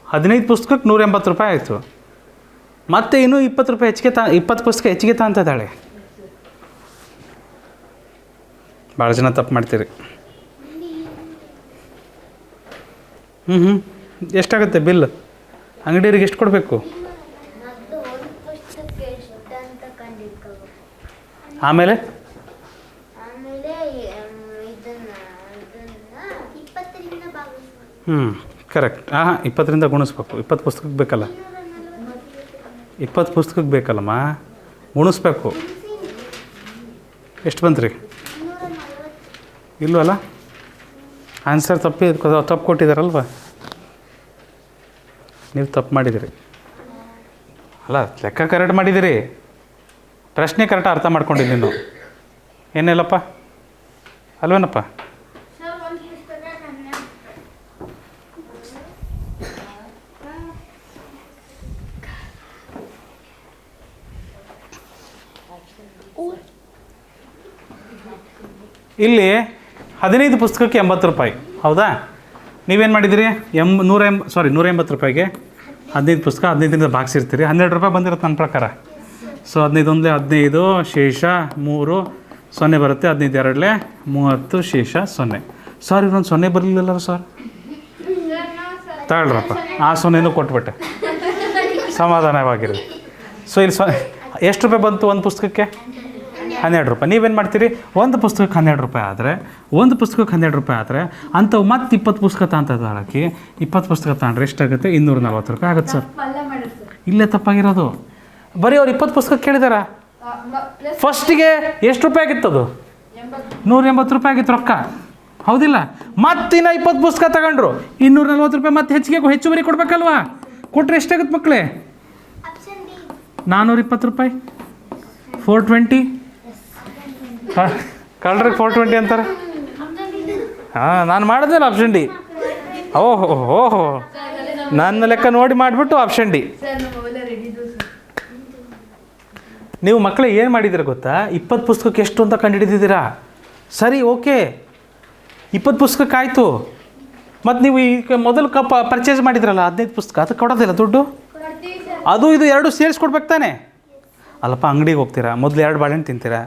15 ಪುಸ್ತಕಕ್ಕೆ 180 ರೂಪಾಯಿ ಆಯಿತು. ಮತ್ತೆ ಇನ್ನೂ 20 ರೂಪಾಯಿ ಹೆಚ್ಚಿಗೆ 20 ಪುಸ್ತಕ ಹೆಚ್ಚಿಗೆ ತಾಂತಿದ್ದಾಳೆ. ಭಾಳ ಜನ ತಪ್ಪು ಮಾಡ್ತೀರಿ. ಎಷ್ಟಾಗುತ್ತೆ ಬಿಲ್? ಅಂಗಡಿಯವ್ರಿಗೆ ಎಷ್ಟು ಕೊಡಬೇಕು? ಆಮೇಲೆ ಕರೆಕ್ಟ್. 20ರಿಂದ ಗುಣಿಸ್ಬೇಕು. 20 ಪುಸ್ತಕಕ್ಕೆ ಬೇಕಲ್ಲ, 20 ಪುಸ್ತಕಕ್ಕೆ ಬೇಕಲ್ಲಮ್ಮ, ಗುಣಿಸ್ಬೇಕು. ಎಷ್ಟು ಬಂತು ರೀ? ಇಲ್ವಲ್ಲ, ಆನ್ಸರ್ ತಪ್ಪು ಕೊಟ್ಟಿದ್ದಾರಲ್ವ? ನೀವು ತಪ್ಪು ಮಾಡಿದಿರಿ ಅಲ್ಲ, ಲೆಕ್ಕ ಕರೆಕ್ಟ್ ಮಾಡಿದಿರಿ, ಪ್ರಶ್ನೆ ಕರೆಕ್ಟ್ ಅರ್ಥ ಮಾಡ್ಕೊಂಡಿದ್ದೀನಿ ನೀನು. ಏನಿಲ್ಲಪ್ಪ ಅಲ್ವೇನಪ್ಪ? ಇಲ್ಲಿ 15 ಪುಸ್ತಕಕ್ಕೆ 80 ರೂಪಾಯಿ, ಹೌದಾ? ನೀವೇನು ಮಾಡಿದಿರಿ? 180 ರೂಪಾಯಿಗೆ 15 ಪುಸ್ತಕ 15ರಿಂದ ಭಾಗಿಸಿರ್ತೀರಿ. 12 ರೂಪಾಯಿ ಬಂದಿರುತ್ತೆ ನನ್ನ ಪ್ರಕಾರ. ಸೊ 15 15 ಶೇಷ 3 0 ಬರುತ್ತೆ. 15 2 30 ಶೇಷ 0. ಸರ್ ಇನ್ನೊಂದು 0 ಬರಲಿಲ್ಲ ಸರ್. ತಗೊಳ್ರಪ್ಪ, ಆ 0ನೂ ಕೊಟ್ಬಿಟ್ಟೆ, ಸಮಾಧಾನವಾಗಿರಿ. ಸೊ ಇಲ್ಲಿ ಎಷ್ಟು ರೂಪಾಯಿ ಬಂತು ಒಂದು ಪುಸ್ತಕಕ್ಕೆ? 12 ರೂಪಾಯಿ. ನೀವೇನು ಮಾಡ್ತೀರಿ? ಒಂದು ಪುಸ್ತಕಕ್ಕೆ 12 ರೂಪಾಯಿ ಆದರೆ, ಒಂದು ಪುಸ್ತಕಕ್ಕೆ 12 ರೂಪಾಯಿ ಆದರೆ ಅಂಥವು ಮತ್ತೆ 20 ಪುಸ್ತಕ ತಗೊಳಕ್ಕೆ 20 ಪುಸ್ತಕ ತಗೊಂಡ್ರೆ ಎಷ್ಟಾಗುತ್ತೆ? 240 ರೂಪಾಯಿ ಆಗುತ್ತೆ ಸರ್. ಇಲ್ಲೇ ತಪ್ಪಾಗಿರೋದು. ಬರೀ ಅವ್ರು 20 ಪುಸ್ತಕ ಕೇಳಿದಾರ. ಫಸ್ಟಿಗೆ ಎಷ್ಟು ರೂಪಾಯಿ ಆಗಿತ್ತದು? 180 ರೂಪಾಯಿ ಆಗಿತ್ತು ರೊಕ್ಕ, ಹೌದಿಲ್ಲ? ಮತ್ತಿನ್ನ 20 ಪುಸ್ತಕ ತಗೊಂಡ್ರು 240 ರೂಪಾಯಿ ಮತ್ತೆ ಹೆಚ್ಚುವರಿ ಕೊಡ್ಬೇಕಲ್ವಾ? ಕೊಟ್ಟರೆ ಎಷ್ಟಾಗುತ್ತೆ ಮಕ್ಕಳೇ? 420 ರೂಪಾಯಿ. 420. ಕಳ್ರಿಗೆ 420 ಅಂತಾರೆ. ನಾನು ಮಾಡಿದ್ನಲ್ಲ ಆಪ್ಷನ್ ಡಿ. ಓಹೋ, ನನ್ನ ಲೆಕ್ಕ ನೋಡಿ ಮಾಡಿಬಿಟ್ಟು ಆಪ್ಷನ್ ಡಿ. ನೀವು ಮಕ್ಕಳೇ ಏನು ಮಾಡಿದ್ದೀರ ಗೊತ್ತಾ? 20 ಪುಸ್ತಕಕ್ಕೆ ಎಷ್ಟು ಅಂತ ಕಂಡುಹಿಡಿದಿದ್ದೀರಾ? ಸರಿ, ಓಕೆ, 20 ಪುಸ್ತಕಕ್ಕೆ ಆಯಿತು. ಮತ್ತು ನೀವು ಈಗ ಮೊದಲು ಪರ್ಚೇಸ್ ಮಾಡಿದ್ರಲ್ಲ 15 ಪುಸ್ತಕ, ಅದಕ್ಕೆ ಕೊಡೋದಿಲ್ಲ ದುಡ್ಡು? ಅದು ಇದು ಎರಡು ಸೇರಿಸ್ಕೊಡ್ಬೇಕು ತಾನೆ? ಅಲ್ಲಪ್ಪ, ಅಂಗಡಿಗೆ ಹೋಗ್ತೀರಾ, ಮೊದಲು 2 ಬಾಳೆಹಣ್ಣು ತಿಂತೀರಾ,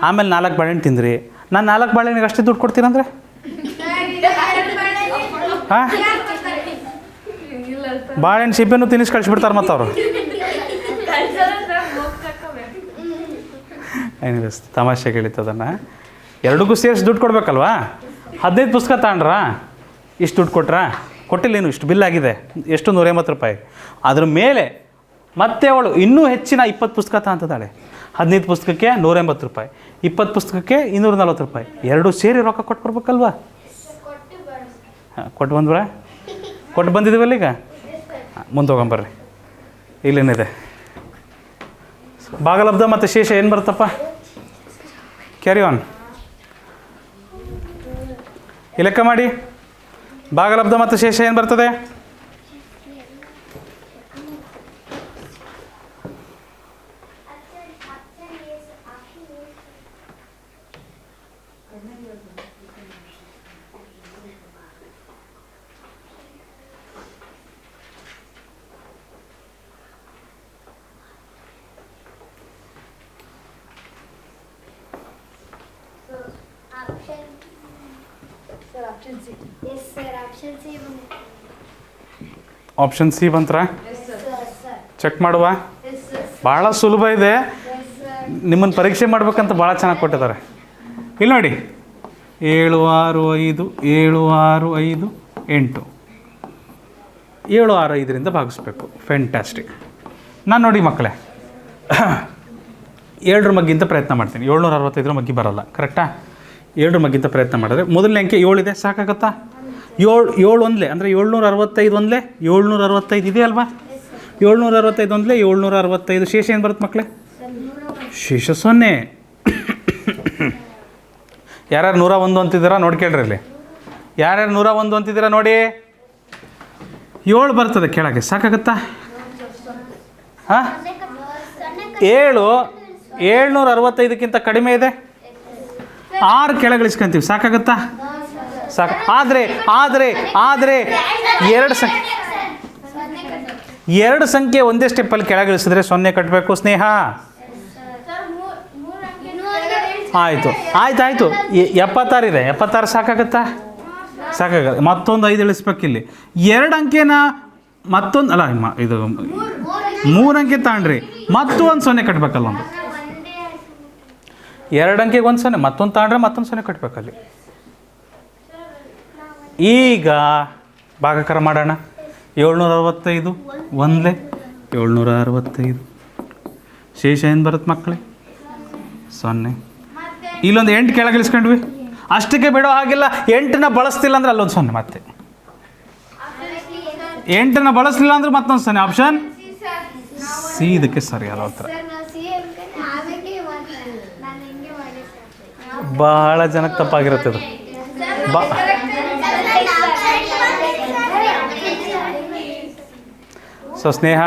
ಆಮೇಲೆ 4 ಬಾಳೆಹಣ್ಣು ತಿಂದ್ರಿ. ನಾನು 4 ಬಾಳೆಹಣ್ಣಿಗೆ ಅಷ್ಟೇ ದುಡ್ಡು ಕೊಡ್ತೀರಂದರೆ? ಹಾಂ, ಬಾಳೆಹಣ್ಣು ಸಿಪ್ಪೆನೂ ತಿನ್ನಿಸಿ ಕಳಿಸ್ಬಿಡ್ತಾರೆ ಮತ್ತು ಅವರು. ಏನಿದೆ ತಮಾಷೆ ಹೇಳಿತ್ತದನ್ನು. ಎರಡಿಗೂ ಸೇರಿಸಿ ದುಡ್ಡು ಕೊಡಬೇಕಲ್ವಾ? 15 ಪುಸ್ತಕ ತಗೊಂಡ್ರಾ, ಇಷ್ಟು ದುಡ್ಡು ಕೊಟ್ಟಿಲ್ಲ, ಏನು ಇಷ್ಟು ಬಿಲ್ ಆಗಿದೆ, ಎಷ್ಟು 180 ರೂಪಾಯಿ. ಅದ್ರ ಮೇಲೆ ಮತ್ತೆ ಅವಳು ಇನ್ನೂ ಹೆಚ್ಚಿನ 20 ಪುಸ್ತಕ ತಗೊಂತಿದ್ದಾಳೆ. 15 ಪುಸ್ತಕಕ್ಕೆ 180 ರೂಪಾಯಿ, 20 ಪುಸ್ತಕಕ್ಕೆ 240 ರೂಪಾಯಿ. ಎರಡೂ ಸೇರಿ ರೊಕ್ಕ ಕೊಟ್ಟು ಬರ್ಬೇಕಲ್ವಾ? ಕೊಟ್ಟು ಬಂದ್ಬಿಡ? ಕೊಟ್ಟು ಬಂದಿದ್ದೀವಲ್ಲ ಈಗ. ಮುಂದೆ ಹೋಗೊಂಬರ್ರಿ. ಇಲ್ಲೇನಿದೆ? ಭಾಗಲಬ್ಧ ಮತ್ತು ಶೇಷ ಏನು ಬರುತ್ತಪ್ಪ? Carry on. ಈ ಲೆಕ್ಕ ಮಾಡಿ. ಭಾಗಲಬ್ಧ ಮತ್ತು ಶೇಷ ಏನು ಬರ್ತದೆ? ಆಪ್ಷನ್ ಸಿ ಬಂತ್ರ ಚೆಕ್ ಮಾಡುವ. ಭಾಳ ಸುಲಭ ಇದೆ, ನಿಮ್ಮನ್ನು ಪರೀಕ್ಷೆ ಮಾಡ್ಬೇಕಂತ ಭಾಳ ಚೆನ್ನಾಗಿ ಕೊಟ್ಟಿದ್ದಾರೆ. ಇಲ್ಲಿ ನೋಡಿ, 7 6 5 7 6 5 8 7 6 5ರಿಂದ ಭಾಗಿಸ್ಬೇಕು. ಫ್ಯಾಂಟಾಸ್ಟಿಕ್. ನಾನು ನೋಡಿ ಮಕ್ಕಳೇ 7ರ ಮಗ್ಗಿಂತ ಪ್ರಯತ್ನ ಮಾಡ್ತೀನಿ. 765 ಮಗ್ಗಿ ಬರೋಲ್ಲ, ಕರೆಕ್ಟಾ? 7ರ ಮಗ್ಗಿಂತ ಪ್ರಯತ್ನ ಮಾಡಿದ್ರೆ ಮೊದಲನೇ ಅಂಕೆ 7 ಇದೆ, ಸಾಕಾಗತ್ತಾ? 7 ಒಂದಲೇ ಅಂದರೆ 765 ಒಂದಲೇ 765 ಇದೆ ಅಲ್ವಾ? 765 ಒಂದಲೇ 765. ಶೇಷ ಏನು ಬರುತ್ತೆ ಮಕ್ಕಳೇ? ಶೇಷ 0. ಯಾರ್ಯಾರು 101 ಅಂತಿದ್ದೀರಾ ನೋಡ್ಕೇಳ್ರಿ ಇಲ್ಲಿ. ಯಾರ್ಯಾರು 101 ಅಂತಿದ್ದೀರಾ ನೋಡಿ. 7 ಬರ್ತದೆ ಕೆಳಗೆ, ಸಾಕಾಗತ್ತಾ? ಹಾಂ, 765ಕ್ಕಿಂತ ಕಡಿಮೆ ಇದೆ, 6 ಕೆಳಗೆ ಇಳಿಸ್ಕೊಂತೀವಿ, ಸಾಕಾಗತ್ತಾ? ಸಾಕು. ಆದರೆ ಆದರೆ ಆದರೆ 2 ಸಂಖ್ಯೆ ಒಂದೇ ಸ್ಟೆಪ್ಪಲ್ಲಿ ಕೆಳಗೆ ಇಳಿಸಿದ್ರೆ 0 ಕಟ್ಟಬೇಕು ಸ್ನೇಹ. ಆಯಿತು ಆಯ್ತು ಆಯಿತು. 76 ಇದೆ, 76 ಸಾಕಾಗತ್ತಾ? ಸಾಕಾಗಲ್ಲ. ಮತ್ತೊಂದು 5 ಇಳಿಸ್ಬೇಕಿಲ್ಲಿ. 2 ಅಂಕೆನ ಮತ್ತೊಂದು ಅಲ್ಲ, ಇದು 3 ಅಂಕೆ ತಗೊಂಡ್ರಿ, ಮತ್ತೊಂದು 0 ಕಟ್ಟಬೇಕಲ್ಲ. ಒಂದು 2 ಅಂಕೆಗೆ ಒಂದು 0, ಮತ್ತೊಂದು ತಗೊಂಡ್ರೆ ಮತ್ತೊಂದು 0 ಕಟ್ಟಬೇಕಲ್ಲಿ. ಈಗ ಭಾಗಾಕಾರ ಮಾಡೋಣ. 765 ಒಂದಲೇ 765. ಶೇಷ ಏನು ಬರುತ್ತೆ ಮಕ್ಕಳೇ? 0. ಇಲ್ಲೊಂದು 8 ಕೆಳಗೆ ಇಳಿಸ್ಕೊಂಡ್ವಿ, ಅಷ್ಟಕ್ಕೆ ಬಿಡೋ ಹಾಗಿಲ್ಲ. 8ನ ಬಳಸ್ತಿಲ್ಲ ಅಂದರೆ ಅಲ್ಲೊಂದು 0, ಮತ್ತೆ 8ನ ಬಳಸಲಿಲ್ಲ ಅಂದ್ರೆ ಮತ್ತೊಂದು 0. ಆಪ್ಷನ್ ಸಿ ಇದಕ್ಕೆ ಸರಿಯಾದ ಉತ್ತರ. ಬಹಳ ಜನಕ್ಕೆ ತಪ್ಪಾಗಿರುತ್ತೆ ಇದು. ಸೊ ಸ್ನೇಹ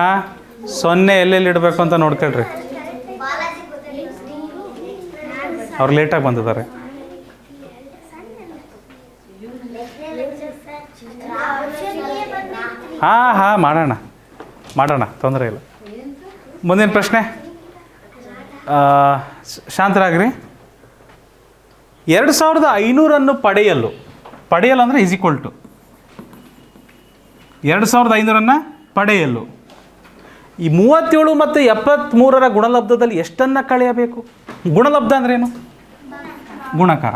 0 ಎಲ್ಲೆಲ್ಲಿ ಇಡಬೇಕು ಅಂತ ನೋಡ್ಕೊಳ್ರಿ. ಅವ್ರು ಲೇಟಾಗಿ ಬಂದಿದ್ದಾರೆ. ಹಾಂ ಮಾಡೋಣ ಮಾಡೋಣ, ತೊಂದರೆ ಇಲ್ಲ. ಮುಂದಿನ ಪ್ರಶ್ನೆ, ಶಾಂತರಾಗ್ರಿ. 2500 ಪಡೆಯಲು ಅಂದರೆ ಈಸ್ ಈಕ್ವಲ್ ಟು 2500 ಪಡೆಯಲು ಈ 37 ಮತ್ತು 73ರ ಗುಣಲಬ್ಧದಲ್ಲಿ ಎಷ್ಟನ್ನು ಕಳೆಯಬೇಕು? ಗುಣಲಬ್ಧ ಅಂದ್ರೇನು? ಗುಣಕಾರ.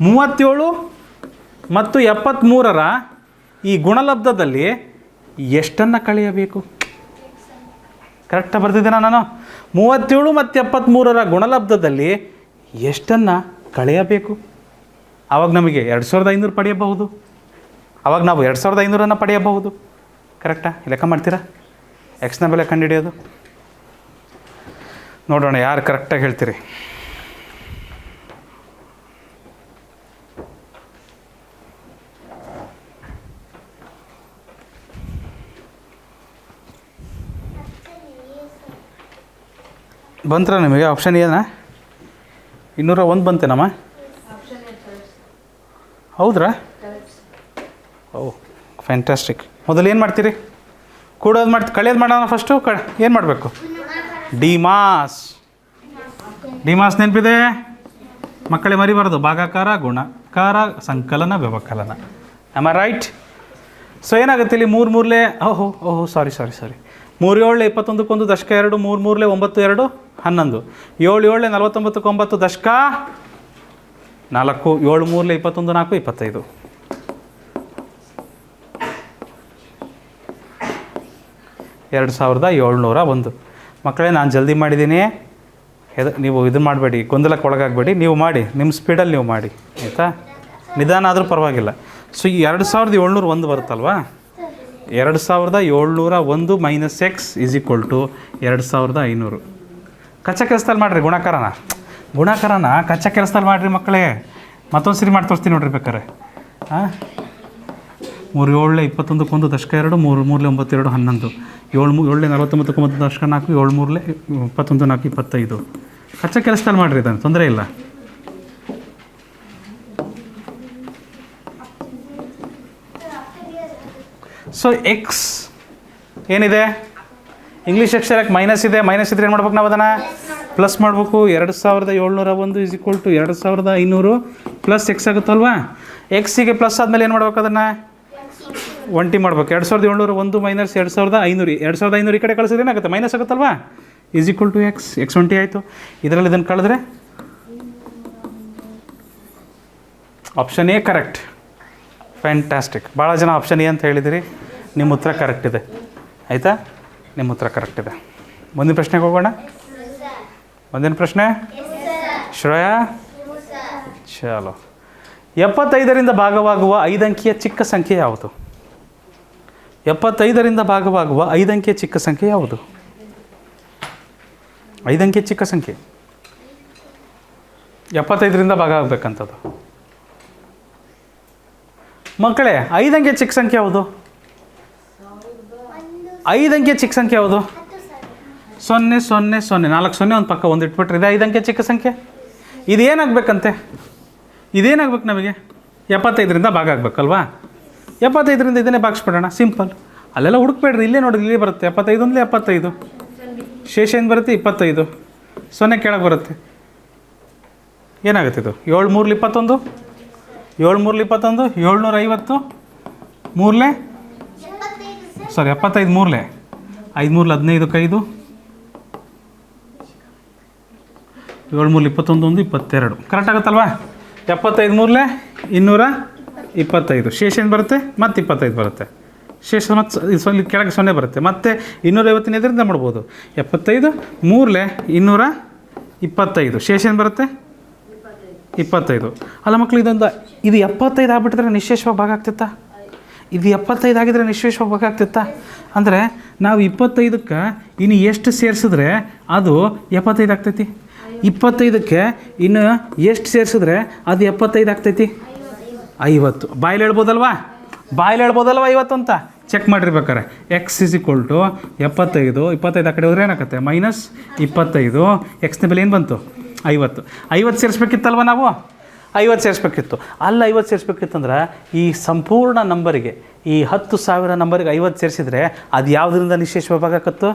37 ಮತ್ತು 73ರ ಈ ಗುಣಲಬ್ಧದಲ್ಲಿ ಎಷ್ಟನ್ನು ಕಳೆಯಬೇಕು? ಕರೆಕ್ಟಾಗಿ ಬರ್ತಿದ್ದೀನ ನಾನು? 37 ಮತ್ತು 73ರ ಗುಣಲಬ್ಧದಲ್ಲಿ ಎಷ್ಟನ್ನು ಕಳೆಯಬೇಕು? ಆವಾಗ ನಮಗೆ 2500 ಪಡೆಯಬಹುದು. ಆವಾಗ ನಾವು 2500 ಪಡೆಯಬಹುದು. ಕರೆಕ್ಟಾ? ಲೆಕ್ಕ ಮಾಡ್ತೀರಾ? ಎಕ್ಸ್ನ ಬೆಲೆ ಕಂಡುಹಿಡಿಯೋದು ನೋಡೋಣ, ಯಾರು ಕರೆಕ್ಟಾಗಿ ಹೇಳ್ತೀರಿ. ಬಂತ್ರ ನಿಮಗೆ ಆಪ್ಷನ್ ಏನ? 201 ಬಂತೇನಮ್ಮ? ಹೌದ್ರಾ? ಓ ಫ್ಯಾಂಟಾಸ್ಟಿಕ್. ಮೊದಲು ಏನು ಮಾಡ್ತೀರಿ? ಕೂಡೋದು ಕಳೆಯೋದು ಮಾಡೋಣ. ಫಸ್ಟು ಏನು ಮಾಡಬೇಕು? ಡಿಮಾಸ್ ನೆನಪಿದೆ ಮಕ್ಕಳೇ, ಮರಿಬಾರ್ದು. ಭಾಗಾಕಾರ, ಗುಣಕಾರ, ಸಂಕಲನ, ವ್ಯವಕಲನ. Am I right? ಸೊ ಏನಾಗುತ್ತೆ ಇಲ್ಲಿ? 3 3 ಸಾರಿ 3 7 21 ದಶಕ 2 3 3 9 2 11 7 7 49 9 ದಶಕ 4 7 3 21 4 25 2701. ಮಕ್ಕಳೇ, ನಾನು ಜಲ್ದಿ ಮಾಡಿದ್ದೀನಿ, ನೀವು ಇದು ಮಾಡಬೇಡಿ, ಗೊಂದಲಕ್ಕೆ ಒಳಗಾಗಬೇಡಿ. ನೀವು ಮಾಡಿ, ನಿಮ್ಮ ಸ್ಪೀಡಲ್ಲಿ ನೀವು ಮಾಡಿ, ಆಯಿತಾ? ನಿಧಾನ ಆದರೂ ಪರವಾಗಿಲ್ಲ. ಸೊ ಈ 2701 ಬರುತ್ತಲ್ವಾ? 2701 minus x is equal to 2500. ಕಚ್ಚಾ ಕೆಲಸದಲ್ಲಿ ಮಾಡಿರಿ ಗುಣಾಕಾರನ ಕಚ್ಚಾ ಕೆಲಸದಲ್ಲಿ ಮಾಡಿರಿ ಮಕ್ಕಳೇ. ಮತ್ತೊಂದು ಸರಿ ಮಾಡಿ ತೋರಿಸ್ತೀನಿ ನೋಡ್ರಿ ಬೇಕಾರೆ. 3 7 21 1 ದಶಕ 2 3 3 9 2 11 7 7 49 9 ದಶಕ 4 7 3 21 4 25. ಕಚ್ಚಾ ಕೆಲಸದಲ್ಲಿ ಮಾಡಿರಿ, ಇದನ್ನು ತೊಂದರೆ ಇಲ್ಲ. ಸೊ ಎಕ್ಸ್ ಏನಿದೆ? ಇಂಗ್ಲೀಷ್ ಅಕ್ಷರಕ್ಕೆ ಮೈನಸ್ ಇದೆ. ಮೈನಸ್ ಇದ್ರೆ ಏನು ಮಾಡ್ಬೇಕು? ನಾವು ಅದನ್ನು ಪ್ಲಸ್ ಮಾಡಬೇಕು. 2701 is equal to 2500 plus x ಆಗುತ್ತಲ್ವಾ? ಎಕ್ಸಿಗೆ ಪ್ಲಸ್ ಆದಮೇಲೆ ಏನು ಮಾಡ್ಬೇಕು ಅದನ್ನು ಒಂಟಿ ಮಾಡ್ಬೇಕು. 2700 1 ಮೈನಸ್ 2500 2500 ಈ ಕಡೆ ಕಳಿಸಿದ್ರೆ ಏನಾಗುತ್ತೆ ಮೈನಸ್ ಆಗುತ್ತಲ್ವಾ, ಈಸ್ ಈಕ್ವಲ್ ಟು ಎಕ್ಸ್ 20 ಆಯಿತು. ಇದರಲ್ಲಿ ಇದನ್ನು ಕಳೆದ್ರೆ ಆಪ್ಷನ್ ಎ ಕರೆಕ್ಟ್. ಫ್ಯಾಂಟಾಸ್ಟಿಕ್. ಭಾಳ ಜನ ಆಪ್ಷನ್ ಎ ಅಂತ ಹೇಳಿದಿರಿ, ನಿಮ್ಮ ಉತ್ತರ ಕರೆಕ್ಟ್ ಇದೆ ಆಯಿತಾ, ನಿಮ್ಮ ಉತ್ತರ ಕರೆಕ್ಟ್ ಇದೆ. ಮುಂದಿನ ಪ್ರಶ್ನೆಗೆ ಹೋಗೋಣ. ಮುಂದಿನ ಪ್ರಶ್ನೆ ಶ್ರೇಯಾ, ಚಲೋ. 75ರಿಂದ ಭಾಗವಾಗುವ 5 ಅಂಕಿಯ ಚಿಕ್ಕ ಸಂಖ್ಯೆ ಯಾವುದು? 75ರಿಂದ ಭಾಗವಾಗುವ 5 ಅಂಕಿಯ ಚಿಕ್ಕ ಸಂಖ್ಯೆ ಯಾವುದು? 5 ಅಂಕಿಯ ಚಿಕ್ಕ ಸಂಖ್ಯೆ 75ರಿಂದ ಭಾಗ ಆಗಬೇಕಂಥದ್ದು. ಮಕ್ಕಳೇ 5 ಅಂಕಿಯ ಚಿಕ್ಕ ಸಂಖ್ಯೆ ಯಾವುದು? 5 ಅಂಕಿಯ ಚಿಕ್ಕ ಸಂಖ್ಯೆ ಯಾವುದು? 0 0 0 4 0 ಒಂದು ಪಕ್ಕ ಒಂದು ಇಟ್ಬಿಟ್ರೆ ಇದೆ 5 ಅಂಕಿಯ ಚಿಕ್ಕ ಸಂಖ್ಯೆ. ಇದೇನಾಗಬೇಕಂತೆ, ಇದೇನಾಗ್ಬೇಕು ನಮಗೆ? 75ರಿಂದ ಭಾಗ ಆಗಬೇಕಲ್ವಾ? 75ರಿಂದ ಇದನ್ನೇ ಭಾಗಿಸ್ಬಿಡೋಣ, ಸಿಂಪಲ್. ಅಲ್ಲೆಲ್ಲ ಹುಡುಕ್ಬೇಡ್ರಿ, ಇಲ್ಲೇ ನೋಡಿ, ಇಲ್ಲೇ ಬರುತ್ತೆ 75 ಅಂದರೆ 75, ಶೇಷ ಏನು ಬರುತ್ತೆ 25, 0 ಕೆಳಗೆ ಬರುತ್ತೆ. ಏನಾಗುತ್ತೆ ಇದು? 7 3 21, 7 3 21, 750 ಮೂರಲೆ ಸಾರಿ 75 ಮೂರಲೆ 5 3 15 5, 7 3 21 1 22 ಕರೆಕ್ಟ್ ಆಗುತ್ತಲ್ವಾ? 75 ಮೂರಲೆ 225, ಶೇಷ ಏನು ಬರುತ್ತೆ ಮತ್ತು 25 ಬರುತ್ತೆ, ಶೇಷ ಮತ್ತು ಕೆಳಗೆ 0 ಬರುತ್ತೆ, ಮತ್ತು 250 ಎದರಿಂದ ಮಾಡ್ಬೋದು. 75 ಮೂರಲೆ 225, ಶೇಷ ಏನು ಬರುತ್ತೆ 25. ಅಲ್ಲ ಮಕ್ಕಳು, ಇದು 75 ಆಗ್ಬಿಟ್ಟಿದ್ರೆ ನಿಶೇಷವಾಗಿ ಭಾಗ ಆಗ್ತಿತ್ತಾ? ಇದು 75 ಆಗಿದ್ರೆ ನಿಶೇಷವಾಗಿ ಭಾಗ ಆಗ್ತಿತ್ತಾ? ಅಂದರೆ ನಾವು 25ಕ್ಕೆ ಇನ್ನು ಎಷ್ಟು ಸೇರಿಸಿದ್ರೆ ಅದು 75 ಆಗ್ತೈತಿ, 25ಕ್ಕೆ ಇನ್ನು ಎಷ್ಟು ಸೇರಿಸಿದ್ರೆ ಅದು 75 ಆಗ್ತೈತಿ? 50. ಬಾಯಲ್ಲಿ ಹೇಳ್ಬೋದಲ್ವಾ? 50 ಅಂತ ಚೆಕ್ ಮಾಡಿರ್ಬೇಕಾರೆ. ಎಕ್ಸ್ ಇಸ್ ಈಕ್ವಲ್ ಟು 75, 25 ಆ ಕಡೆ ಹೋದ್ರೆ ಏನಾಗುತ್ತೆ ಮೈನಸ್ 25, ಎಕ್ಸ್ನ ಬೆಲೆ ಏನು ಬಂತು 50 ಸೇರಿಸ್ಬೇಕಿತ್ತಲ್ವ ನಾವು? 50 ಸೇರಿಸ್ಬೇಕಿತ್ತು. ಅಲ್ಲಿ 50 ಸೇರಿಸ್ಬೇಕಿತ್ತಂದ್ರೆ ಈ ಸಂಪೂರ್ಣ ನಂಬರಿಗೆ, ಈ 10,000 ನಂಬರಿಗೆ 50 ಸೇರಿಸಿದ್ರೆ ಅದು ಯಾವುದರಿಂದ ನಿಶೇಷವಾಗಿ ಭಾಗ ಆಕತ್ತು?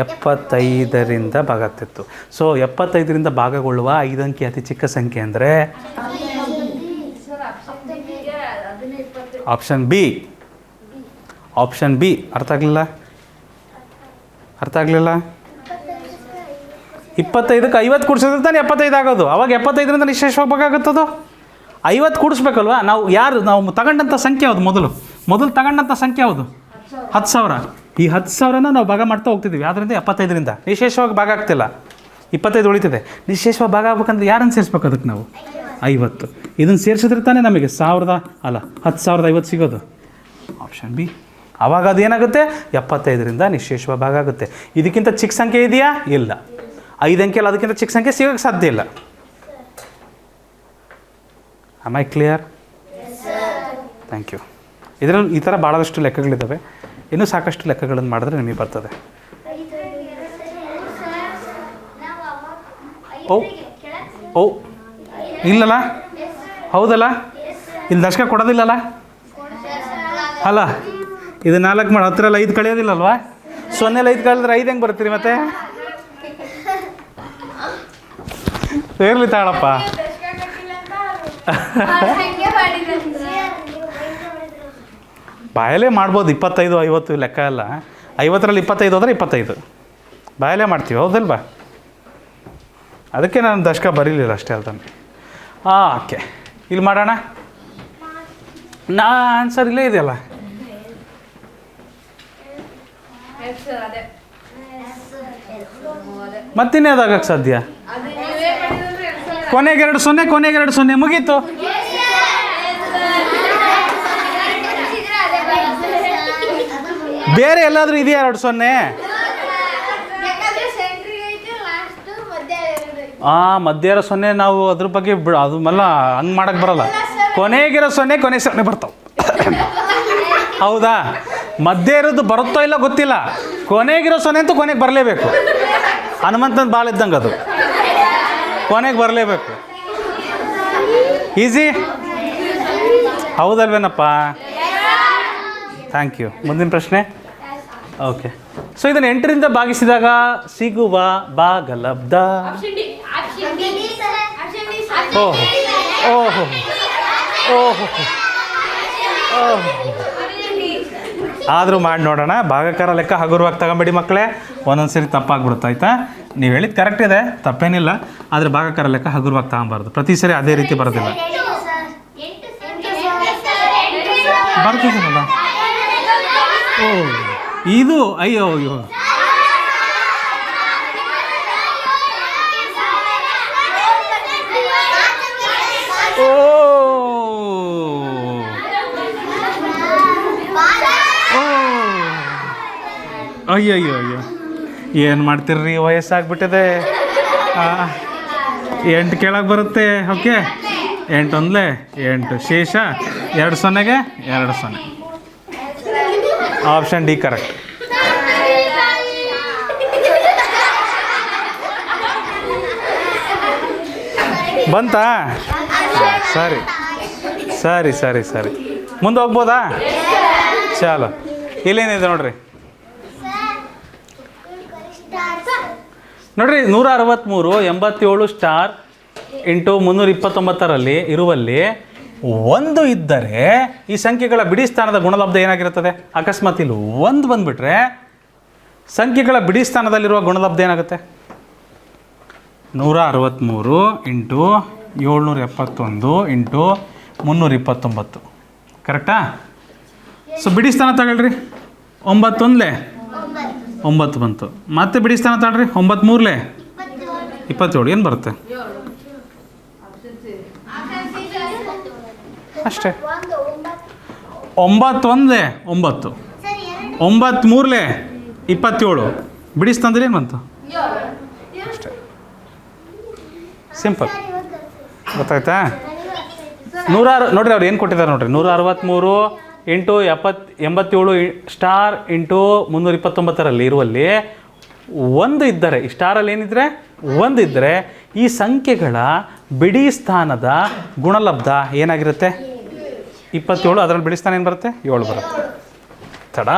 75ರಿಂದ ಭಾಗ ಆಗ್ತಿತ್ತು. ಸೊ 75ರಿಂದ ಭಾಗಗೊಳ್ಳುವ 5 ಅಂಕಿ ಅತಿ ಚಿಕ್ಕ ಸಂಖ್ಯೆ ಅಂದರೆ ಆಪ್ಷನ್ ಬಿ. Option B. ಅರ್ಥ ಆಗಲಿಲ್ಲ? 25ಕ್ಕೆ 50 ಕೂಡಿಸಿದ್ರೆ ತಾನೇ 75 ಆಗೋದು. ಅವಾಗ 75ರಿಂದ ನಿಶೇಷವಾಗಿ ಭಾಗ ಆಗುತ್ತದು. 50 ಕೂಡಿಸ್ಬೇಕಲ್ವ? ನಾವು ತಗೊಂಡಂಥ ಸಂಖ್ಯೆ ಯಾವುದು? ಮೊದಲು ತಗೊಂಡಂಥ ಸಂಖ್ಯೆ ಯಾವುದು? 10,000. ಈ 10,000ನ ನಾವು ಭಾಗ ಮಾಡ್ತಾ ಹೋಗ್ತಿದ್ದೀವಿ. ಆದ್ದರಿಂದ 75ರಿಂದ ನಿಶೇಷವಾಗಿ ಭಾಗ ಆಗ್ತಿಲ್ಲ, 25 ಉಳಿತಿದೆ. ನಿಶೇಷವಾಗಿ ಭಾಗ ಆಗ್ಬೇಕಂದ್ರೆ ಯಾರನ್ನು ಸೇರಿಸ್ಬೇಕು ಅದಕ್ಕೆ ನಾವು? 50. ಇದನ್ನು ಸೇರಿಸಿದ್ರೆ ತಾನೇ ನಮಗೆ 10,050 ಸಿಗೋದು. Option B. ಆವಾಗ ಅದೇನಾಗುತ್ತೆ? 75ರಿಂದ ನಿಶೇಷವಾಗಿ ಭಾಗ ಆಗುತ್ತೆ. ಇದಕ್ಕಿಂತ ಚಿಕ್ಕ ಸಂಖ್ಯೆ ಇದೆಯಾ? ಇಲ್ಲ. 5 ಅಂಕೆಯಲ್ಲಿ ಅದಕ್ಕಿಂತ ಚಿಕ್ಕ ಸಂಖ್ಯೆ ಸಿಗೋಕ್ಕೆ ಸಾಧ್ಯ ಇಲ್ಲ. Am I clear? Thank you. ಇದರಲ್ಲಿ ಈ ಥರ ಭಾಳಷ್ಟು ಲೆಕ್ಕಗಳಿದ್ದಾವೆ. ಇನ್ನೂ ಸಾಕಷ್ಟು ಲೆಕ್ಕಗಳನ್ನು ಮಾಡಿದ್ರೆ ನಿಮಗೆ ಬರ್ತದೆ. ಓ ಇಲ್ಲಲ್ಲ? ಹೌದಲ್ಲ? ಇಲ್ಲಿ ದಶಕ ಕೊಡೋದಿಲ್ಲಲ್ಲ? ಅಲ್ಲ, ಇದು 4 ಮಾಡಿ 10ರಲ್ಲಿ 5 ಕಳೆಯೋದಿಲ್ಲಲ್ವಾ? 0ಲ್ಲಿ 5 ಕಳೆದ್ರೆ 5 ಹೆಂಗೆ ಬರ್ತೀರಿ ಮತ್ತೆ? ಇರಲಿ ತಾಳಪ್ಪ. ಬಾಯಲ್ಲೇ ಮಾಡ್ಬೋದು. 25 50 ಲೆಕ್ಕ ಎಲ್ಲ. 50ರಲ್ಲಿ 25 ಹೋದರೆ 25 ಬಾಯಲ್ಲೇ ಮಾಡ್ತೀವಿ, ಹೌದಲ್ವಾ? ಅದಕ್ಕೆ ನಾನು ದಶಕ ಬರೀಲಿಲ್ಲ ಅಷ್ಟೇ. ಅದನ್ನು ಓಕೆ, ಇಲ್ಲಿ ಮಾಡೋಣ. ಆನ್ಸರ್ ಇಲ್ಲೇ ಇದೆಯಲ್ಲ. ಮತ್ತಿನ್ನೇ ಅದಾಗಕ್ಕೆ ಸಾಧ್ಯ? ಕೊನೆಗೆ 2 0 ಮುಗೀತು. ಬೇರೆ ಎಲ್ಲಾದರೂ ಇದೆಯಾ 2 0? ಮಧ್ಯ 0 ನಾವು ಅದ್ರ ಬಗ್ಗೆ ಅದು ಮಲ್ಲ ಹಂಗೆ ಮಾಡೋಕ್ಕೆ ಬರಲ್ಲ. ಕೊನೆಗಿರೋ 0 ಕೊನೆ 0 ಬರ್ತಾವೆ. ಹೌದಾ? ಮಧ್ಯ ಇರೋದು ಬರುತ್ತೋ ಇಲ್ಲ ಗೊತ್ತಿಲ್ಲ. ಕೊನೆಗಿರೋ 0 ಅಂತೂ ಕೊನೆಗೆ ಬರಲೇಬೇಕು. ಹನುಮಂತನ ಬಾಲ್ ಇದ್ದಂಗೆ ಅದು ಕೊನೆಗೆ ಬರಲೇಬೇಕು. ಈಸಿ ಹೌದಲ್ವೇನಪ್ಪ? Thank you. ಮುಂದಿನ ಪ್ರಶ್ನೆ. ಓಕೆ, ಸೊ ಇದನ್ನು 8ರಿಂದ ಭಾಗಿಸಿದಾಗ ಸಿಗುವ ಭಾಗಲಬ್ಧ. ಓಹೋ ಓಹೋ ಓಹೋ ಆದರೂ ಮಾಡಿ ನೋಡೋಣ. ಭಾಗಕಾರ ಲೆಕ್ಕ ಹಗುರವಾಗಿ ತಗೊಂಬೇಡಿ ಮಕ್ಕಳೇ, ಒಂದೊಂದು ಸರಿ ತಪ್ಪಾಗ್ಬಿಡುತ್ತೆ ಆಯಿತಾ. ನೀವು ಹೇಳಿದ್ದು ಕರೆಕ್ಟ್ ಇದೆ, ತಪ್ಪೇನಿಲ್ಲ, ಆದರೆ ಭಾಗಕಾರ ಲೆಕ್ಕ ಹಗುರವಾಗಿ ತಗೊಬಾರ್ದು. ಪ್ರತಿ ಸರಿ ಅದೇ ರೀತಿ ಬರೋದಿಲ್ಲ. ಬರ್ತಿದ್ದೀನಲ್ಲ. ಓ ಇದು ಅಯ್ಯೋ ಅಯ್ಯೋ ಓ ಅಯ್ಯೋ ಅಯ್ಯೋ ಅಯ್ಯೋ ಏನು ಮಾಡ್ತೀರ್ರಿ, ವಯಸ್ಸಾಗ್ಬಿಟ್ಟಿದೆ. 8 ಕೇಳಕ್ಕೆ ಬರುತ್ತೆ. ಓಕೆ, 8 ಒಂದಲೇ 8 ಶೇಷ 2 ಸೊನ್ನೆಗೆ 2 ಸೊನ್ನೆ. Option D correct. ಬಂತಾ? ಸರಿ ಸರಿ ಸರಿ ಸರಿ ಮುಂದೆ ಹೋಗ್ಬೋದಾ? ಚಾಲು. ಇಲ್ಲೇನಿದೆ ನೋಡ್ರಿ, ನೋಡ್ರಿ 163 87 ಸ್ಟಾರ್ ಇಂಟು 329 ಇರುವಲ್ಲಿ 1 ಇದ್ದರೆ ಈ ಸಂಖ್ಯೆಗಳ ಬಿಡಿ ಸ್ಥಾನದ ಗುಣಲಬ್ಧ ಏನಾಗಿರುತ್ತದೆ? ಅಕಸ್ಮಾತ್ ಇಲ್ಲಿ 1 ಬಂದುಬಿಟ್ರೆ ಸಂಖ್ಯೆಗಳ ಬಿಡಿ ಸ್ಥಾನದಲ್ಲಿರುವ ಗುಣಲಬ್ಧ ಏನಾಗುತ್ತೆ? 163 ಇಂಟು 771 ಇಂಟು 329 ಕರೆಕ್ಟಾ? ಸೊ ಬಿಡಿ ಸ್ಥಾನ ತಗೊಳ್ರಿ. 9 ಒಂದಲೇ 9 ಬಂತು. ಮತ್ತೆ ಬಿಡಿ ಸ್ಥಾನ ತಗೊಳ್ರಿ. 9 ಮೂರಲೇ 27. ಏನು ಬರುತ್ತೆ? ಅಷ್ಟೇ. 9 ಒಂದಲೇ 9 9 ಮೂರಲೇ 27. ಬಿಡಿ ಸ್ಥಾನದಲ್ಲಿ ಏನು ಬಂತು? ಅಷ್ಟೇ, ಸಿಂಪಲ್. ಗೊತ್ತಾಯ್ತಾ? 106 ನೋಡ್ರಿ, ಅವ್ರು ಏನು ಕೊಟ್ಟಿದ್ದಾರೆ ನೋಡ್ರಿ. 163 ಇಂಟು 87 ಸ್ಟಾರ್ ಇಂಟು 329 ಇರುವಲ್ಲಿ 1 ಇದ್ದರೆ, ಈ ಸ್ಟಾರಲ್ಲಿ ಏನಿದ್ರೆ 1 ಇದ್ದರೆ ಈ ಸಂಖ್ಯೆಗಳ ಬಿಡಿ ಸ್ಥಾನದ ಗುಣಲಬ್ಧ ಏನಾಗಿರುತ್ತೆ? 27. ಅದರಲ್ಲಿ ಬಿಡಿ ಸ್ಥಾನ ಏನು ಬರುತ್ತೆ? 7 ಬರುತ್ತೆ. ತಡ.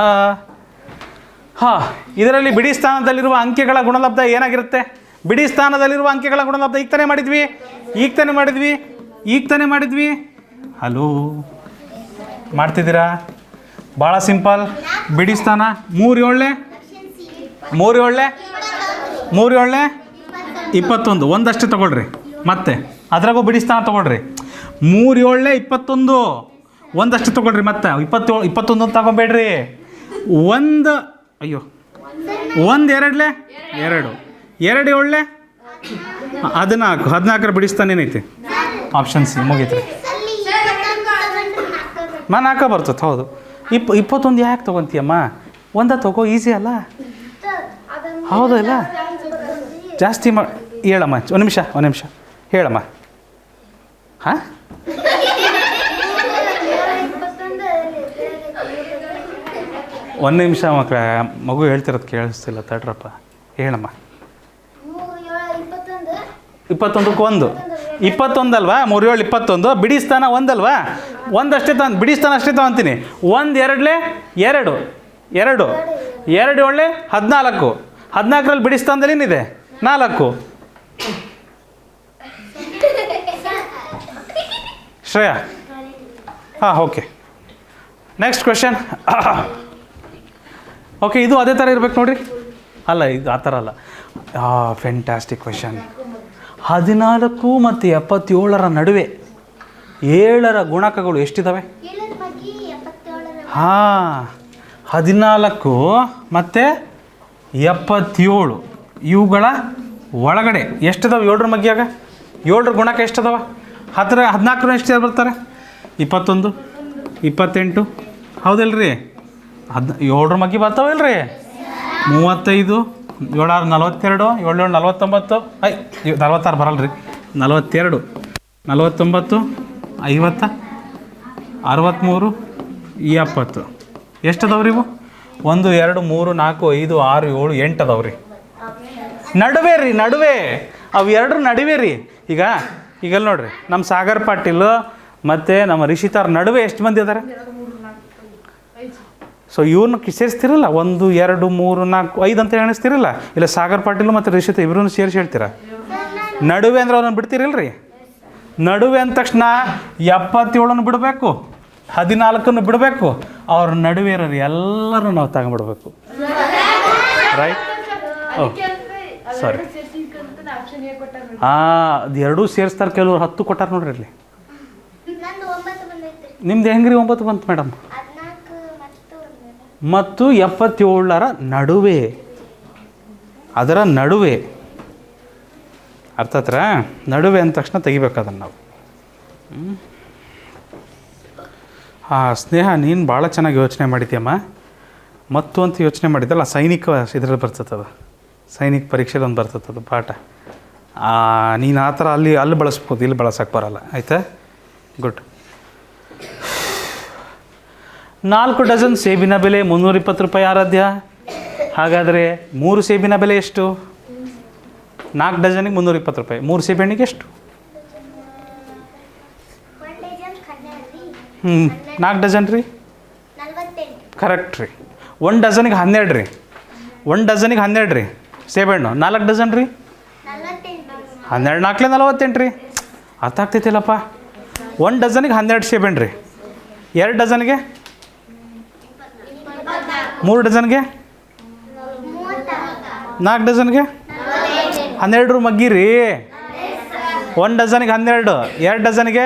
ಹಾಂ, ಇದರಲ್ಲಿ ಬಿಡಿ ಸ್ಥಾನದಲ್ಲಿರುವ ಅಂಕೆಗಳ ಗುಣಲಬ್ಧ ಏನಾಗಿರುತ್ತೆ? ಬಿಡಿ ಸ್ಥಾನದಲ್ಲಿರುವ ಅಂಕೆಗಳ ಗುಣಲಬ್ಧ ಈಗ ತಾನೇ ಮಾಡಿದ್ವಿ. ಹಲೋ, ಮಾಡ್ತಿದ್ದೀರಾ? ಭಾಳ ಸಿಂಪಲ್. ಬಿಡಿ ಸ್ಥಾನ 3 7 21. ಒಂದಷ್ಟೇ ತೊಗೊಳ್ರಿ. ಮತ್ತೆ ಅದ್ರಾಗೂ ಬಿಡಿ ಸ್ಥಾನ ತೊಗೊಳ್ರಿ. 3 7 21. ಒಂದಷ್ಟೇ ತೊಗೊಳ್ರಿ. ಮತ್ತೆ 21 ತಗೊಬೇಡ್ರಿ. 1 ಅಯ್ಯೋ 1 2 2 2 7 14 ಬಿಡಿ ಸ್ಥಾನ ಏನೈತಿ? Option C. ಮುಗೀತ್ರಿ. 4 ಬರ್ತದೆ. ಹೌದು. 21 ಯಾಕೆ ತೊಗೊತೀಯಮ್ಮ? 1 ತಗೋ, ಈಸಿ ಅಲ್ಲ? ಹೌದಲ್ಲ? ಜಾಸ್ತಿ ಹೇಳಮ್ಮ. ಒಂದು ನಿಮಿಷ ಹೇಳಮ್ಮ. ಹಾಂ, ಒಂದು ನಿಮಿಷ ಮಕ್ಕಳ, ಮಗು ಹೇಳ್ತಿರೋದು ಕೇಳಿಸ್ತಿಲ್ಲ, ತಡ್ರಪ್ಪ. ಹೇಳಮ್ಮ. 21ಕ್ಕೆ 1 21 ಅಲ್ವಾ? 3 7 21. ಬಿಡಿ ಸ್ಥಾನ 1 ಅಲ್ವಾ? 1 ಅಷ್ಟೇ ಬಿಡಿ ಸ್ಥಾನ ಅಷ್ಟೇ ತಗೊತೀನಿ. 1 2 2 2 7 14. 14ರಲ್ಲಿ ಬಿಡಿ ಸ್ಥಾನದಲ್ಲಿ ಏನಿದೆ? 4. ಶ್ರೇಯಾ? ಹಾಂ, ಓಕೆ. Next question. ಓಕೆ, ಇದು ಅದೇ ಥರ ಇರ್ಬೇಕು ನೋಡಿರಿ. ಅಲ್ಲ, ಇದು ಆ ಥರ ಅಲ್ಲ. Fantastic question. 14 ಮತ್ತು 77 ನಡುವೆ 7ರ ಗುಣಕಗಳು ಎಷ್ಟಿದ್ದಾವೆ? ಹಾಂ, 14 ಮತ್ತು 77 ಇವುಗಳ ಒಳಗಡೆ ಎಷ್ಟಿದಾವೆ? 7ರ ಮಗ್ಗಿಯಾಗ 7ರ ಗುಣಕ ಎಷ್ಟಿದಾವ? 14 ಎಷ್ಟು ಬರ್ತಾರೆ? 21 28. ಹೌದಿಲ್ರಿ? 7ರ ಮಗ್ಗಿ ಬರ್ತಾವಿಲ್ರಿ? 35 7 42 7 49. 46 ಬರಲ್ಲ ರೀ. 42 49 50 63 70. ಎಷ್ಟು ಅದಾವ್ರಿ ಇವು? 1 2 3 4 5 6 7 8 ಅದಾವ್ರಿ. ನಡುವೆ ಅವು 2 ನಡುವೆ ರೀ. ಈಗಲ್ಲಿ ನೋಡ್ರಿ, ನಮ್ಮ ಸಾಗರ್ ಪಾಟೀಲ್ ಮತ್ತು ನಮ್ಮ ರಿಷಿತಾರ್ ನಡುವೆ ಎಷ್ಟು ಮಂದಿ ಅದಾರೆ? ಸೊ ಇವ್ರನ್ನ ಸೇರಿಸ್ತಿರಲ್ಲ? 1 2 3 4 5 ಅಂತ ಎಣಿಸ್ತಿರಲ್ಲ? ಇಲ್ಲ, ಸಾಗರ್ ಪಾಟೀಲ್ ಮತ್ತು ರಿಷಿತಾ ಇಬ್ಬರನ್ನು ಸೇರಿಸಿ ಹೇಳ್ತೀರಾ? ನಡುವೆ ಅಂದ್ರೆ ಅವ್ರನ್ನ ಬಿಡ್ತೀರಿಲ್ರಿ? ನಡುವೆ ಅಂದ ತಕ್ಷಣ 77 ಬಿಡಬೇಕು, 14 ಬಿಡಬೇಕು. ಅವ್ರ ನಡುವೆ ಇರೋರು ಎಲ್ಲರೂ ನಾವು ತಗೊಂಡ್ಬಿಡ್ಬೇಕು. ರೈಟ್? ಓ ಸಾರಿ, ಅದು ಎರಡೂ ಸೇರಿಸ್ತಾರೆ. ಕೆಲವ್ರು 10 ಕೊಟ್ಟಾರ ನೋಡ್ರಿ ಇಲ್ಲಿ. ನಿಮ್ದು ಹೆಂಗ್ರಿ 9 ಬಂತು ಮೇಡಮ್? ಮತ್ತು 77ರ ನಡುವೆ, ಅದರ ನಡುವೆ. ಅರ್ಥ ಆತ್ರ? ನಡುವೆ ಅಂದ ತಕ್ಷಣ ತೆಗಿಬೇಕು ಅದನ್ನು ನಾವು. ಸ್ನೇಹ, ನೀನು ಭಾಳ ಚೆನ್ನಾಗಿ ಯೋಚನೆ ಮಾಡಿದ್ಯಮ್ಮ. ಮತ್ತು ಅಂತ ಯೋಚನೆ ಮಾಡಿದ್ದಲ್ಲ, ಸೈನಿಕ ಇದರಲ್ಲಿ ಬರ್ತದೆ, ಸೈನಿಕ ಪರೀಕ್ಷೆಯಲ್ಲಿ ಒಂದು ಬರ್ತದೆ ಪಾಠ. ನೀನು ಆ ಥರ ಅಲ್ಲಿ ಬಳಸ್ಬೋದು, ಇಲ್ಲಿ ಬಳಸೋಕ್ಕೆ ಬರೋಲ್ಲ. ಆಯಿತಾ? ಗುಡ್. 4 ಡಜನ್ ಸೇಬಿನ ಬೆಲೆ 320 ರೂಪಾಯಿ ಆರಾಧ್ಯ. ಹಾಗಾದರೆ 3 ಸೇಬಿನ ಬೆಲೆ ಎಷ್ಟು? 4 ಡಜನಿಗೆ 320 ರೂಪಾಯಿ. 3 ಸೇಬೆ ಹಣ್ಣಿಗೆ ಎಷ್ಟು? 4 ಡಜನ್ ರೀ, ಕರೆಕ್ಟ್ ರೀ. 1 ಡಜನಿಗೆ 12 ರೀ. 1 ಡಜನಿಗೆ 12 ರೀ ಸೇಬೆಹಣ್ಣು. 4 ಡಜನ್ ರೀ, 12 4 48 ರೀ. ಅರ್ಥ ಆಗ್ತೈತಿಲ್ಲಪ್ಪ? 1 ಡಜನಿಗೆ 12 ಸೇಬೆಹಣ್ಣು ರೀ. 2 ಡಜನ್ಗೆ, 3 ಡಜನ್ಗೆ, 4 ಡಜನ್ಗೆ 12 ಮಗ್ಗಿ ರೀ. 1 ಡಜನ್ಗೆ 12, 2 ಡಜನ್ಗೆ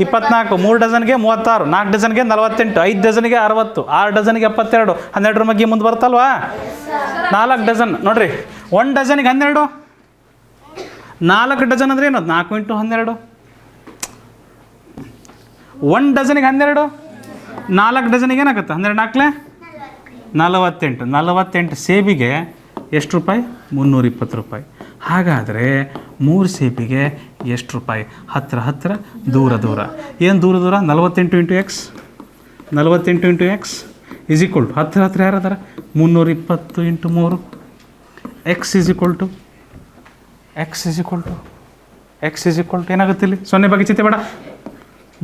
24, 3 ಡಜನ್ಗೆ 36, 4 ಡಜನ್ಗೆ 48, 5 ಡಜನ್ಗೆ 60, 6 ಡಜನ್ಗೆ 72, 12 ಮಗ್ಗಿ ಮುಂದೆ ಬರ್ತಲ್ವಾ? 4 ಡಜನ್ ನೋಡ್ರಿ. 1 ಡಜನ್ಗೆ 12, 4 ಡಜನ್ ಅಂದರೆ ಏನದು? 4 × 12. 1 ಡಜನಿಗೆ 12, 4 ಡಜನಿಗೆ ಏನಾಗುತ್ತೆ? 12 4 48. 48 ಸೇಬಿಗೆ ಎಷ್ಟು ರೂಪಾಯಿ? 320 ರೂಪಾಯಿ. ಹಾಗಾದರೆ 3 ಸೇಬಿಗೆ ಎಷ್ಟು ರೂಪಾಯಿ? ಹತ್ತಿರ ದೂರ. ಏನು ದೂರ? 48 × x. 48 × x is equal to ಹತ್ತಿರ ಯಾರದಾರ? 320 × 3. x ಈಸ್ ಈಕ್ವಲ್ ಟು ಏನಾಗುತ್ತೆ ಇಲ್ಲಿ? 0 ಬಗ್ಗೆ ಚಿಂತೆ ಬೇಡ.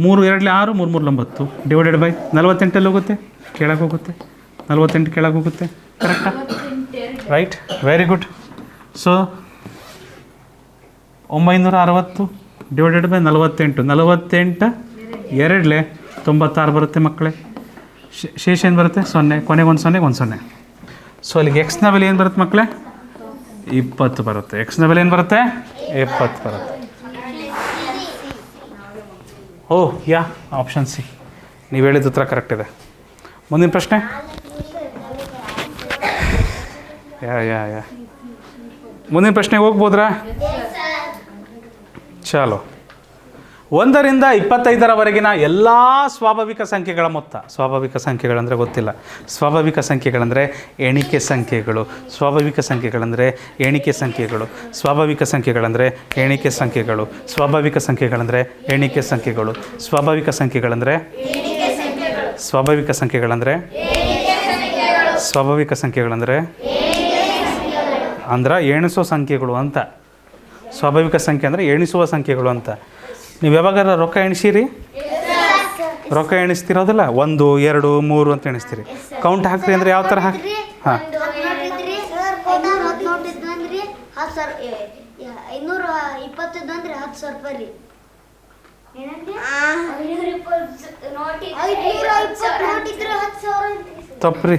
3 2 6, 3 3 9 ಡಿವೈಡೆಡ್ ಬೈ 48 ಹೋಗುತ್ತೆ, ಕೆಳಗೆ ಹೋಗುತ್ತೆ. 48 ಕೆಳಗೆ ಹೋಗುತ್ತೆ. ಕರೆಕ್ಟಾ? Right, very good. So 960 divided by 48. 48 2 96 ಬರುತ್ತೆ ಮಕ್ಕಳೇ. ಶೇಷ ಏನು ಬರುತ್ತೆ? 0. ಕೊನೆಗೆ 1 0 1 0. ಸೊ ಅಲ್ಲಿಗೆ ಎಕ್ಸ್ನ ಬೆಲೆ ಏನು ಬರುತ್ತೆ ಮಕ್ಕಳೇ? 20 ಬರುತ್ತೆ. ಎಕ್ಸ್ನ ಬೆಲೆ ಏನು ಬರುತ್ತೆ? 20 ಬರುತ್ತೆ. ಓಹ್ ಯಾ, ಆಪ್ಷನ್ ಸಿ, ನೀವು ಹೇಳಿದ ಉತ್ತರ ಕರೆಕ್ಟ್ ಇದೆ. ಮುಂದಿನ ಪ್ರಶ್ನೆ. ಯಾ ಮುಂದಿನ ಪ್ರಶ್ನೆಗೆ ಹೋಗ್ಬೋದ್ರಾ? ಚಾಲೋ. 1 ರಿಂದ 25ರವರೆಗಿನ ಎಲ್ಲ ಸ್ವಾಭಾವಿಕ ಸಂಖ್ಯೆಗಳ ಮೊತ್ತ. ಸ್ವಾಭಾವಿಕ ಸಂಖ್ಯೆಗಳಂದರೆ ಗೊತ್ತಿಲ್ಲ. ಸ್ವಾಭಾವಿಕ ಸಂಖ್ಯೆಗಳಂದರೆ ಎಣಿಕೆ ಸಂಖ್ಯೆಗಳು. ಸ್ವಾಭಾವಿಕ ಸಂಖ್ಯೆಗಳಂದರೆ ಎಣಿಕೆ ಸಂಖ್ಯೆಗಳು. ಸ್ವಾಭಾವಿಕ ಸಂಖ್ಯೆಗಳಂದರೆ ಎಣಿಕೆ ಸಂಖ್ಯೆಗಳು. ಸ್ವಾಭಾವಿಕ ಸಂಖ್ಯೆಗಳಂದರೆ ಎಣಿಕೆ ಸಂಖ್ಯೆಗಳು. ಸ್ವಾಭಾವಿಕ ಸಂಖ್ಯೆಗಳಂದರೆ ಸ್ವಾಭಾವಿಕ ಸಂಖ್ಯೆಗಳಂದರೆ ಸ್ವಾಭಾವಿಕ ಸಂಖ್ಯೆಗಳಂದರೆ ಅಂದ್ರೆ ಎಣಿಸೋ ಸಂಖ್ಯೆಗಳು ಅಂತ. ಸ್ವಾಭಾವಿಕ ಸಂಖ್ಯೆ ಅಂದರೆ ಎಣಿಸುವ ಸಂಖ್ಯೆಗಳು ಅಂತ. ನೀವು ಯಾವಾಗಾರ ರೊಕ್ಕ ಎಣಿಸಿರಿ? ರೊಕ್ಕ ಎಣಿಸ್ತಿರೋದಿಲ್ಲ? 1 2 3 ಅಂತ ಎಣಿಸ್ತೀರಿ. ಕೌಂಟ್ ಹಾಕ್ರಿ ಅಂದರೆ ಯಾವ ಥರ ಹಾಕಿ? ಹಾಂ, 520 ತಪ್ಪ್ರಿ.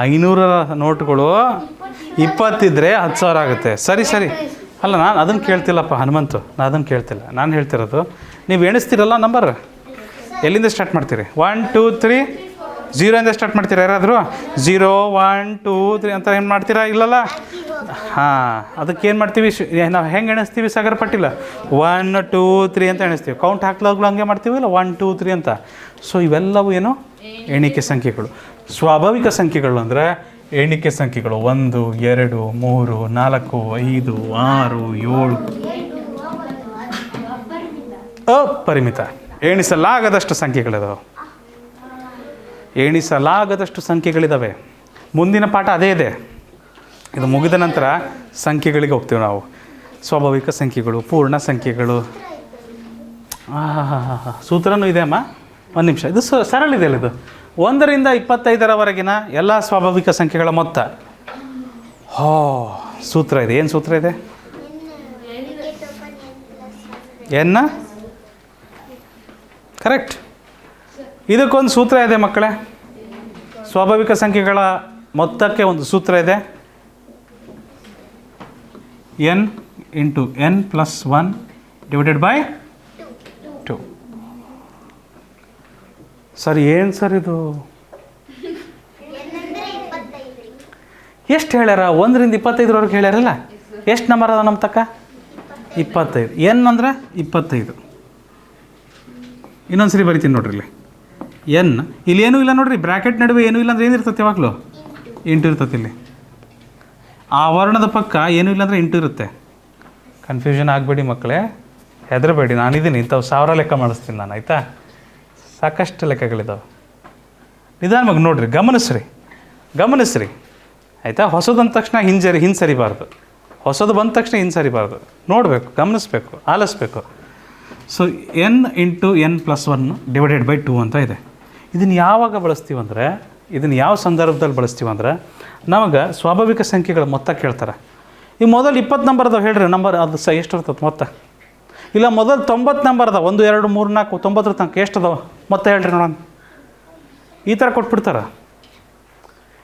500 ನೋಟುಗಳು 20 ಇದ್ದರೆ 10,000 ಆಗುತ್ತೆ. ಸರಿ. ಅಲ್ಲ, ನಾನು ಅದನ್ನು ಕೇಳ್ತಿಲ್ಲಪ್ಪ ಹನುಮಂತು, ನಾನು ಅದನ್ನು ಕೇಳ್ತಿಲ್ಲ. ನಾನು ಹೇಳ್ತಿರೋದು, ನೀವು ಎಣಿಸ್ತೀರಲ್ಲ ನಂಬರ್, ಎಲ್ಲಿಂದ ಸ್ಟಾರ್ಟ್ ಮಾಡ್ತೀರಿ? 1 2 3 0 ಇಂದ ಸ್ಟಾರ್ಟ್ ಮಾಡ್ತೀರಾ ಯಾರಾದರೂ? 0 1 2 3 ಅಂತ ಏನು ಮಾಡ್ತೀರಾ? ಇಲ್ಲಲ್ಲ. ಹಾಂ, ಅದಕ್ಕೆ ಏನು ಮಾಡ್ತೀವಿ? ನಾವು ಹೆಂಗೆ ಎಣಿಸ್ತೀವಿ ಸಾಗರ ಪಟ್ಟಿಲ್ಲ? 1 2 3 ಅಂತ ಎಣಿಸ್ತೀವಿ. ಕೌಂಟ್ ಹಾಕ್ಲಾಗ್ಲೂ ಹಂಗೆ ಮಾಡ್ತೀವಿ ಇಲ್ಲ? 1 2 3 ಅಂತ. ಸೊ ಇವೆಲ್ಲವೂ ಏನು? ಎಣಿಕೆ ಸಂಖ್ಯೆಗಳು. ಸ್ವಾಭಾವಿಕ ಸಂಖ್ಯೆಗಳು ಅಂದರೆ ಎಣಿಕೆ ಸಂಖ್ಯೆಗಳು. 1 2 3 4 5 6 7 ಅಪರಿಮಿತ, ಎಣಿಸಲಾಗದಷ್ಟು ಸಂಖ್ಯೆಗಳಿದಾವೆ. ಎಣಿಸಲಾಗದಷ್ಟು ಸಂಖ್ಯೆಗಳಿದ್ದಾವೆ. ಮುಂದಿನ ಪಾಠ ಅದೇ ಇದೆ. ಇದು ಮುಗಿದ ನಂತರ ಸಂಖ್ಯೆಗಳಿಗೆ ಹೋಗ್ತೀವಿ ನಾವು. ಸ್ವಾಭಾವಿಕ ಸಂಖ್ಯೆಗಳು, ಪೂರ್ಣ ಸಂಖ್ಯೆಗಳು. ಸೂತ್ರನೂ ಇದೆ ಅಮ್ಮ. ಒಂದು ನಿಮಿಷ, ಇದು ಸರಳ ಇದೆ ಅಲ್ಲ. ಇದು 1 ರಿಂದ 25ರವರೆಗಿನ ಎಲ್ಲ ಸ್ವಾಭಾವಿಕ ಸಂಖ್ಯೆಗಳ ಮೊತ್ತ. ಸೂತ್ರ ಇದೆ. ಏನು ಸೂತ್ರ ಇದೆ? ಎನ್ನ ಕರೆಕ್ಟ್. ಇದಕ್ಕೊಂದು ಸೂತ್ರ ಇದೆ ಮಕ್ಕಳೇ. ಸ್ವಾಭಾವಿಕ ಸಂಖ್ಯೆಗಳ ಮೊತ್ತಕ್ಕೆ ಒಂದು ಸೂತ್ರ ಇದೆ. N into n plus 1 divided by 2. Sir ಏನು ಸರ್ ಇದು? ಎಷ್ಟು ಹೇಳ್ಯಾರ? 1ರಿಂದ 25ರವರೆಗೆ ಹೇಳ್ಯಾರಲ್ಲ. ಎಷ್ಟು ನಂಬರ್ ಅದ ನಮ್ಮ ತಕ್ಕ? 25. ಎನ್ ಅಂದರೆ 25. ಇನ್ನೊಂದು ಸರಿ ಬರಿತೀನಿ ನೋಡ್ರಿ. ಇಲ್ಲಿ ಎನ್, ಇಲ್ಲಿ ಏನೂ ಇಲ್ಲ ನೋಡ್ರಿ, ಬ್ರ್ಯಾಕೆಟ್ ನಡುವೆ ಏನೂ ಇಲ್ಲ ಅಂದರೆ ಏನಿರ್ತದೆ ಯಾವಾಗಲೂ? ಇಂಟು ಇರ್ತದೆ. ಇಲ್ಲಿ ಆ ವರ್ಣದ ಪಕ್ಕ ಏನೂ ಇಲ್ಲ ಅಂದರೆ ಇಂಟು ಇರುತ್ತೆ. ಕನ್ಫ್ಯೂಷನ್ ಆಗಬೇಡಿ ಮಕ್ಕಳೇ, ಹೆದರಬೇಡಿ. ನಾನಿದ್ದೀನಿ, ಇಂಥವು 1000 ಲೆಕ್ಕ ಮಾಡಿಸ್ತೀನಿ ನಾನು, ಆಯಿತಾ? ಸಾಕಷ್ಟು ಲೆಕ್ಕಗಳಿದ್ದಾವೆ. ನಿಧಾನವಾಗಿ ನೋಡಿರಿ, ಗಮನಿಸ್ರಿ ಆಯಿತಾ? ಹೊಸದು ಅಂದ ತಕ್ಷಣ ಹಿಂಸರಿಬಾರ್ದು. ಹೊಸದು ಬಂದ ತಕ್ಷಣ ಹಿಂಸರಿಬಾರ್ದು. ನೋಡಬೇಕು, ಗಮನಿಸ್ಬೇಕು, ಆಲಿಸ್ಬೇಕು. So n into n plus 1 divided by 2 ಅಂತ ಇದೆ. ಇದನ್ನು ಯಾವಾಗ ಬಳಸ್ತೀವಂದರೆ, ಇದನ್ನು ಯಾವ ಸಂದರ್ಭದಲ್ಲಿ ಬಳಸ್ತೀವಂದ್ರೆ, ನಮಗೆ ಸ್ವಾಭಾವಿಕ ಸಂಖ್ಯೆಗಳ ಮೊತ್ತ ಕೇಳ್ತಾರೆ. ಈ ಮೊದಲು 20 ನಂಬರ್ ಅದಾವೆ ಹೇಳ್ರಿ, ನಂಬರ್ ಅದು ಎಷ್ಟು ಇರ್ತದೆ ಮೊತ್ತ? ಇಲ್ಲ ಮೊದಲು 90 ನಂಬರ್ ಅದಾವೆ, 1 2 3 4 90 ತನಕ ಎಷ್ಟು ಅದಾವೆ ಮೊತ್ತ ಹೇಳ್ರಿ ನೋಡೋಣ. ಈ ಥರ ಕೊಟ್ಬಿಡ್ತಾರೆ.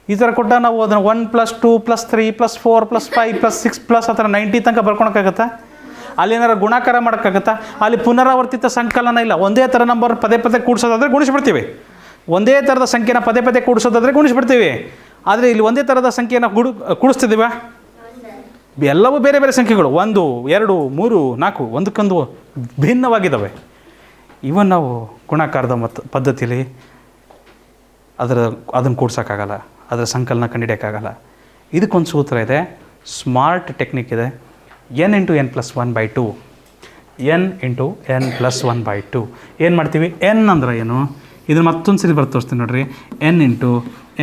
ಈ ಥರ ಕೊಟ್ಟ ನಾವು ಅದನ್ನು 1 + 2 + 3 + 4 + 5 + 6 ಪ್ಲಸ್ ಆ ಥರ 90 ತನಕ ಬರ್ಕೊಳಕ್ಕಾಗತ್ತಾ? ಅಲ್ಲಿ ಏನಾರು ಗುಣಾಕಾರ ಮಾಡೋಕ್ಕಾಗತ್ತಾ? ಅಲ್ಲಿ ಪುನರಾವರ್ತಿತ ಸಂಕಲನ ಇಲ್ಲ. ಒಂದೇ ಥರ ನಂಬರ್ ಪದೇ ಪದೇ ಕೂಡಿಸೋದಾದರೆ ಗುಣಿಸ್ಬಿಡ್ತೀವಿ. ಒಂದೇ ಥರದ ಸಂಖ್ಯೆನ ಪದೇ ಪದೇ ಕೂಡಿಸೋದಾದರೆ ಗುಣಿಸ್ಬಿಡ್ತೀವಿ. ಆದರೆ ಇಲ್ಲಿ ಒಂದೇ ಥರದ ಸಂಖ್ಯೆನ ಕೂಡಿಸ್ತಿದ್ದೀವ? ಎಲ್ಲವೂ ಬೇರೆ ಬೇರೆ ಸಂಖ್ಯೆಗಳು, 1 2 3 4 ಒಂದಕ್ಕೊಂದು ಭಿನ್ನವಾಗಿದ್ದಾವೆ. ಇವನ್ ನಾವು ಗುಣಾಕಾರದ ಪದ್ಧತಿಯಲ್ಲಿ ಅದನ್ನು ಕೂಡ್ಸೋಕ್ಕಾಗಲ್ಲ, ಅದರ ಸಂಕಲನ ಕಂಡುಹಿಡಿಯೋಕ್ಕಾಗಲ್ಲ. ಇದಕ್ಕೊಂದು ಸೂತ್ರ ಇದೆ, ಸ್ಮಾರ್ಟ್ ಟೆಕ್ನಿಕ್ ಇದೆ. N into n plus 1/2. N into n plus 1/2. ಏನು ಮಾಡ್ತೀವಿ? ಎನ್ ಅಂದ್ರೆ ಏನು? ಇದನ್ನು ಮತ್ತೊಂದು ಸರಿ ಬರ್ತು ತೋರಿಸ್ತೀನಿ ನೋಡಿರಿ. N into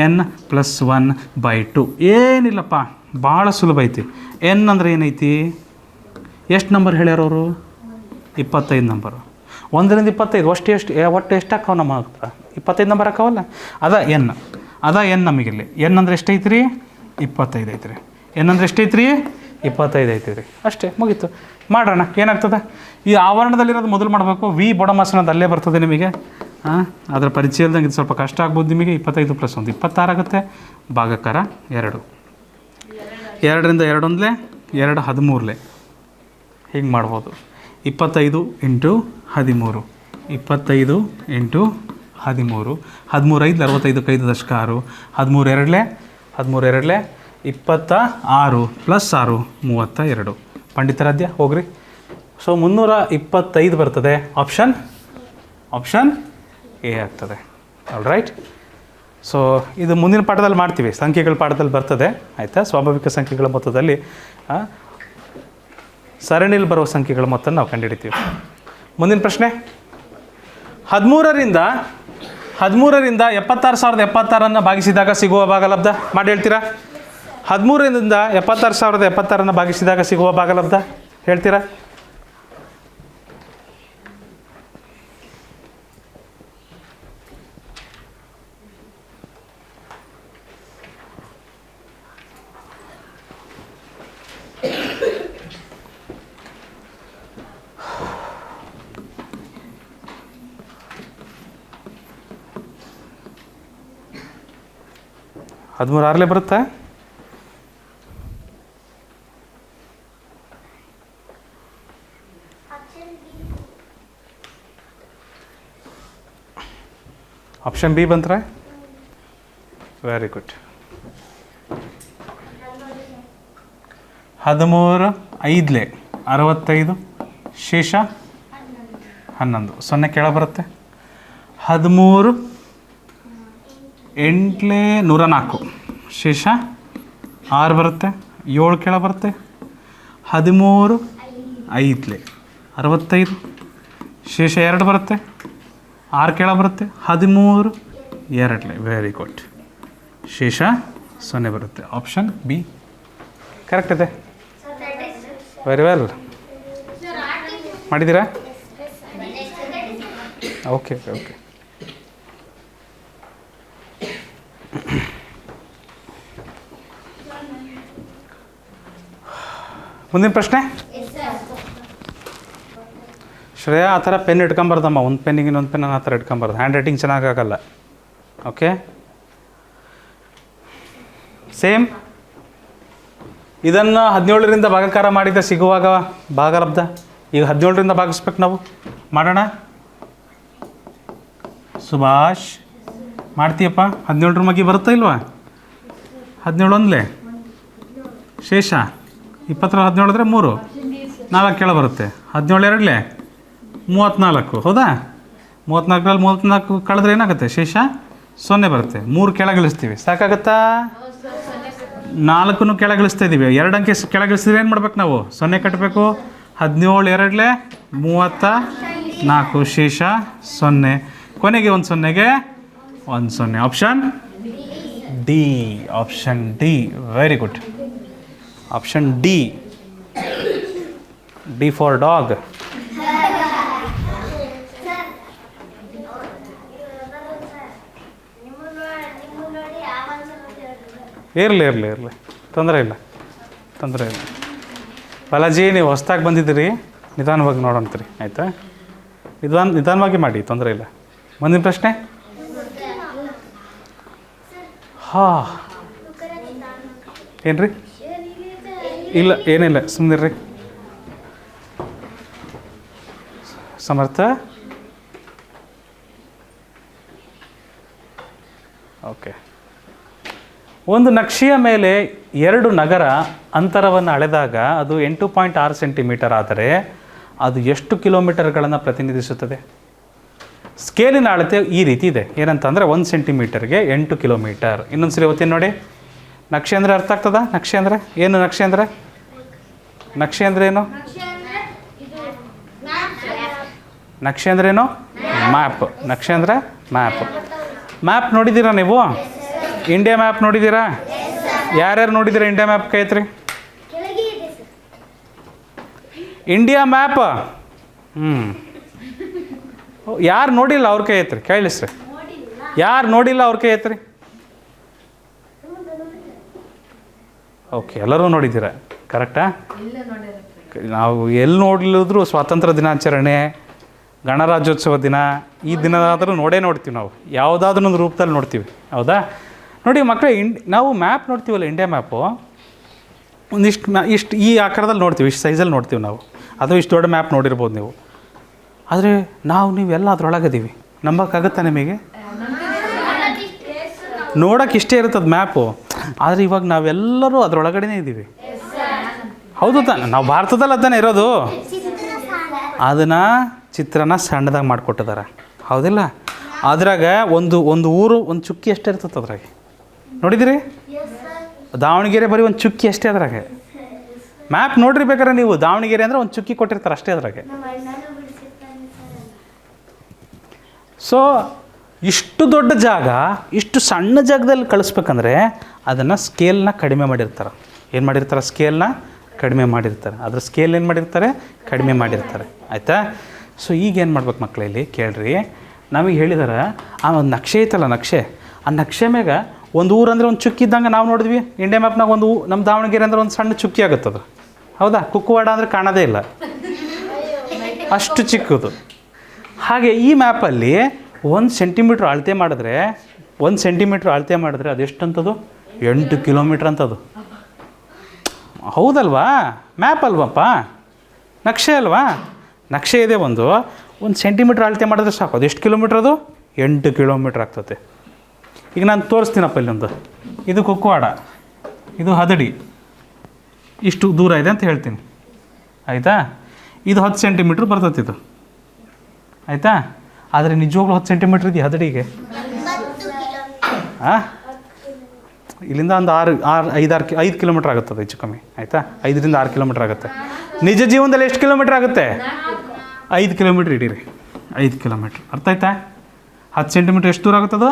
n plus 1/2. ಏನಿಲ್ಲಪ್ಪ, ಭಾಳ ಸುಲಭ ಐತಿ. ಎನ್ ಅಂದ್ರೆ ಏನೈತಿ? ಎಷ್ಟು ನಂಬರ್ ಹೇಳ್ಯಾರವರು? 25 ನಂಬರು. 1ರಿಂದ 25 ಒಟ್ಟು ಎಷ್ಟು ಹಾಕವ ನಮ್ಮ ಹತ್ರ? 25 ನಂಬರ್ ಹಾಕವಲ್ಲ, ಅದ ಎನ್ ನಮಗಿಲ್ಲಿ. ಎನ್ ಅಂದ್ರೆ ಎಷ್ಟೈತ್ರಿ? 25 ಐತ್ರಿ. ಎನ್ ಅಂದ್ರೆ ಎಷ್ಟೈತ್ರಿ? 25 ಐತ್ರಿ. ಅಷ್ಟೇ, ಮುಗೀತು. ಮಾಡೋಣ. ಏನಾಗ್ತದೆ? ಈ ಆವರಣದಲ್ಲಿರೋದು ಮೊದಲು ಮಾಡಬೇಕು. ವಿ ಬೊಡಮಾಸನದು ಅಲ್ಲೇ ಬರ್ತದೆ ನಿಮಗೆ. ಅದರ ಪರಿಚಯದಂಗೆ ಇದು ಸ್ವಲ್ಪ ಕಷ್ಟ ಆಗ್ಬೋದು ನಿಮಗೆ. 25 + 1 26 ಆಗುತ್ತೆ. ಭಾಗಾಕಾರ 2. 2ರಿಂದ 2 1 2 13 ಹೀಗೆ ಮಾಡ್ಬೋದು. 25 × 13. 25 × 13. 13 5 65 5 ದಶಕ 6. 13 2 26 + 6 32. ಪಂಡಿತರಾಧ್ಯ ಹೋಗ್ರಿ. ಸೊ 325 ಬರ್ತದೆ. ಆಪ್ಷನ್ ಎ ಆಗ್ತದೆ. All right. ಸೊ ಇದು ಮುಂದಿನ ಪಾಠದಲ್ಲಿ ಮಾಡ್ತೀವಿ, ಸಂಖ್ಯೆಗಳ ಪಾಠದಲ್ಲಿ ಬರ್ತದೆ, ಆಯಿತಾ? ಸ್ವಾಭಾವಿಕ ಸಂಖ್ಯೆಗಳ ಮೊತ್ತದಲ್ಲಿ ಸರಣಿಯಲ್ಲಿ ಬರುವ ಸಂಖ್ಯೆಗಳ ಮೊತ್ತ ನಾವು ಕಂಡುಹಿಡಿತೀವಿ. ಮುಂದಿನ ಪ್ರಶ್ನೆ, 13ರಿಂದ 76,076 ಭಾಗಿಸಿದಾಗ ಸಿಗುವ ಭಾಗಲಬ್ಧ ಮಾಡಿ ಹೇಳ್ತೀರಾ? 13ರಿಂದ 76,076 ಭಾಗಿಸಿದಾಗ ಸಿಗುವ ಭಾಗಲಬ್ಧ ಹೇಳ್ತೀರಾ? ಹದಿಮೂರು ಆರಲೇ ಬರುತ್ತಾ? ಆಪ್ಷನ್ ಬಿ ಬಂದ್ರೆ ವೆರಿ ಗುಡ್. 13 5 65 ಶೇಷ 11 0 ಕೆಳ ಬರುತ್ತೆ. 13 8 104 ಶೇಷ 6 ಬರುತ್ತೆ. 7 ಕೆಳ ಬರುತ್ತೆ. 13 5 65 ಶೇಷ 2 ಬರುತ್ತೆ. 6 ಕೆಳ ಬರುತ್ತೆ. 13 2 ವೆರಿ ಗುಡ್. ಶೇಷ 0 ಬರುತ್ತೆ. ಆಪ್ಷನ್ ಬಿ ಕರೆಕ್ಟ್ ಇದೆ. Very well. ಮಾಡಿದ್ದೀರಾ? ಓಕೆ. ಮುಂದಿನ ಪ್ರಶ್ನೆ. ಶ್ರೇಯಾ ಆ ಥರ ಪೆನ್ ಇಟ್ಕೊಂಬಾರ್ದಮ್ಮ, ಒಂದು ಪೆನ್ನಿಗೆ ಇನ್ನೊಂದು ಪೆನ್ ಆ ಥರ ಇಟ್ಕೊಂಬಾರ್ದು, ಹ್ಯಾಂಡ್ ರೈಟಿಂಗ್ ಚೆನ್ನಾಗಾಗಲ್ಲ. Okay, same. ಇದನ್ನು 17ರಿಂದ ಭಾಗಾಕಾರ ಮಾಡಿದ ಸಿಗುವಾಗ ಭಾಗಲಬ್ಧ. ಈಗ 17ರಿಂದ ಭಾಗಿಸ್ಬೇಕು ನಾವು. ಮಾಡೋಣ. ಸುಭಾಷ್ ಮಾಡ್ತೀಯಪ್ಪ? 17ರ ಮಗಿ ಬರುತ್ತಾ ಇಲ್ವಾ? 17 ಒಂದಲೇ ಶೇಷ, 20 17 3 4 ಕೆಳ ಬರುತ್ತೆ. 17 2 34, ಹೌದಾ? 34ರಲ್ಲಿ 34 ಕಳೆದ್ರೆ ಏನಾಗುತ್ತೆ? ಶೇಷ 0 ಬರುತ್ತೆ. 3 ಕೆಳಗಿಳಿಸ್ತೀವಿ, ಸಾಕಾಗುತ್ತಾ? 4 ಕೆಳಗಿಳಿಸ್ತಾ ಇದ್ದೀವಿ. 2 ಅಂಕೆ ಕೆಳಗಿಳಿಸಿದ್ರೆ ಏನು ಮಾಡ್ಬೇಕು ನಾವು? 0 ಕಟ್ಟಬೇಕು. 17 2 34, ಶೇಷ 0, ಕೊನೆಗೆ 1 0ಗೆ 1 0. Option D. Option D, very good. Option D. D for dog. ಇರಲಿ ತೊಂದರೆ ಇಲ್ಲ. ಬಾಲಾಜಿ, ನೀವು ಹೊಸ್ದಾಗಿ ಬಂದಿದ್ದೀರಿ, ನಿಧಾನವಾಗಿ ನೋಡೋಂತೀರಿ, ಆಯಿತಾ? ನಿಧಾನವಾಗಿ ಮಾಡಿ, ತೊಂದರೆ ಇಲ್ಲ. ಮುಂದಿನ ಪ್ರಶ್ನೆ. ಹಾಂ, ಏನ್ರಿ? ಇಲ್ಲ, ಏನಿಲ್ಲ, ಸುಮ್ಮನಿರ್ರಿ. ಸಮರ್ಥ. ಓಕೆ. ಒಂದು ನಕ್ಷೆಯ ಮೇಲೆ 2 ನಗರ ಅಂತರವನ್ನು ಅಳೆದಾಗ ಅದು 8.6 ಸೆಂಟಿಮೀಟರ್ ಆದರೆ ಅದು ಎಷ್ಟು ಕಿಲೋಮೀಟರ್ಗಳನ್ನು ಪ್ರತಿನಿಧಿಸುತ್ತದೆ? ಸ್ಕೇಲಿನ ಅಳತೆ ಈ ರೀತಿ ಇದೆ. ಏನಂತಂದರೆ 1 ಸೆಂಟಿಮೀಟರ್ಗೆ 8 ಕಿಲೋಮೀಟರ್. ಇನ್ನೊಂದು ಸರಿ ಓದ್ತೀನಿ ನೋಡಿ. ನಕ್ಷೆ ಅಂದರೆ ಅರ್ಥ ಆಗ್ತದ? ನಕ್ಷೆ ಅಂದರೆ ಏನು? ನಕ್ಷೆ ಅಂದರೆ ಏನು? ನಕ್ಷೆ ಅಂದ್ರೇನು? ಮ್ಯಾಪ್. ನಕ್ಷೆ ಅಂದರೆ ಮ್ಯಾಪ್. ಮ್ಯಾಪ್ ನೋಡಿದ್ದೀರಾ ನೀವು? ಇಂಡಿಯಾ ಮ್ಯಾಪ್ ನೋಡಿದ್ದೀರಾ? ಯಾರ್ಯಾರು ನೋಡಿದ್ದೀರಾ ಇಂಡಿಯಾ ಮ್ಯಾಪ್? ಕೈ ಎತ್ತಿರಿ. ಇಂಡಿಯಾ ಮ್ಯಾಪ್ ಯಾರು ನೋಡಿಲ್ಲ ಅವ್ರ ಕೈ ಎತ್ತಿರಿ. ಕೇಳಿಸ್ರಿ, ಯಾರು ನೋಡಿಲ್ಲ ಅವ್ರ ಕೈ ಎತ್ತಿರಿ. ಓಕೆ, ಎಲ್ಲರೂ ನೋಡಿದ್ದೀರಾ, ಕರೆಕ್ಟಾ? ನಾವು ಎಲ್ಲಿ ನೋಡಲಿದ್ರು ಸ್ವಾತಂತ್ರ್ಯ ದಿನಾಚರಣೆ, ಗಣರಾಜ್ಯೋತ್ಸವ ದಿನ, ಈ ದಿನದಾದರೂ ನೋಡ್ತೀವಿ ನಾವು, ಯಾವುದಾದ್ರೂ ಒಂದು ರೂಪದಲ್ಲಿ ನೋಡ್ತೀವಿ, ಹೌದಾ? ನೋಡಿ ಮಕ್ಕಳೇ, ನಾವು ಮ್ಯಾಪ್ ನೋಡ್ತೀವಲ್ಲ, ಇಂಡಿಯಾ ಮ್ಯಾಪು ಇಷ್ಟು ಈ ಆಕಾರದಲ್ಲಿ ನೋಡ್ತೀವಿ, ಇಷ್ಟು ಸೈಜಲ್ಲಿ ನೋಡ್ತೀವಿ ನಾವು. ಅದು ಇಷ್ಟು ದೊಡ್ಡ ಮ್ಯಾಪ್ ನೋಡಿರ್ಬೋದು ನೀವು. ಆದರೆ ನೀವೆಲ್ಲ ಅದರೊಳಗಿದ್ದೀವಿ. ನಂಬೋಕ್ಕಾಗುತ್ತಾ ನಿಮಗೆ? ನೋಡೋಕೆ ಇಷ್ಟೇ ಇರುತ್ತದೆ ಮ್ಯಾಪು, ಆದರೆ ಇವಾಗ ನಾವೆಲ್ಲರೂ ಅದರೊಳಗಡೆನೇ ಇದ್ದೀವಿ, ಹೌದು ತಾನೆ? ನಾವು ಭಾರತದಲ್ಲಿ ಅದನ್ನೇ ಇರೋದು. ಅದನ್ನು ಚಿತ್ರನ ಸಣ್ಣದಾಗಿ ಮಾಡಿಕೊಟ್ಟಿದ್ದಾರೆ, ಹೌದಿಲ್ಲ? ಅದ್ರಾಗ ಒಂದು ಊರು ಒಂದು ಚುಕ್ಕಿ ಅಷ್ಟೇ ಇರ್ತದೆ ಅದ್ರಾಗೆ. ನೋಡಿದಿರಿ? ದಾವಣಗೆರೆ ಬರೀ ಒಂದು ಚುಕ್ಕಿ ಅಷ್ಟೇ ಅದ್ರಾಗೆ. ಮ್ಯಾಪ್ ನೋಡ್ರಿ ಬೇಕಾದ್ರೆ ನೀವು. ದಾವಣಗೆರೆ ಅಂದರೆ ಒಂದು ಚುಕ್ಕಿ ಕೊಟ್ಟಿರ್ತಾರೆ ಅಷ್ಟೇ ಅದ್ರಾಗೆ. ಸೊ ಇಷ್ಟು ದೊಡ್ಡ ಜಾಗ ಇಷ್ಟು ಸಣ್ಣ ಜಾಗದಲ್ಲಿ ಕಳಿಸ್ಬೇಕಂದ್ರೆ ಅದನ್ನು ಸ್ಕೇಲ್ನ ಕಡಿಮೆ ಮಾಡಿರ್ತಾರೆ. ಏನು ಮಾಡಿರ್ತಾರೆ? ಸ್ಕೇಲ್ನ ಕಡಿಮೆ ಮಾಡಿರ್ತಾರೆ. ಅದ್ರ ಸ್ಕೇಲ್ ಏನು ಮಾಡಿರ್ತಾರೆ? ಕಡಿಮೆ ಮಾಡಿರ್ತಾರೆ, ಆಯಿತಾ? ಸೊ ಈಗ ಏನು ಮಾಡ್ಬೇಕು ಮಕ್ಕಳಲ್ಲಿ ಕೇಳ್ರಿ. ನಮಗೆ ಹೇಳಿದಾರೆ ಆ ಒಂದು ನಕ್ಷೆ ಐತಲ್ಲ, ನಕ್ಷೆ, ಆ ನಕ್ಷೆ ಮ್ಯಾಗ ಒಂದು ಊರು ಅಂದರೆ ಒಂದು ಚುಕ್ಕಿ ಇದ್ದಂಗೆ ನಾವು ನೋಡಿದ್ವಿ. ಇಂಡಿಯಾ ಮ್ಯಾಪ್ನಾಗ ನಮ್ಮ ದಾವಣಗೆರೆ ಅಂದರೆ ಒಂದು ಸಣ್ಣ ಚುಕ್ಕಿ ಆಗುತ್ತದು, ಹೌದಾ? ಕುಕ್ಕುವಾಡ ಅಂದರೆ ಕಾಣೋದೇ ಇಲ್ಲ, ಅಷ್ಟು ಚಿಕ್ಕದು. ಹಾಗೆ ಈ ಮ್ಯಾಪಲ್ಲಿ 1 ಸೆಂಟಿಮೀಟ್ರ್ ಅಳತೆ ಮಾಡಿದ್ರೆ ಅದೆಷ್ಟಂತದು? 8 ಕಿಲೋಮೀಟ್ರ್ ಅಂತದು, ಹೌದಲ್ವಾ? ಮ್ಯಾಪ್ ಅಲ್ವಪ್ಪ, ನಕ್ಷೆ ಅಲ್ವಾ? ನಕ್ಷೆ ಇದೆ, ಒಂದು ಸೆಂಟಿಮೀಟ್ರ್ ಅಳತೆ ಮಾಡಿದ್ರೆ ಸಾಕು. ಅದು ಎಷ್ಟು ಕಿಲೋಮೀಟ್ರ್? ಅದು 8 ಕಿಲೋಮೀಟ್ರ್ ಆಗ್ತದೆ. ಈಗ ನಾನು ತೋರಿಸ್ತೀನಪ್ಪ ಇಲ್ಲೊಂದು. ಇದು ಕುಕ್ಕುವಾಡ, ಇದು ಹದಡಿ, ಇಷ್ಟು ದೂರ ಇದೆ ಅಂತ ಹೇಳ್ತೀನಿ, ಆಯಿತಾ? ಇದು 10 ಸೆಂಟಿಮೀಟ್ರ್ ಬರ್ತದೆ ಇದು, ಆಯಿತಾ? ಆದರೆ ನಿಜವಾಗ್ಲೂ 10 ಸೆಂಟಿಮೀಟ್ರ್ ಇದೆಯಾ ಹದಡಿಗೆ? ಹಾಂ, ಇಲ್ಲಿಂದ ಒಂದು 5 ಕಿಲೋಮೀಟ್ರ್ ಆಗುತ್ತದೆ ಹೆಚ್ಚು ಕಮ್ಮಿ, ಆಯಿತಾ? 5ರಿಂದ 6 ಕಿಲೋಮೀಟ್ರ್ ಆಗುತ್ತೆ. ನಿಜ ಜೀವನದಲ್ಲಿ ಎಷ್ಟು ಕಿಲೋಮೀಟ್ರ್ ಆಗುತ್ತೆ? 5 ಕಿಲೋಮೀಟ್ರ್ ಇಡೀರಿ, 5 ಕಿಲೋಮೀಟ್ರ್. ಅರ್ಥ ಆಯ್ತಾ? 10 ಸೆಂಟಿಮೀಟ್ರ್ ಎಷ್ಟು ದೂರ ಆಗುತ್ತದೋ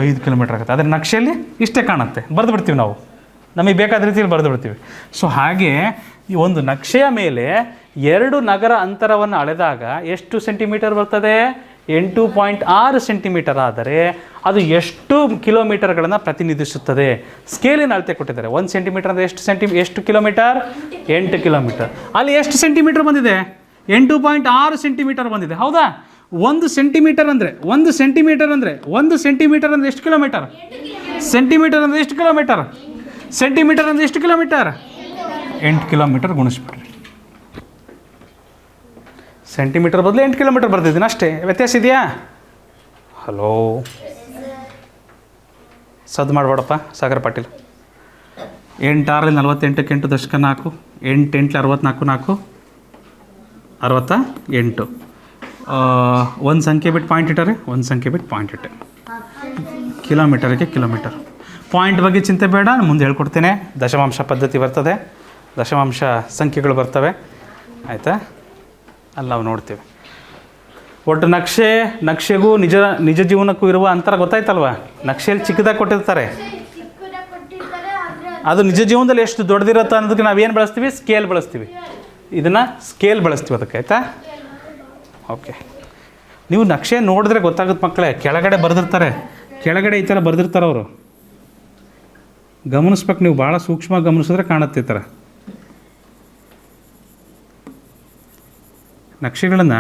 5 ಕಿಲೋಮೀಟ್ರ್ ಆಗುತ್ತೆ. ಆದರೆ ನಕ್ಷೆಯಲ್ಲಿ ಇಷ್ಟೇ ಕಾಣುತ್ತೆ, ಬರೆದು ಬಿಡ್ತೀವಿ ನಾವು, ನಮಗೆ ಬೇಕಾದ ರೀತಿಯಲ್ಲಿ ಬರೆದು ಬಿಡ್ತೀವಿ. ಸೊ ಹಾಗೆ ಈ ಒಂದು ನಕ್ಷೆಯ ಮೇಲೆ 2 ನಗರ ಅಂತರವನ್ನು ಅಳೆದಾಗ ಎಷ್ಟು ಸೆಂಟಿಮೀಟರ್ ಬರ್ತದೆ? 8.6 ಸೆಂಟಿಮೀಟರ್ ಆದರೆ ಅದು ಎಷ್ಟು ಕಿಲೋಮೀಟರ್ಗಳನ್ನು ಪ್ರತಿನಿಧಿಸುತ್ತದೆ? ಸ್ಕೇಲಿನ ಅಳತೆ ಕೊಟ್ಟಿದ್ದಾರೆ. 1 ಸೆಂಟಿಮೀಟರ್ ಅಂದರೆ ಎಷ್ಟು ಕಿಲೋಮೀಟರ್? 8 ಕಿಲೋಮೀಟರ್. ಅಲ್ಲಿ ಎಷ್ಟು ಸೆಂಟಿಮೀಟರ್ ಬಂದಿದೆ? 8.6 ಸೆಂಟಿಮೀಟರ್ ಬಂದಿದೆ. ಹೌದಾ? 1 ಸೆಂಟಿಮೀಟರ್ ಅಂದರೆ ಎಷ್ಟು ಕಿಲೋಮೀಟರ್? ಸೆಂಟಿಮೀಟರ್ ಅಂದರೆ ಎಷ್ಟು ಕಿಲೋಮೀಟರ್? ಸೆಂಟಿಮೀಟರ್ ಅಂದರೆ ಎಷ್ಟು ಕಿಲೋಮೀಟರ್? 8 ಕಿಲೋಮೀಟರ್ ಗುಣಿಸ್ಬಿಡ್ರಿ. ಸೆಂಟಿಮೀಟರ್ ಬದಲು 8 ಕಿಲೋಮೀಟರ್ ಬರ್ತಿದ್ದೀನಿ ಅಷ್ಟೇ. ವ್ಯತ್ಯಾಸ ಇದೆಯಾ? ಹಲೋ, ಸದ್ದು ಮಾಡಬೇಡಪ್ಪ ಸಾಗರ ಪಾಟೀಲ್. 8 6 48 8 ದಶಕ 4 8 8 64 68. ಒಂದು ಸಂಖ್ಯೆ ಬಿಟ್ಟು ಪಾಯಿಂಟ್ ಇಟ್ಟರೆ ಕಿಲೋಮೀಟರ್ಗೆ ಕಿಲೋಮೀಟರ್. ಪಾಯಿಂಟ್ ಬಗ್ಗೆ ಚಿಂತೆ ಬೇಡ, ಮುಂದೆ ಹೇಳ್ಕೊಡ್ತೇನೆ. ದಶಮಾಂಶ ಪದ್ಧತಿ ಬರ್ತದೆ, ದಶಮಾಂಶ ಸಂಖ್ಯೆಗಳು ಬರ್ತವೆ. ಆಯಿತಾ? ಅಲ್ಲಿ ನಾವು ನೋಡ್ತೀವಿ. ಒಟ್ಟು ನಕ್ಷೆಗೂ ನಿಜ ಜೀವನಕ್ಕೂ ಇರುವ ಅಂತರ ಗೊತ್ತಾಯ್ತಲ್ವ? ನಕ್ಷೆಯಲ್ಲಿ ಚಿಕ್ಕದಾಗಿ ಕೊಟ್ಟಿರ್ತಾರೆ, ಅದು ನಿಜ ಜೀವನದಲ್ಲಿ ಎಷ್ಟು ದೊಡ್ಡದಿರುತ್ತೆ ಅನ್ನೋದಕ್ಕೆ ನಾವೇನು ಬಳಸ್ತೀವಿ? ಸ್ಕೇಲ್ ಬಳಸ್ತೀವಿ. ಇದನ್ನು ಸ್ಕೇಲ್ ಬಳಸ್ತೀವಿ ಅದಕ್ಕೆ. ಆಯಿತಾ? ಓಕೆ, ನೀವು ನಕ್ಷೆ ನೋಡಿದ್ರೆ ಗೊತ್ತಾಗುತ್ತೆ ಮಕ್ಕಳೇ. ಕೆಳಗಡೆ ಬರೆದಿರ್ತಾರೆ, ಕೆಳಗಡೆ ಈ ಥರ ಬರೆದಿರ್ತಾರೆ ಅವರು. ಗಮನಿಸ್ಬೇಕು ನೀವು, ಭಾಳ ಸೂಕ್ಷ್ಮವಾಗಿ ಗಮನಿಸಿದ್ರೆ ಕಾಣುತ್ತೆ ಈ ಥರ ನಕ್ಷೆಗಳನ್ನು.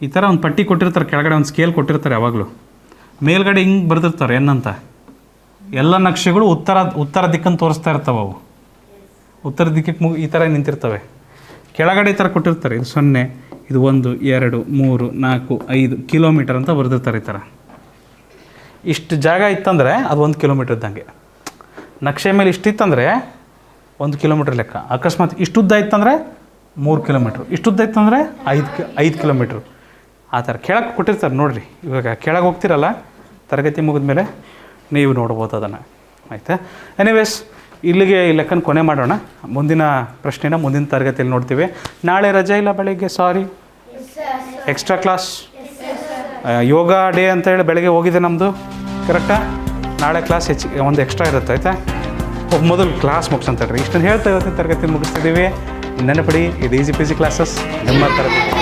ಈ ಥರ ಒಂದು ಪಟ್ಟಿ ಕೊಟ್ಟಿರ್ತಾರೆ, ಕೆಳಗಡೆ ಒಂದು ಸ್ಕೇಲ್ ಕೊಟ್ಟಿರ್ತಾರೆ. ಯಾವಾಗಲೂ ಮೇಲ್ಗಡೆ ಹಿಂಗೆ ಬರೆದಿರ್ತಾರೆ ಏನಂತ. ಎಲ್ಲ ನಕ್ಷೆಗಳು ಉತ್ತರ ದಿಕ್ಕನ್ನು ತೋರಿಸ್ತಾ ಇರ್ತವೆ. ಅವು ಉತ್ತರ ದಿಕ್ಕಕ್ಕೆ ಈ ಥರ ನಿಂತಿರ್ತವೆ. ಕೆಳಗಡೆ ಈ ಥರ ಕೊಟ್ಟಿರ್ತಾರೆ. ಇದು 0, ಇದು 1 2 3 4 5 ಕಿಲೋಮೀಟರ್ ಅಂತ ಬರೆದಿರ್ತಾರೆ. ಈ ಥರ ಇಷ್ಟು ಜಾಗ ಇತ್ತಂದರೆ ಅದು 1 ಕಿಲೋಮೀಟ್ರ್ ಇದ್ದಂಗೆ. ನಕ್ಷೆ ಮೇಲೆ ಇಷ್ಟಿತ್ತಂದರೆ 1 ಕಿಲೋಮೀಟ್ರ್ ಲೆಕ್ಕ. ಅಕಸ್ಮಾತ್ ಇಷ್ಟುದ್ದ ಇತ್ತಂದರೆ 3 ಕಿಲೋಮೀಟ್ರ್, ಇಷ್ಟುದ್ದ ಇತ್ತಂದರೆ 5 ಕಿಲೋಮೀಟ್ರ್. ಆ ಥರ ಕೆಳಗೆ ಕೊಟ್ಟಿರ್ತಾರೆ ನೋಡಿರಿ. ಇವಾಗ ಕೆಳಗೆ ಹೋಗ್ತಿರಲ್ಲ, ತರಗತಿ ಮುಗಿದ ಮೇಲೆ ನೀವು ನೋಡ್ಬೋದು ಅದನ್ನು. ಆಯಿತಾ? ಎನಿವೇಸ್, ಇಲ್ಲಿಗೆ ಈ ಲೆಕ್ಕನ ಕೊನೆ ಮಾಡೋಣ. ಮುಂದಿನ ಪ್ರಶ್ನೆನ ಮುಂದಿನ ತರಗತಿಯಲ್ಲಿ ನೋಡ್ತೀವಿ. ನಾಳೆ ರಜೆ ಇಲ್ಲ ಬೆಳಗ್ಗೆ? ಸಾರಿ, ಎಕ್ಸ್ಟ್ರಾ ಕ್ಲಾಸ್ ಯೋಗ ಡೇ ಅಂತ ಹೇಳಿ ಬೆಳಗ್ಗೆ ಹೋಗಿದೆ ನಮ್ಮದು. ಕರೆಕ್ಟಾ? ನಾಳೆ ಕ್ಲಾಸ್ ಒಂದು ಎಕ್ಸ್ಟ್ರಾ ಇರುತ್ತೆ. ಆಯಿತಾ? ಮೊದಲು ಕ್ಲಾಸ್ ಮುಗಿಸಂತೇಳ್ರಿ. ಇಷ್ಟನ್ನು ಹೇಳ್ತಾ ಇವತ್ತಿನ ತರಗತಿ ಮುಗಿಸ್ತಿದ್ದೀವಿ. ನೆನಪಡಿ, ಇದು ಈಸಿ ಪಿ ಜಿ ಕ್ಲಾಸಸ್ ನಿಮ್ಮ ತರಗತಿ.